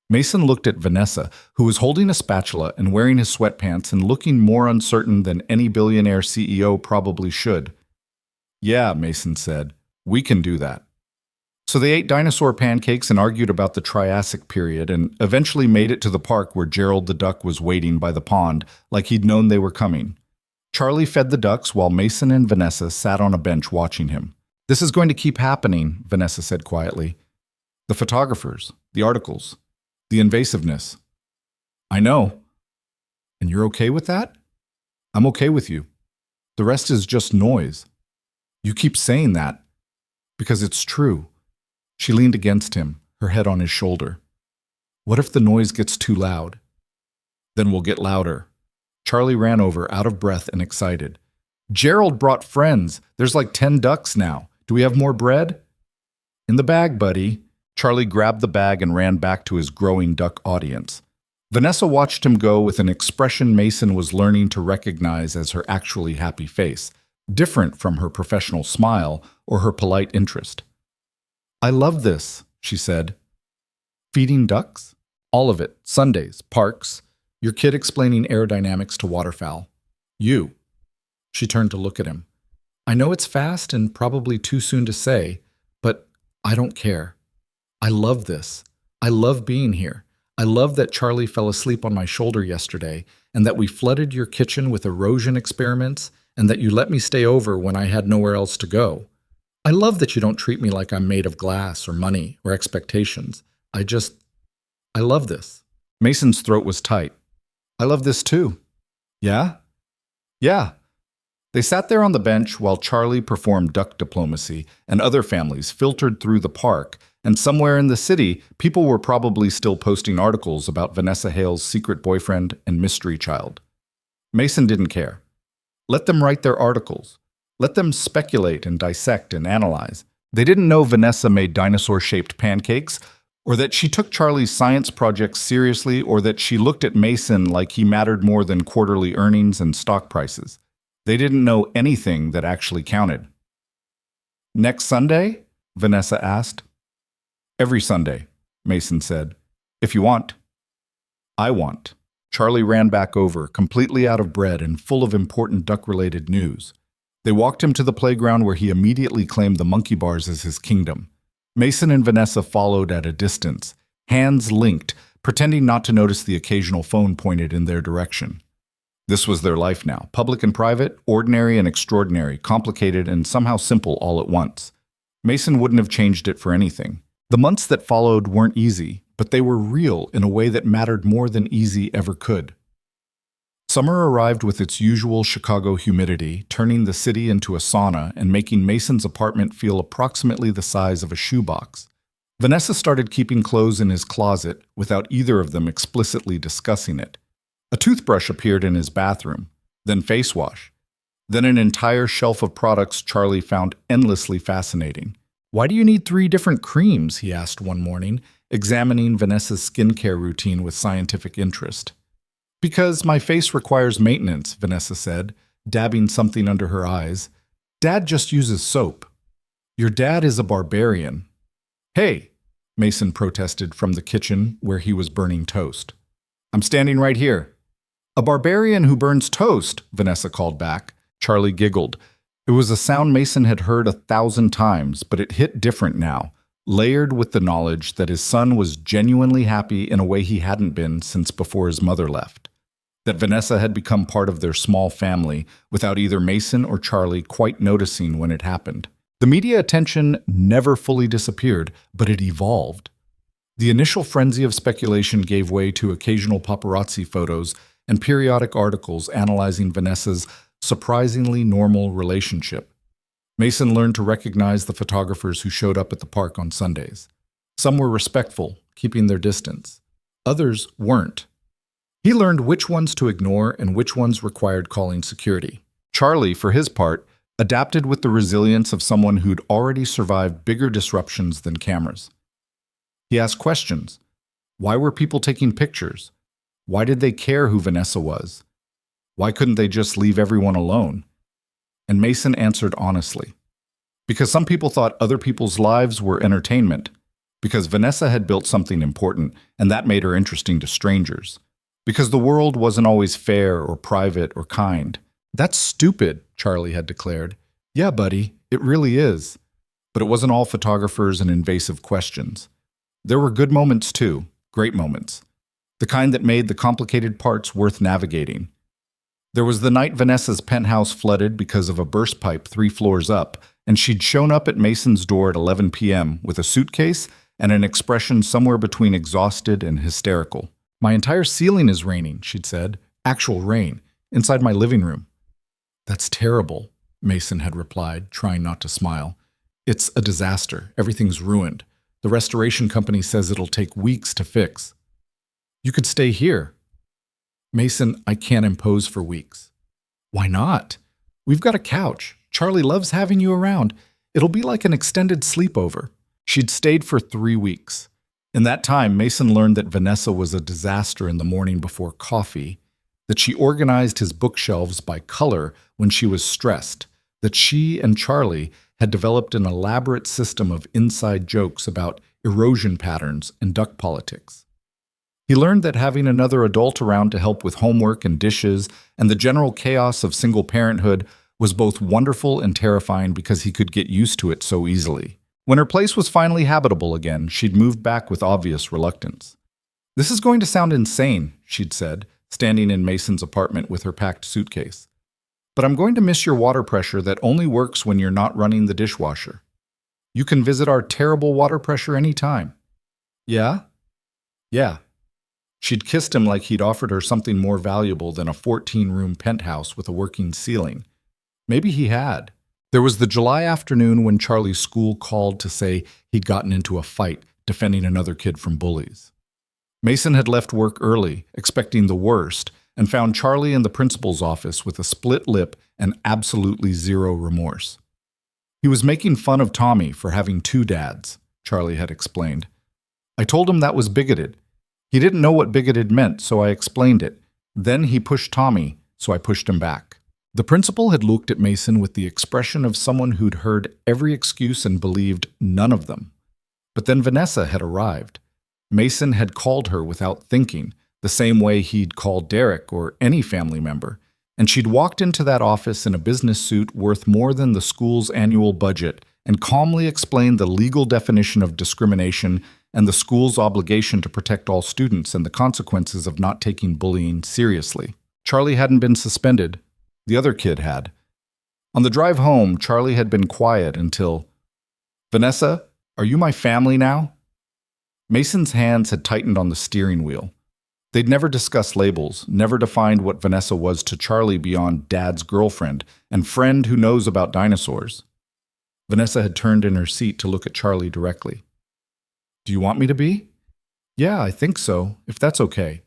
Speaker 2: Mason looked at Vanessa, who was holding a spatula and wearing his sweatpants and looking more uncertain than any billionaire CEO probably should. "Yeah," Mason said, "we can do that." So they ate dinosaur pancakes and argued about the Triassic period and eventually made it to the park where Gerald the duck was waiting by the pond like he'd known they were coming. Charlie fed the ducks while Mason and Vanessa sat on a bench watching him. "This is going to keep happening," Vanessa said quietly. "The photographers, the articles, the invasiveness." "I know." "And you're okay with that?" "I'm okay with you. The rest is just noise." "You keep saying that." "Because it's true." She leaned against him, her head on his shoulder. "What if the noise gets too loud?" "Then we'll get louder." Charlie ran over, out of breath and excited. "Gerald brought friends. There's like 10 ducks now. Do we have more bread?" "In the bag, buddy." Charlie grabbed the bag and ran back to his growing duck audience. Vanessa watched him go with an expression Mason was learning to recognize as her actually happy face, different from her professional smile or her polite interest. "I love this," she said. "Feeding ducks?" "All of it. Sundays, parks, your kid explaining aerodynamics to waterfowl. You." She turned to look at him. "I know it's fast and probably too soon to say, but I don't care. I love this. I love being here. I love that Charlie fell asleep on my shoulder yesterday and that we flooded your kitchen with erosion experiments and that you let me stay over when I had nowhere else to go. I love that you don't treat me like I'm made of glass or money or expectations. I love this." Mason's throat was tight. "I love this too." "Yeah?" "Yeah." They sat there on the bench while Charlie performed duck diplomacy and other families filtered through the park, and somewhere in the city, people were probably still posting articles about Vanessa Hale's secret boyfriend and mystery child. Mason didn't care. Let them write their articles. Let them speculate and dissect and analyze. They didn't know Vanessa made dinosaur-shaped pancakes, or that she took Charlie's science projects seriously, or that she looked at Mason like he mattered more than quarterly earnings and stock prices. They didn't know anything that actually counted. "Next Sunday?" Vanessa asked. "Every Sunday," Mason said. "If you want." "I want." Charlie ran back over, completely out of breath and full of important duck-related news. They walked him to the playground where he immediately claimed the monkey bars as his kingdom. Mason and Vanessa followed at a distance, hands linked, pretending not to notice the occasional phone pointed in their direction. This was their life now, public and private, ordinary and extraordinary, complicated and somehow simple all at once. Mason wouldn't have changed it for anything. The months that followed weren't easy, but they were real in a way that mattered more than easy ever could.
Speaker 1: Summer arrived with its usual Chicago humidity, turning the city into a sauna and making Mason's apartment feel approximately the size of a shoebox. Vanessa started keeping clothes in his closet without either of them explicitly discussing it. A toothbrush appeared in his bathroom, then face wash, then an entire shelf of products Charlie found endlessly fascinating. "Why do you need 3 different creams?" he asked one morning, examining Vanessa's skincare routine with scientific interest. "Because my face requires maintenance," Vanessa said, dabbing something under her eyes. "Dad just uses soap." "Your dad is a barbarian." "Hey," Mason protested from the kitchen where he was burning toast. "I'm standing right here." "A barbarian who burns toast," Vanessa called back. Charlie giggled. It was a sound Mason had heard 1,000 times, but it hit different now, layered with the knowledge that his son was genuinely happy in a way he hadn't been since before his mother left. That Vanessa had become part of their small family without either Mason or Charlie quite noticing when it happened. The media attention never fully disappeared, but it evolved. The initial frenzy of speculation gave way to occasional paparazzi photos and periodic articles analyzing Vanessa's surprisingly normal relationship. Mason learned to recognize the photographers who showed up at the park on Sundays. Some were respectful, keeping their distance. Others weren't. He learned which ones to ignore and which ones required calling security. Charlie, for his part, adapted with the resilience of someone who'd already survived bigger disruptions than cameras. He asked questions. Why were people taking pictures? Why did they care who Vanessa was? Why couldn't they just leave everyone alone? And Mason answered honestly. Because some people thought other people's lives were entertainment. Because Vanessa had built something important, and that made her interesting to strangers. Because the world wasn't always fair or private or kind. "That's stupid," Charlie had declared. "Yeah, buddy, it really is." But it wasn't all photographers and invasive questions. There were good moments too, great moments. The kind that made the complicated parts worth navigating. There was the night Vanessa's penthouse flooded because of a burst pipe 3 floors up, and she'd shown up at Mason's door at 11 p.m. with a suitcase and an expression somewhere between exhausted and hysterical. "My entire ceiling is raining," she'd said. "Actual rain. Inside my living room." "That's terrible," Mason had replied, trying not to smile. "It's a disaster. Everything's ruined. The restoration company says it'll take weeks to fix." "You could stay here." "Mason, I can't impose for weeks." "Why not? We've got a couch. Charlie loves having you around. It'll be like an extended sleepover." She'd stayed for 3 weeks. In that time, Mason learned that Vanessa was a disaster in the morning before coffee, that she organized his bookshelves by color when she was stressed, that she and Charlie had developed an elaborate system of inside jokes about erosion patterns and duck politics. He learned that having another adult around to help with homework and dishes and the general chaos of single parenthood was both wonderful and terrifying because he could get used to it so easily. When her place was finally habitable again, she'd moved back with obvious reluctance. "This is going to sound insane," she'd said, standing in Mason's apartment with her packed suitcase. "But I'm going to miss your water pressure that only works when you're not running the dishwasher. You can visit our terrible water pressure anytime." "Yeah?" "Yeah." She'd kissed him like he'd offered her something more valuable than a 14-room penthouse with a working ceiling. Maybe he had. There was the July afternoon when Charlie's school called to say he'd gotten into a fight defending another kid from bullies. Mason had left work early, expecting the worst, and found Charlie in the principal's office with a split lip and absolutely zero remorse. He was making fun of Tommy for having 2 dads, Charlie had explained. "I told him that was bigoted. He didn't know what bigoted meant, so I explained it. Then he pushed Tommy, so I pushed him back." The principal had looked at Mason with the expression of someone who'd heard every excuse and believed none of them. But then Vanessa had arrived. Mason had called her without thinking, the same way he'd called Derek or any family member, and she'd walked into that office in a business suit worth more than the school's annual budget and calmly explained the legal definition of discrimination and the school's obligation to protect all students and the consequences of not taking bullying seriously. Charlie hadn't been suspended. The other kid had. On the drive home, Charlie had been quiet until, "Vanessa, are you my family now?" Mason's hands had tightened on the steering wheel. They'd never discussed labels, never defined what Vanessa was to Charlie beyond dad's girlfriend and friend who knows about dinosaurs. Vanessa had turned in her seat to look at Charlie directly. Do you want me to be? Yeah, I think so, if that's okay.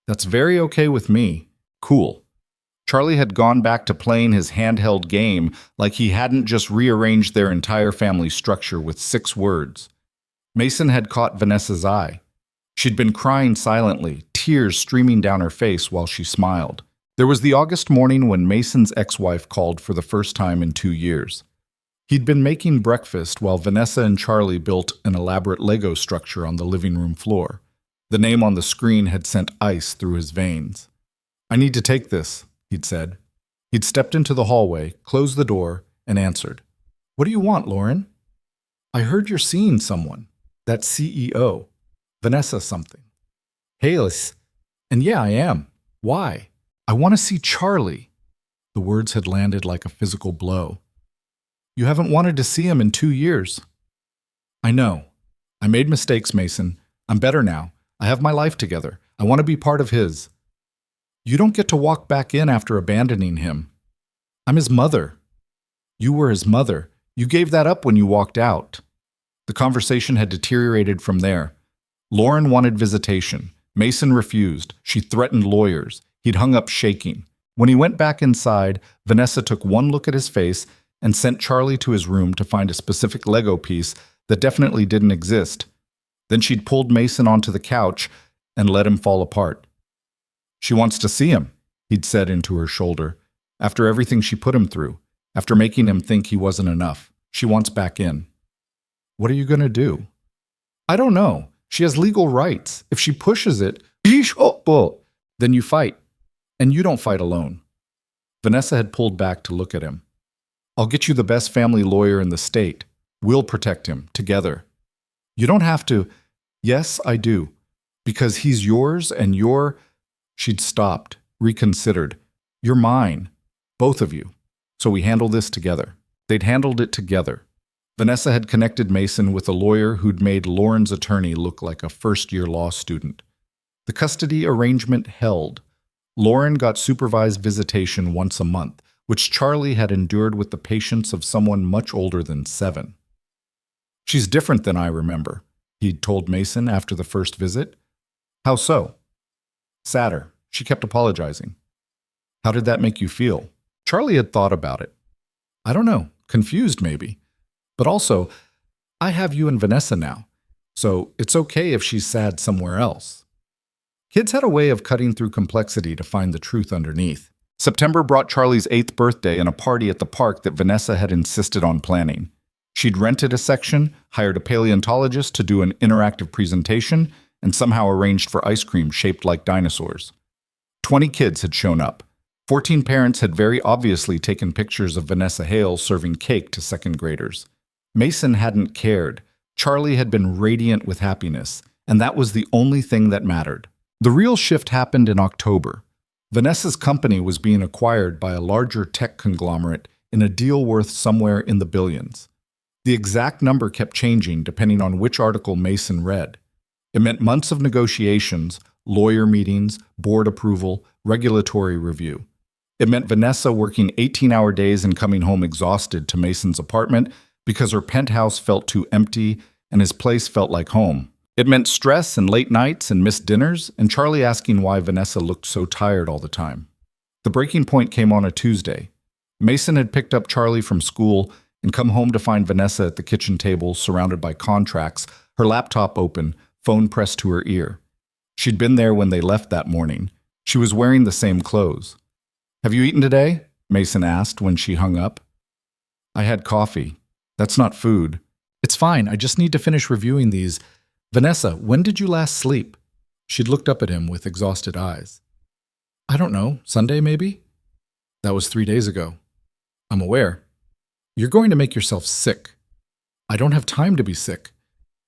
Speaker 1: That's very okay with me. Cool. Charlie had gone back to playing his handheld game like he hadn't just rearranged their entire family structure with 6 words. Mason had caught Vanessa's eye. She'd been crying silently, tears streaming down her face while she smiled. There was the August morning when Mason's ex-wife called for the first time in 2 years. He'd been making breakfast while Vanessa and Charlie built an elaborate Lego structure on the living room floor. The name on the screen had sent ice through his veins. I need to take this, he'd said. He'd stepped into the hallway, closed the door, and answered. What do you want, Lauren? I heard you're seeing someone. That CEO. Vanessa something. Hey, Alice. And yeah, I am. Why? I want to see Charlie. The words had landed like a physical blow. You haven't wanted to see him in 2 years. I know. I made mistakes, Mason. I'm better now. I have my life together. I want to be part of his. You don't get to walk back in after abandoning him. I'm his mother. You were his mother. You gave that up when you walked out. The conversation had deteriorated from there. Lauren wanted visitation. Mason refused. She threatened lawyers. He'd hung up shaking. When he went back inside, Vanessa took one look at his face and sent Charlie to his room to find a specific Lego piece that definitely didn't exist. Then she'd pulled Mason onto the couch and let him fall apart. She wants to see him, he'd said into her shoulder. After everything she put him through, after making him think he wasn't enough, she wants back in. What are you going to do? I don't know. She has legal rights. If she pushes it, then you fight. And you don't fight alone. Vanessa had pulled back to look at him. I'll get you the best family lawyer in the state. We'll protect him, together. You don't have to. Yes, I do. Because he's yours and you're... She'd stopped, reconsidered. You're mine. Both of you. So we handle this together. They'd handled it together. Vanessa had connected Mason with a lawyer who'd made Lauren's attorney look like a first-year law student. The custody arrangement held. Lauren got supervised visitation once a month, which Charlie had endured with the patience of someone much older than 7. She's different than I remember, he'd told Mason after the first visit. How so? Sadder. She kept apologizing. How did that make you feel? Charlie had thought about it. I don't know. Confused, maybe. But also, I have you and Vanessa now, so it's okay if she's sad somewhere else. Kids had a way of cutting through complexity to find the truth underneath. September brought Charlie's 8th birthday and a party at the park that Vanessa had insisted on planning. She'd rented a section, hired a paleontologist to do an interactive presentation, and somehow arranged for ice cream shaped like dinosaurs. 20 kids had shown up. 14 parents had very obviously taken pictures of Vanessa Hale serving cake to 2nd graders. Mason hadn't cared. Charlie had been radiant with happiness, and that was the only thing that mattered. The real shift happened in October. Vanessa's company was being acquired by a larger tech conglomerate in a deal worth somewhere in the billions. The exact number kept changing depending on which article Mason read. It meant months of negotiations, lawyer meetings, board approval, regulatory review. It meant Vanessa working 18-hour days and coming home exhausted to Mason's apartment because her penthouse felt too empty and his place felt like home. It meant stress and late nights and missed dinners, and Charlie asking why Vanessa looked so tired all the time. The breaking point came on a Tuesday. Mason had picked up Charlie from school and come home to find Vanessa at the kitchen table surrounded by contracts, her laptop open, phone pressed to her ear. She'd been there when they left that morning. She was wearing the same clothes. Have you eaten today? Mason asked when she hung up. I had coffee. That's not food. It's fine. I just need to finish reviewing these. Vanessa, when did you last sleep? She'd looked up at him with exhausted eyes. I don't know. Sunday, maybe? That was 3 days ago. I'm aware. You're going to make yourself sick. I don't have time to be sick.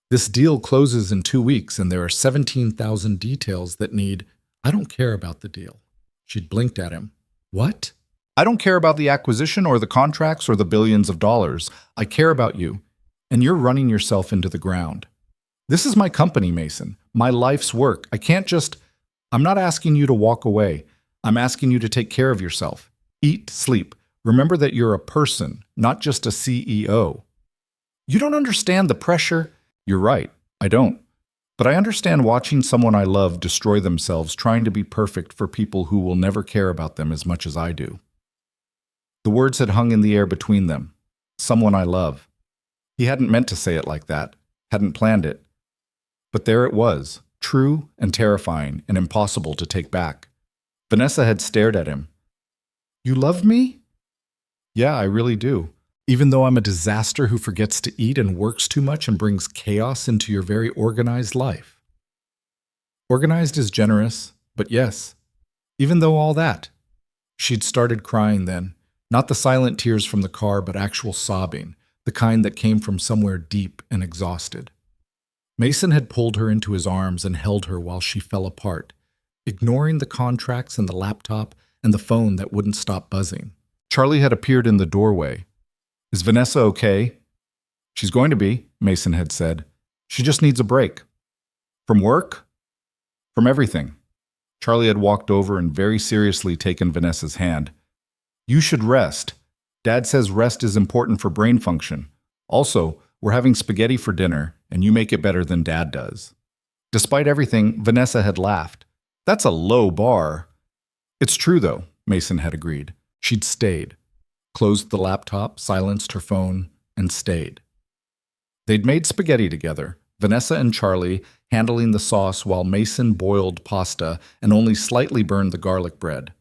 Speaker 1: This deal closes in 2 weeks, and there are 17,000 details that need... I don't care about the deal. She'd blinked at him. What? I don't care about the acquisition or the contracts or the billions of dollars. I care about you, and you're running yourself into the ground. This is my company, Mason. My life's work. I can't just... I'm not asking you to walk away. I'm asking you to take care of yourself. Eat, sleep. Remember that you're a person, not just a CEO. You don't understand the pressure. You're right, I don't. But I understand watching someone I love destroy themselves trying to be perfect for people who will never care about them as much as I do. The words had hung in the air between them. Someone I love. He hadn't meant to say it like that, hadn't planned it. But there it was, true and terrifying and impossible to take back. Vanessa had stared at him. You love me? Yeah, I really do. Even though I'm a disaster who forgets to eat and works too much and brings chaos into your very organized life. Organized is generous, but yes, even though all that. She'd started crying then, not the silent tears from the car, but actual sobbing, the kind that came from somewhere deep and exhausted. Mason had pulled her into his arms and held her while she fell apart, ignoring the contracts and the laptop and the phone that wouldn't stop buzzing. Charlie had appeared in the doorway. Is Vanessa okay? She's going to be, Mason had said. She just needs a break. From work? From everything. Charlie had walked over and very seriously taken Vanessa's hand. You should rest. Dad says rest is important for brain function. Also, we're having spaghetti for dinner, and you make it better than Dad does. Despite everything, Vanessa had laughed. That's a low bar. It's true, though, Mason had agreed. She'd stayed. Closed the laptop, silenced her phone, and stayed. They'd made spaghetti together, Vanessa and Charlie handling the sauce while Mason boiled pasta and only slightly burned the garlic bread.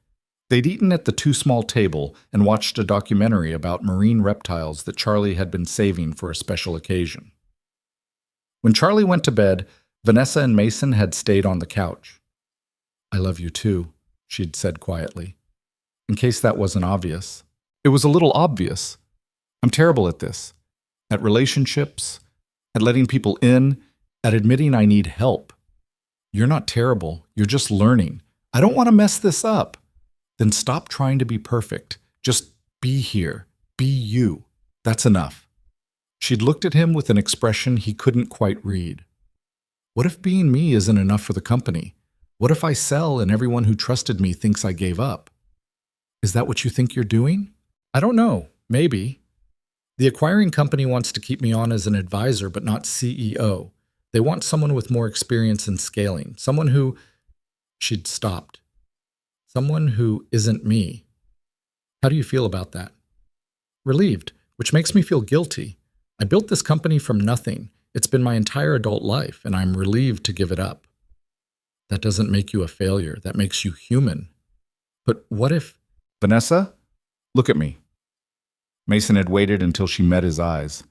Speaker 1: They'd eaten at the too small table and watched a documentary about marine reptiles that Charlie had been saving for a special occasion. When Charlie went to bed, Vanessa and Mason had stayed on the couch. I love you too, she'd said quietly. In case that wasn't obvious. It was a little obvious. I'm terrible at this. At relationships, at letting people in, at admitting I need help. You're not terrible. You're just learning. I don't want to mess this up. Then stop trying to be perfect. Just be here. Be you. That's enough. She'd looked at him with an expression he couldn't quite read. What if being me isn't enough for the company? What if I sell and everyone who trusted me thinks I gave up? Is that what you think you're doing? I don't know. Maybe. The acquiring company wants to keep me on as an advisor, but not CEO. They want someone with more experience in scaling. Someone who... She'd stopped. Someone who isn't me. How do you feel about that? Relieved, which makes me feel guilty. I built this company from nothing. It's been my entire adult life, and I'm relieved to give it up. That doesn't make you a failure. That makes you human. But what if... Vanessa, look at me. Mason had waited until she met his eyes.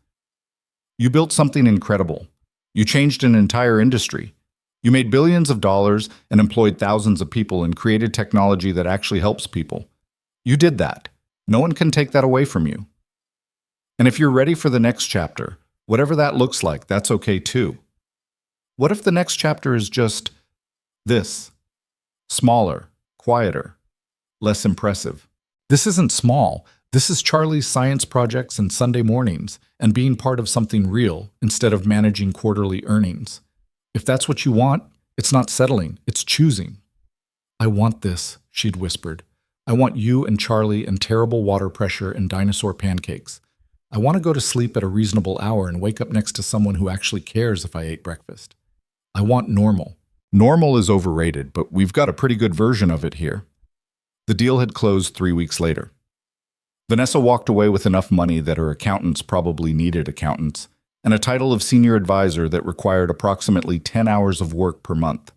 Speaker 1: You built something incredible. You changed an entire industry. You made billions of dollars and employed thousands of people and created technology that actually helps people. You did that. No one can take that away from you. And if you're ready for the next chapter, whatever that looks like, that's okay too. What if the next chapter is just this? Smaller, quieter, less impressive. This isn't small. This is Charlie's science projects and Sunday mornings and being part of something real instead of managing quarterly earnings. If that's what you want, it's not settling, it's choosing. I want this, she'd whispered. I want you and Charlie and terrible water pressure and dinosaur pancakes. I want to go to sleep at a reasonable hour and wake up next to someone who actually cares if I ate breakfast. I want normal. Normal is overrated, but we've got a pretty good version of it here. The deal had closed 3 weeks later. Vanessa walked away with enough money that her accountants probably needed accountants, and a title of senior advisor that required approximately 10 hours of work per month.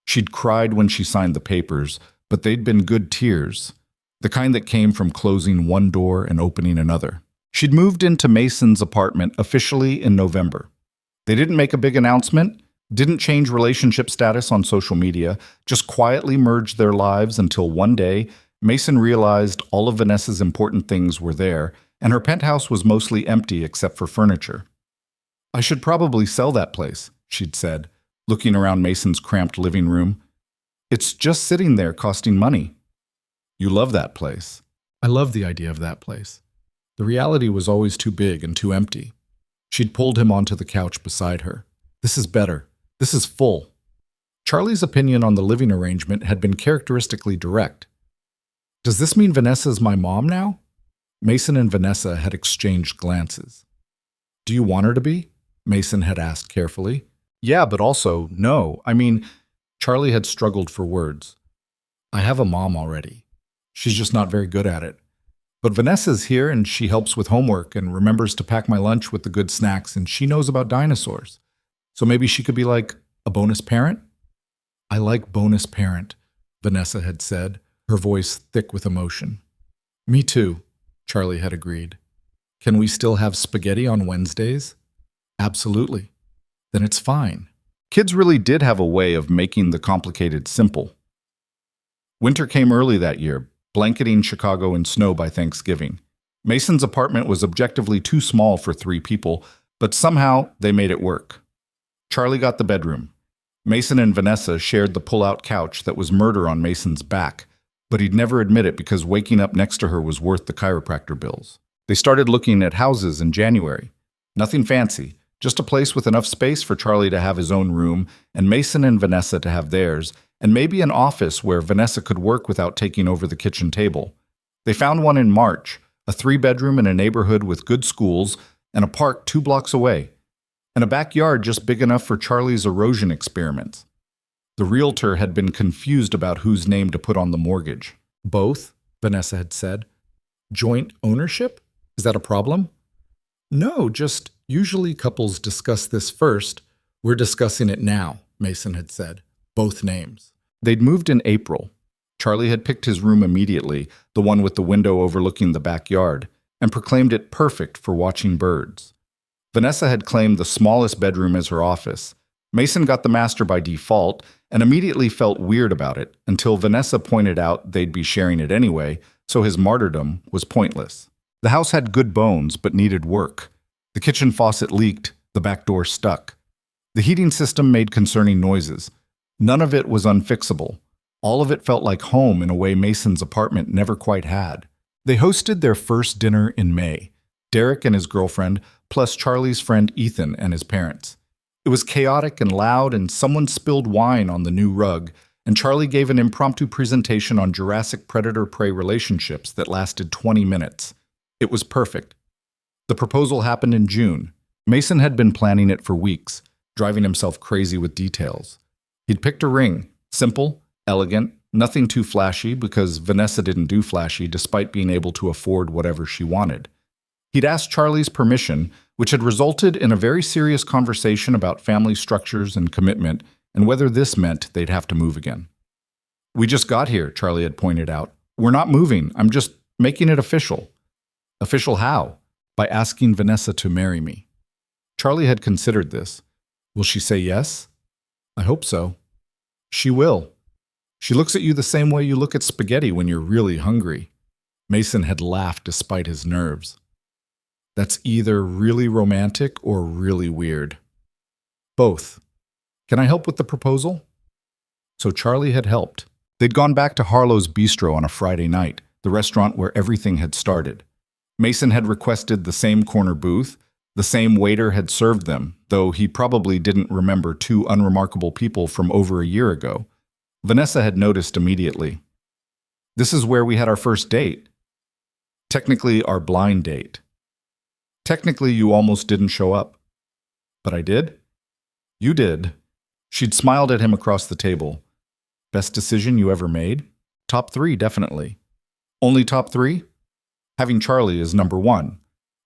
Speaker 1: She'd cried when she signed the papers, but they'd been good tears, the kind that came from closing one door and opening another. She'd moved into Mason's apartment officially in November. They didn't make a big announcement, didn't change relationship status on social media, just quietly merged their lives until one day, Mason realized all of Vanessa's important things were there, and her penthouse was mostly empty except for furniture. I should probably sell that place, she'd said, looking around Mason's cramped living room. It's just sitting there costing money. You love that place. I love the idea of that place. The reality was always too big and too empty. She'd pulled him onto the couch beside her. This is better. This is full.
Speaker 2: Charlie's opinion on the living arrangement had been characteristically direct. Does this mean Vanessa's my mom now? Mason and Vanessa had exchanged glances. Do you want her to be? Mason had asked carefully. Yeah, but also, no. Charlie had struggled for words. I have a mom already. She's just not very good at it. But Vanessa's here and she helps with homework and remembers to pack my lunch with the good snacks and she knows about dinosaurs. So maybe she could be like a bonus parent? I like bonus parent, Vanessa had said, her voice thick with emotion. Me too, Charlie had agreed. Can we still have spaghetti on Wednesdays? Absolutely. Then it's fine.
Speaker 1: Kids really did have a way of making the complicated simple. Winter came early that year, blanketing Chicago in snow by Thanksgiving. Mason's apartment was objectively too small for 3 people, but somehow they made it work. Charlie got the bedroom. Mason and Vanessa shared the pull-out couch that was murder on Mason's back, but he'd never admit it because waking up next to her was worth the chiropractor bills. They started looking at houses in January. Nothing fancy, just a place with enough space for Charlie to have his own room and Mason and Vanessa to have theirs, and maybe an office where Vanessa could work without taking over the kitchen table. They found one in March, a 3-bedroom in a neighborhood with good schools and a park 2 blocks away, and a backyard just big enough for Charlie's erosion experiments. The realtor had been confused about whose name to put on the mortgage.
Speaker 2: Both, Vanessa had said. Joint ownership? Is that a problem? No, just usually couples discuss this first. We're discussing it now, Mason had said. Both names.
Speaker 1: They'd moved in April. Charlie had picked his room immediately, the one with the window overlooking the backyard, and proclaimed it perfect for watching birds. Vanessa had claimed the smallest bedroom as her office. Mason got the master by default and immediately felt weird about it until Vanessa pointed out they'd be sharing it anyway, so his martyrdom was pointless. The house had good bones but needed work. The kitchen faucet leaked, the back door stuck. The heating system made concerning noises. None of it was unfixable. All of it felt like home in a way Mason's apartment never quite had. They hosted their first dinner in May. Derek and his girlfriend, plus Charlie's friend Ethan and his parents. It was chaotic and loud, and someone spilled wine on the new rug, and Charlie gave an impromptu presentation on Jurassic predator-prey relationships that lasted 20 minutes. It was perfect. The proposal happened in June. Mason had been planning it for weeks, driving himself crazy with details. He'd picked a ring, simple, elegant, nothing too flashy because Vanessa didn't do flashy despite being able to afford whatever she wanted. He'd asked Charlie's permission, which had resulted in a very serious conversation about family structures and commitment and whether this meant they'd have to move again. We just got here, Charlie had pointed out. We're not moving. I'm just making it official. Official how? By asking Vanessa to marry me. Charlie had considered this. Will she say yes? I hope so. She will. She looks at you the same way you look at spaghetti when you're really hungry. Mason had laughed despite his nerves. That's either really romantic or really weird. Both. Can I help with the proposal? So Charlie had helped. They'd gone back to Harlow's Bistro on a Friday night, the restaurant where everything had started. Mason had requested the same corner booth. The same waiter had served them, though he probably didn't remember 2 unremarkable people from over a year ago. Vanessa had noticed immediately. This is where we had our first date. Technically, our blind date. Technically, you almost didn't show up. But I did? You did. She'd smiled at him across the table. Best decision you ever made? Top 3, definitely. Only top 3? Having Charlie is number 1.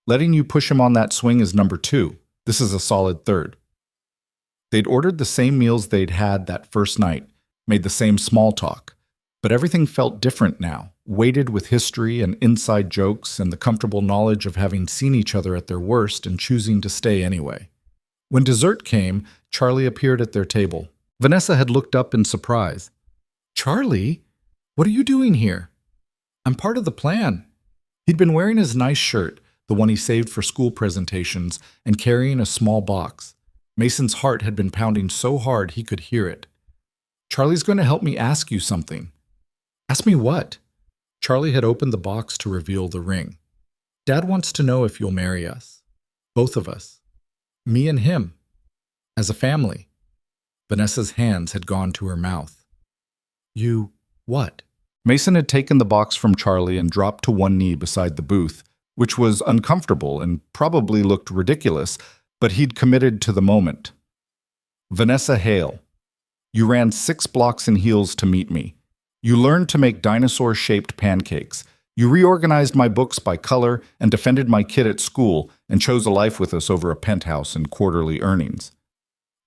Speaker 1: Letting you push him on that swing is number 2. This is a solid 3rd. They'd ordered the same meals they'd had that first night, made the same small talk, but everything felt different now, weighted with history and inside jokes and the comfortable knowledge of having seen each other at their worst and choosing to stay anyway. When dessert came, Charlie appeared at their table. Vanessa had looked up in surprise. Charlie, what are you doing here? I'm part of the plan. He'd been wearing his nice shirt, the one he saved for school presentations, and carrying a small box. Mason's heart had been pounding so hard he could hear it. Charlie's going to help me ask you something. Ask me what? Charlie had opened the box to reveal the ring. Dad wants to know if you'll marry us. Both of us. Me and him. As a family.
Speaker 2: Vanessa's hands had gone to her mouth. You, what?
Speaker 1: Mason had taken the box from Charlie and dropped to one knee beside the booth, which was uncomfortable and probably looked ridiculous, but he'd committed to the moment. Vanessa Hale, you ran 6 blocks in heels to meet me. You learned to make dinosaur-shaped pancakes. You reorganized my books by color and defended my kid at school and chose a life with us over a penthouse and quarterly earnings.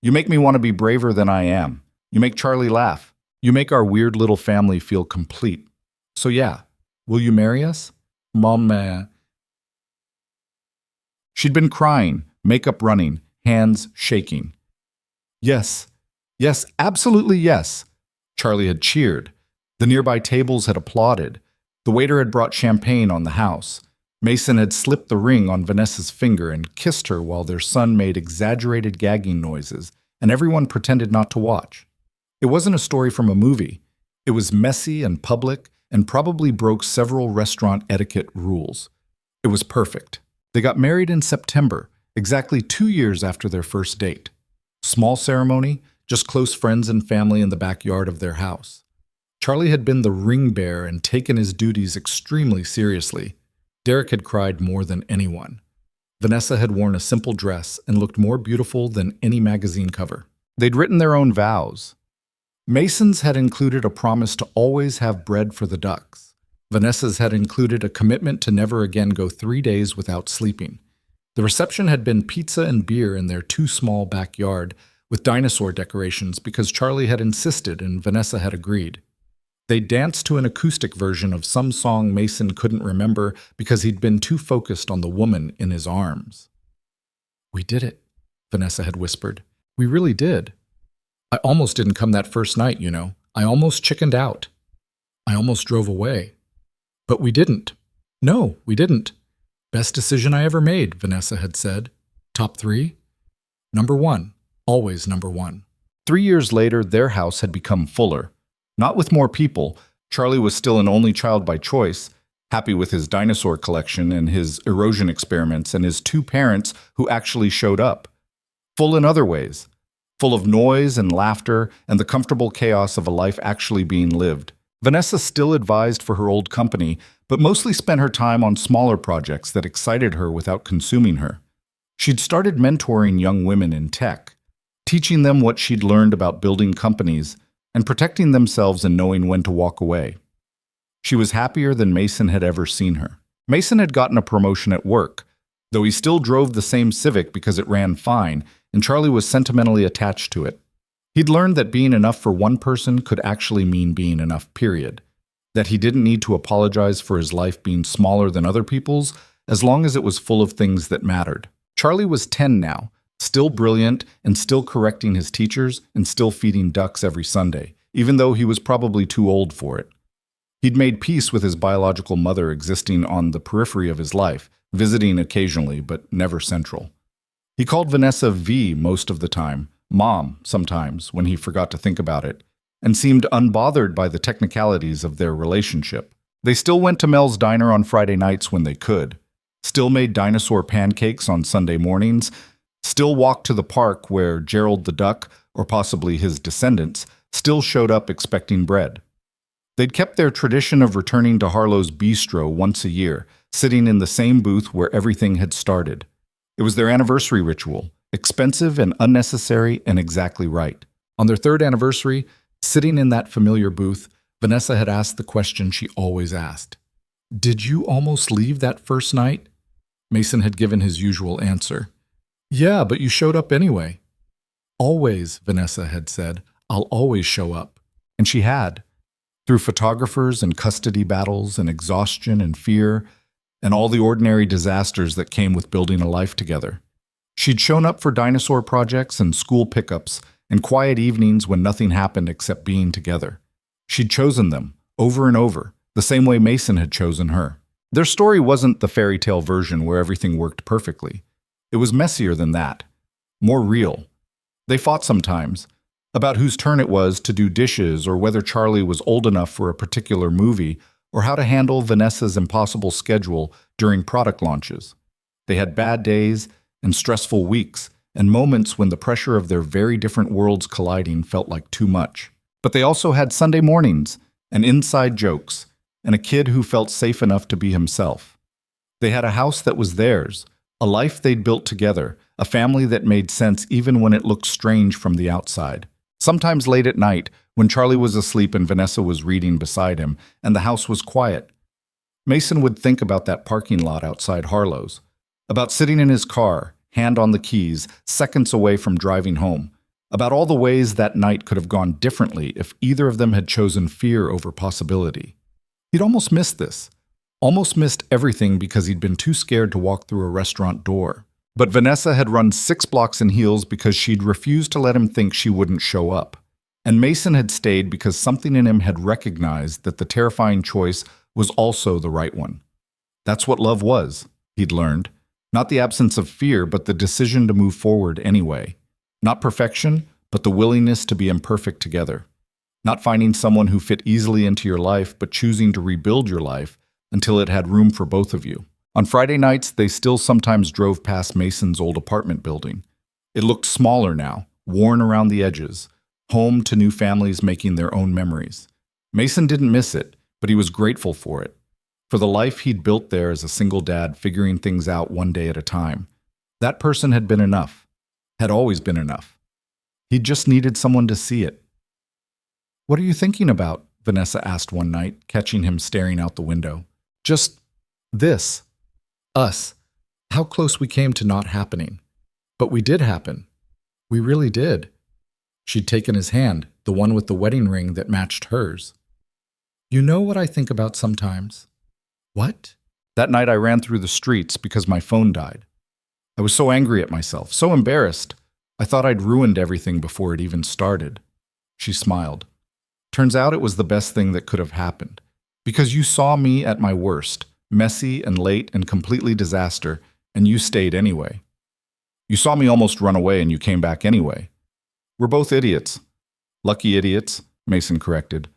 Speaker 1: You make me want to be braver than I am. You make Charlie laugh. You make our weird little family feel complete. So yeah, will you marry us? Mom, She'd been crying, makeup running, hands shaking. Yes, yes, absolutely yes. Charlie had cheered. The nearby tables had applauded. The waiter had brought champagne on the house. Mason had slipped the ring on Vanessa's finger and kissed her while their son made exaggerated gagging noises, and everyone pretended not to watch. It wasn't a story from a movie. It was messy and public and probably broke several restaurant etiquette rules. It was perfect. They got married in September, exactly 2 years after their first date. Small ceremony, just close friends and family in the backyard of their house. Charlie had been the ring bearer and taken his duties extremely seriously. Derek had cried more than anyone. Vanessa had worn a simple dress and looked more beautiful than any magazine cover. They'd written their own vows. Mason's had included a promise to always have bread for the ducks. Vanessa's had included a commitment to never again go 3 days without sleeping. The reception had been pizza and beer in their too small backyard with dinosaur decorations because Charlie had insisted and Vanessa had agreed. They danced to an acoustic version of some song Mason couldn't remember because he'd been too focused on the woman in his arms. We did it, Vanessa had whispered. We really did. I almost didn't come that first night, you know. I almost chickened out. I almost drove away. But we didn't. No, we didn't. Best decision I ever made, Vanessa had said. Top 3? Number 1. Always number 1. 3 years later, their house had become fuller. Not with more people. Charlie was still an only child by choice, happy with his dinosaur collection and his erosion experiments and his 2 parents who actually showed up. Full in other ways. Full of noise and laughter and the comfortable chaos of a life actually being lived. Vanessa still advised for her old company, but mostly spent her time on smaller projects that excited her without consuming her. She'd started mentoring young women in tech, teaching them what she'd learned about building companies and protecting themselves and knowing when to walk away. She was happier than Mason had ever seen her. Mason had gotten a promotion at work, though he still drove the same Civic because it ran fine, and Charlie was sentimentally attached to it. He'd learned that being enough for one person could actually mean being enough, period. That he didn't need to apologize for his life being smaller than other people's, as long as it was full of things that mattered. Charlie was 10 now, still brilliant and still correcting his teachers and still feeding ducks every Sunday, even though he was probably too old for it. He'd made peace with his biological mother existing on the periphery of his life, visiting occasionally but never central. He called Vanessa V most of the time, Mom sometimes when he forgot to think about it, and seemed unbothered by the technicalities of their relationship. They still went to Mel's Diner on Friday nights when they could, still made dinosaur pancakes on Sunday mornings, still walked to the park where Gerald the duck, or possibly his descendants, still showed up expecting bread. They'd kept their tradition of returning to Harlow's Bistro once a year, sitting in the same booth where everything had started. It was their anniversary ritual, expensive and unnecessary and exactly right. On their 3rd anniversary, sitting in that familiar booth, Vanessa had asked the question she always asked. Did you almost leave that first night? Mason had given his usual answer. Yeah, but you showed up anyway. Always, Vanessa had said, I'll always show up. And she had. Through photographers and custody battles and exhaustion and fear and all the ordinary disasters that came with building a life together. She'd shown up for dinosaur projects and school pickups and quiet evenings when nothing happened except being together. She'd chosen them, over and over, the same way Mason had chosen her. Their story wasn't the fairy tale version where everything worked perfectly. It was messier than that, more real. They fought sometimes, about whose turn it was to do dishes or whether Charlie was old enough for a particular movie or how to handle Vanessa's impossible schedule during product launches. They had bad days and stressful weeks, and moments when the pressure of their very different worlds colliding felt like too much. But they also had Sunday mornings, and inside jokes, and a kid who felt safe enough to be himself. They had a house that was theirs, a life they'd built together, a family that made sense even when it looked strange from the outside. Sometimes late at night, when Charlie was asleep and Vanessa was reading beside him, and the house was quiet, Mason would think about that parking lot outside Harlow's, about sitting in his car, hand on the keys, seconds away from driving home, about all the ways that night could have gone differently if either of them had chosen fear over possibility. He'd almost missed this, almost missed everything because he'd been too scared to walk through a restaurant door. But Vanessa had run 6 blocks in heels because she'd refused to let him think she wouldn't show up. And Mason had stayed because something in him had recognized that the terrifying choice was also the right one. That's what love was, he'd learned. Not the absence of fear, but the decision to move forward anyway. Not perfection, but the willingness to be imperfect together. Not finding someone who fit easily into your life, but choosing to rebuild your life until it had room for both of you. On Friday nights, they still sometimes drove past Mason's old apartment building. It looked smaller now, worn around the edges, home to new families making their own memories. Mason didn't miss it, but he was grateful for it, for the life he'd built there as a single dad, figuring things out one day at a time. That person had been enough, had always been enough. He just needed someone to see it. "What are you thinking about?" Vanessa asked one night, catching him staring out the window. "Just this. Us. How close we came to not happening. But we did happen. We really did." She'd taken his hand, the one with the wedding ring that matched hers. "You know what I think about sometimes?" "What?" "That night I ran through the streets because my phone died. I was so angry at myself, so embarrassed. I thought I'd ruined everything before it even started." She smiled. "Turns out it was the best thing that could have happened. Because you saw me at my worst, messy and late and completely disaster, and you stayed anyway. You saw me almost run away and you came back anyway. We're both idiots." "Lucky idiots," Mason corrected.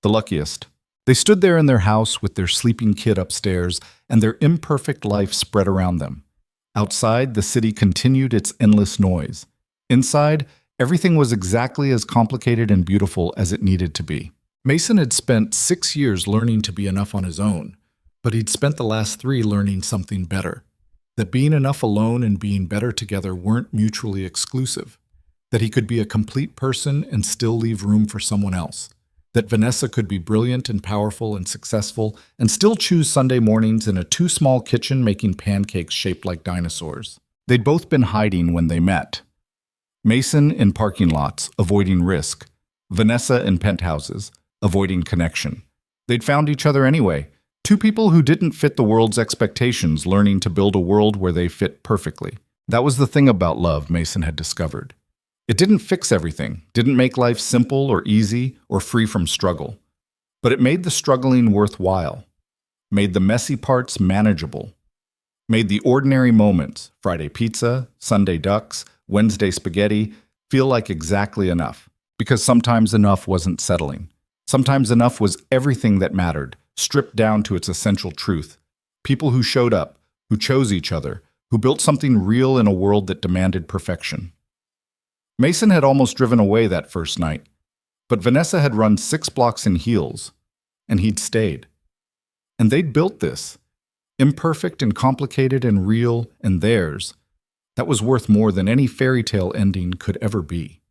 Speaker 1: "The luckiest." They stood there in their house with their sleeping kid upstairs and their imperfect life spread around them. Outside, the city continued its endless noise. Inside, everything was exactly as complicated and beautiful as it needed to be. Mason had spent 6 years learning to be enough on his own, but he'd spent the last 3 learning something better. That being enough alone and being better together weren't mutually exclusive. That he could be a complete person and still leave room for someone else. That Vanessa could be brilliant and powerful and successful and still choose Sunday mornings in a too small kitchen making pancakes shaped like dinosaurs. They'd both been hiding when they met. Mason in parking lots, avoiding risk. Vanessa in penthouses, avoiding connection. They'd found each other anyway. 2 people who didn't fit the world's expectations, learning to build a world where they fit perfectly. That was the thing about love, Mason had discovered. It didn't fix everything, didn't make life simple or easy or free from struggle. But it made the struggling worthwhile, made the messy parts manageable, made the ordinary moments, Friday pizza, Sunday ducks, Wednesday spaghetti, feel like exactly enough. Because sometimes enough wasn't settling. Sometimes enough was everything that mattered, stripped down to its essential truth. People who showed up, who chose each other, who built something real in a world that demanded perfection. Mason had almost driven away that first night, but Vanessa had run 6 blocks in heels, and he'd stayed. And they'd built this, imperfect and complicated and real and theirs, that was worth more than any fairy tale ending could ever be.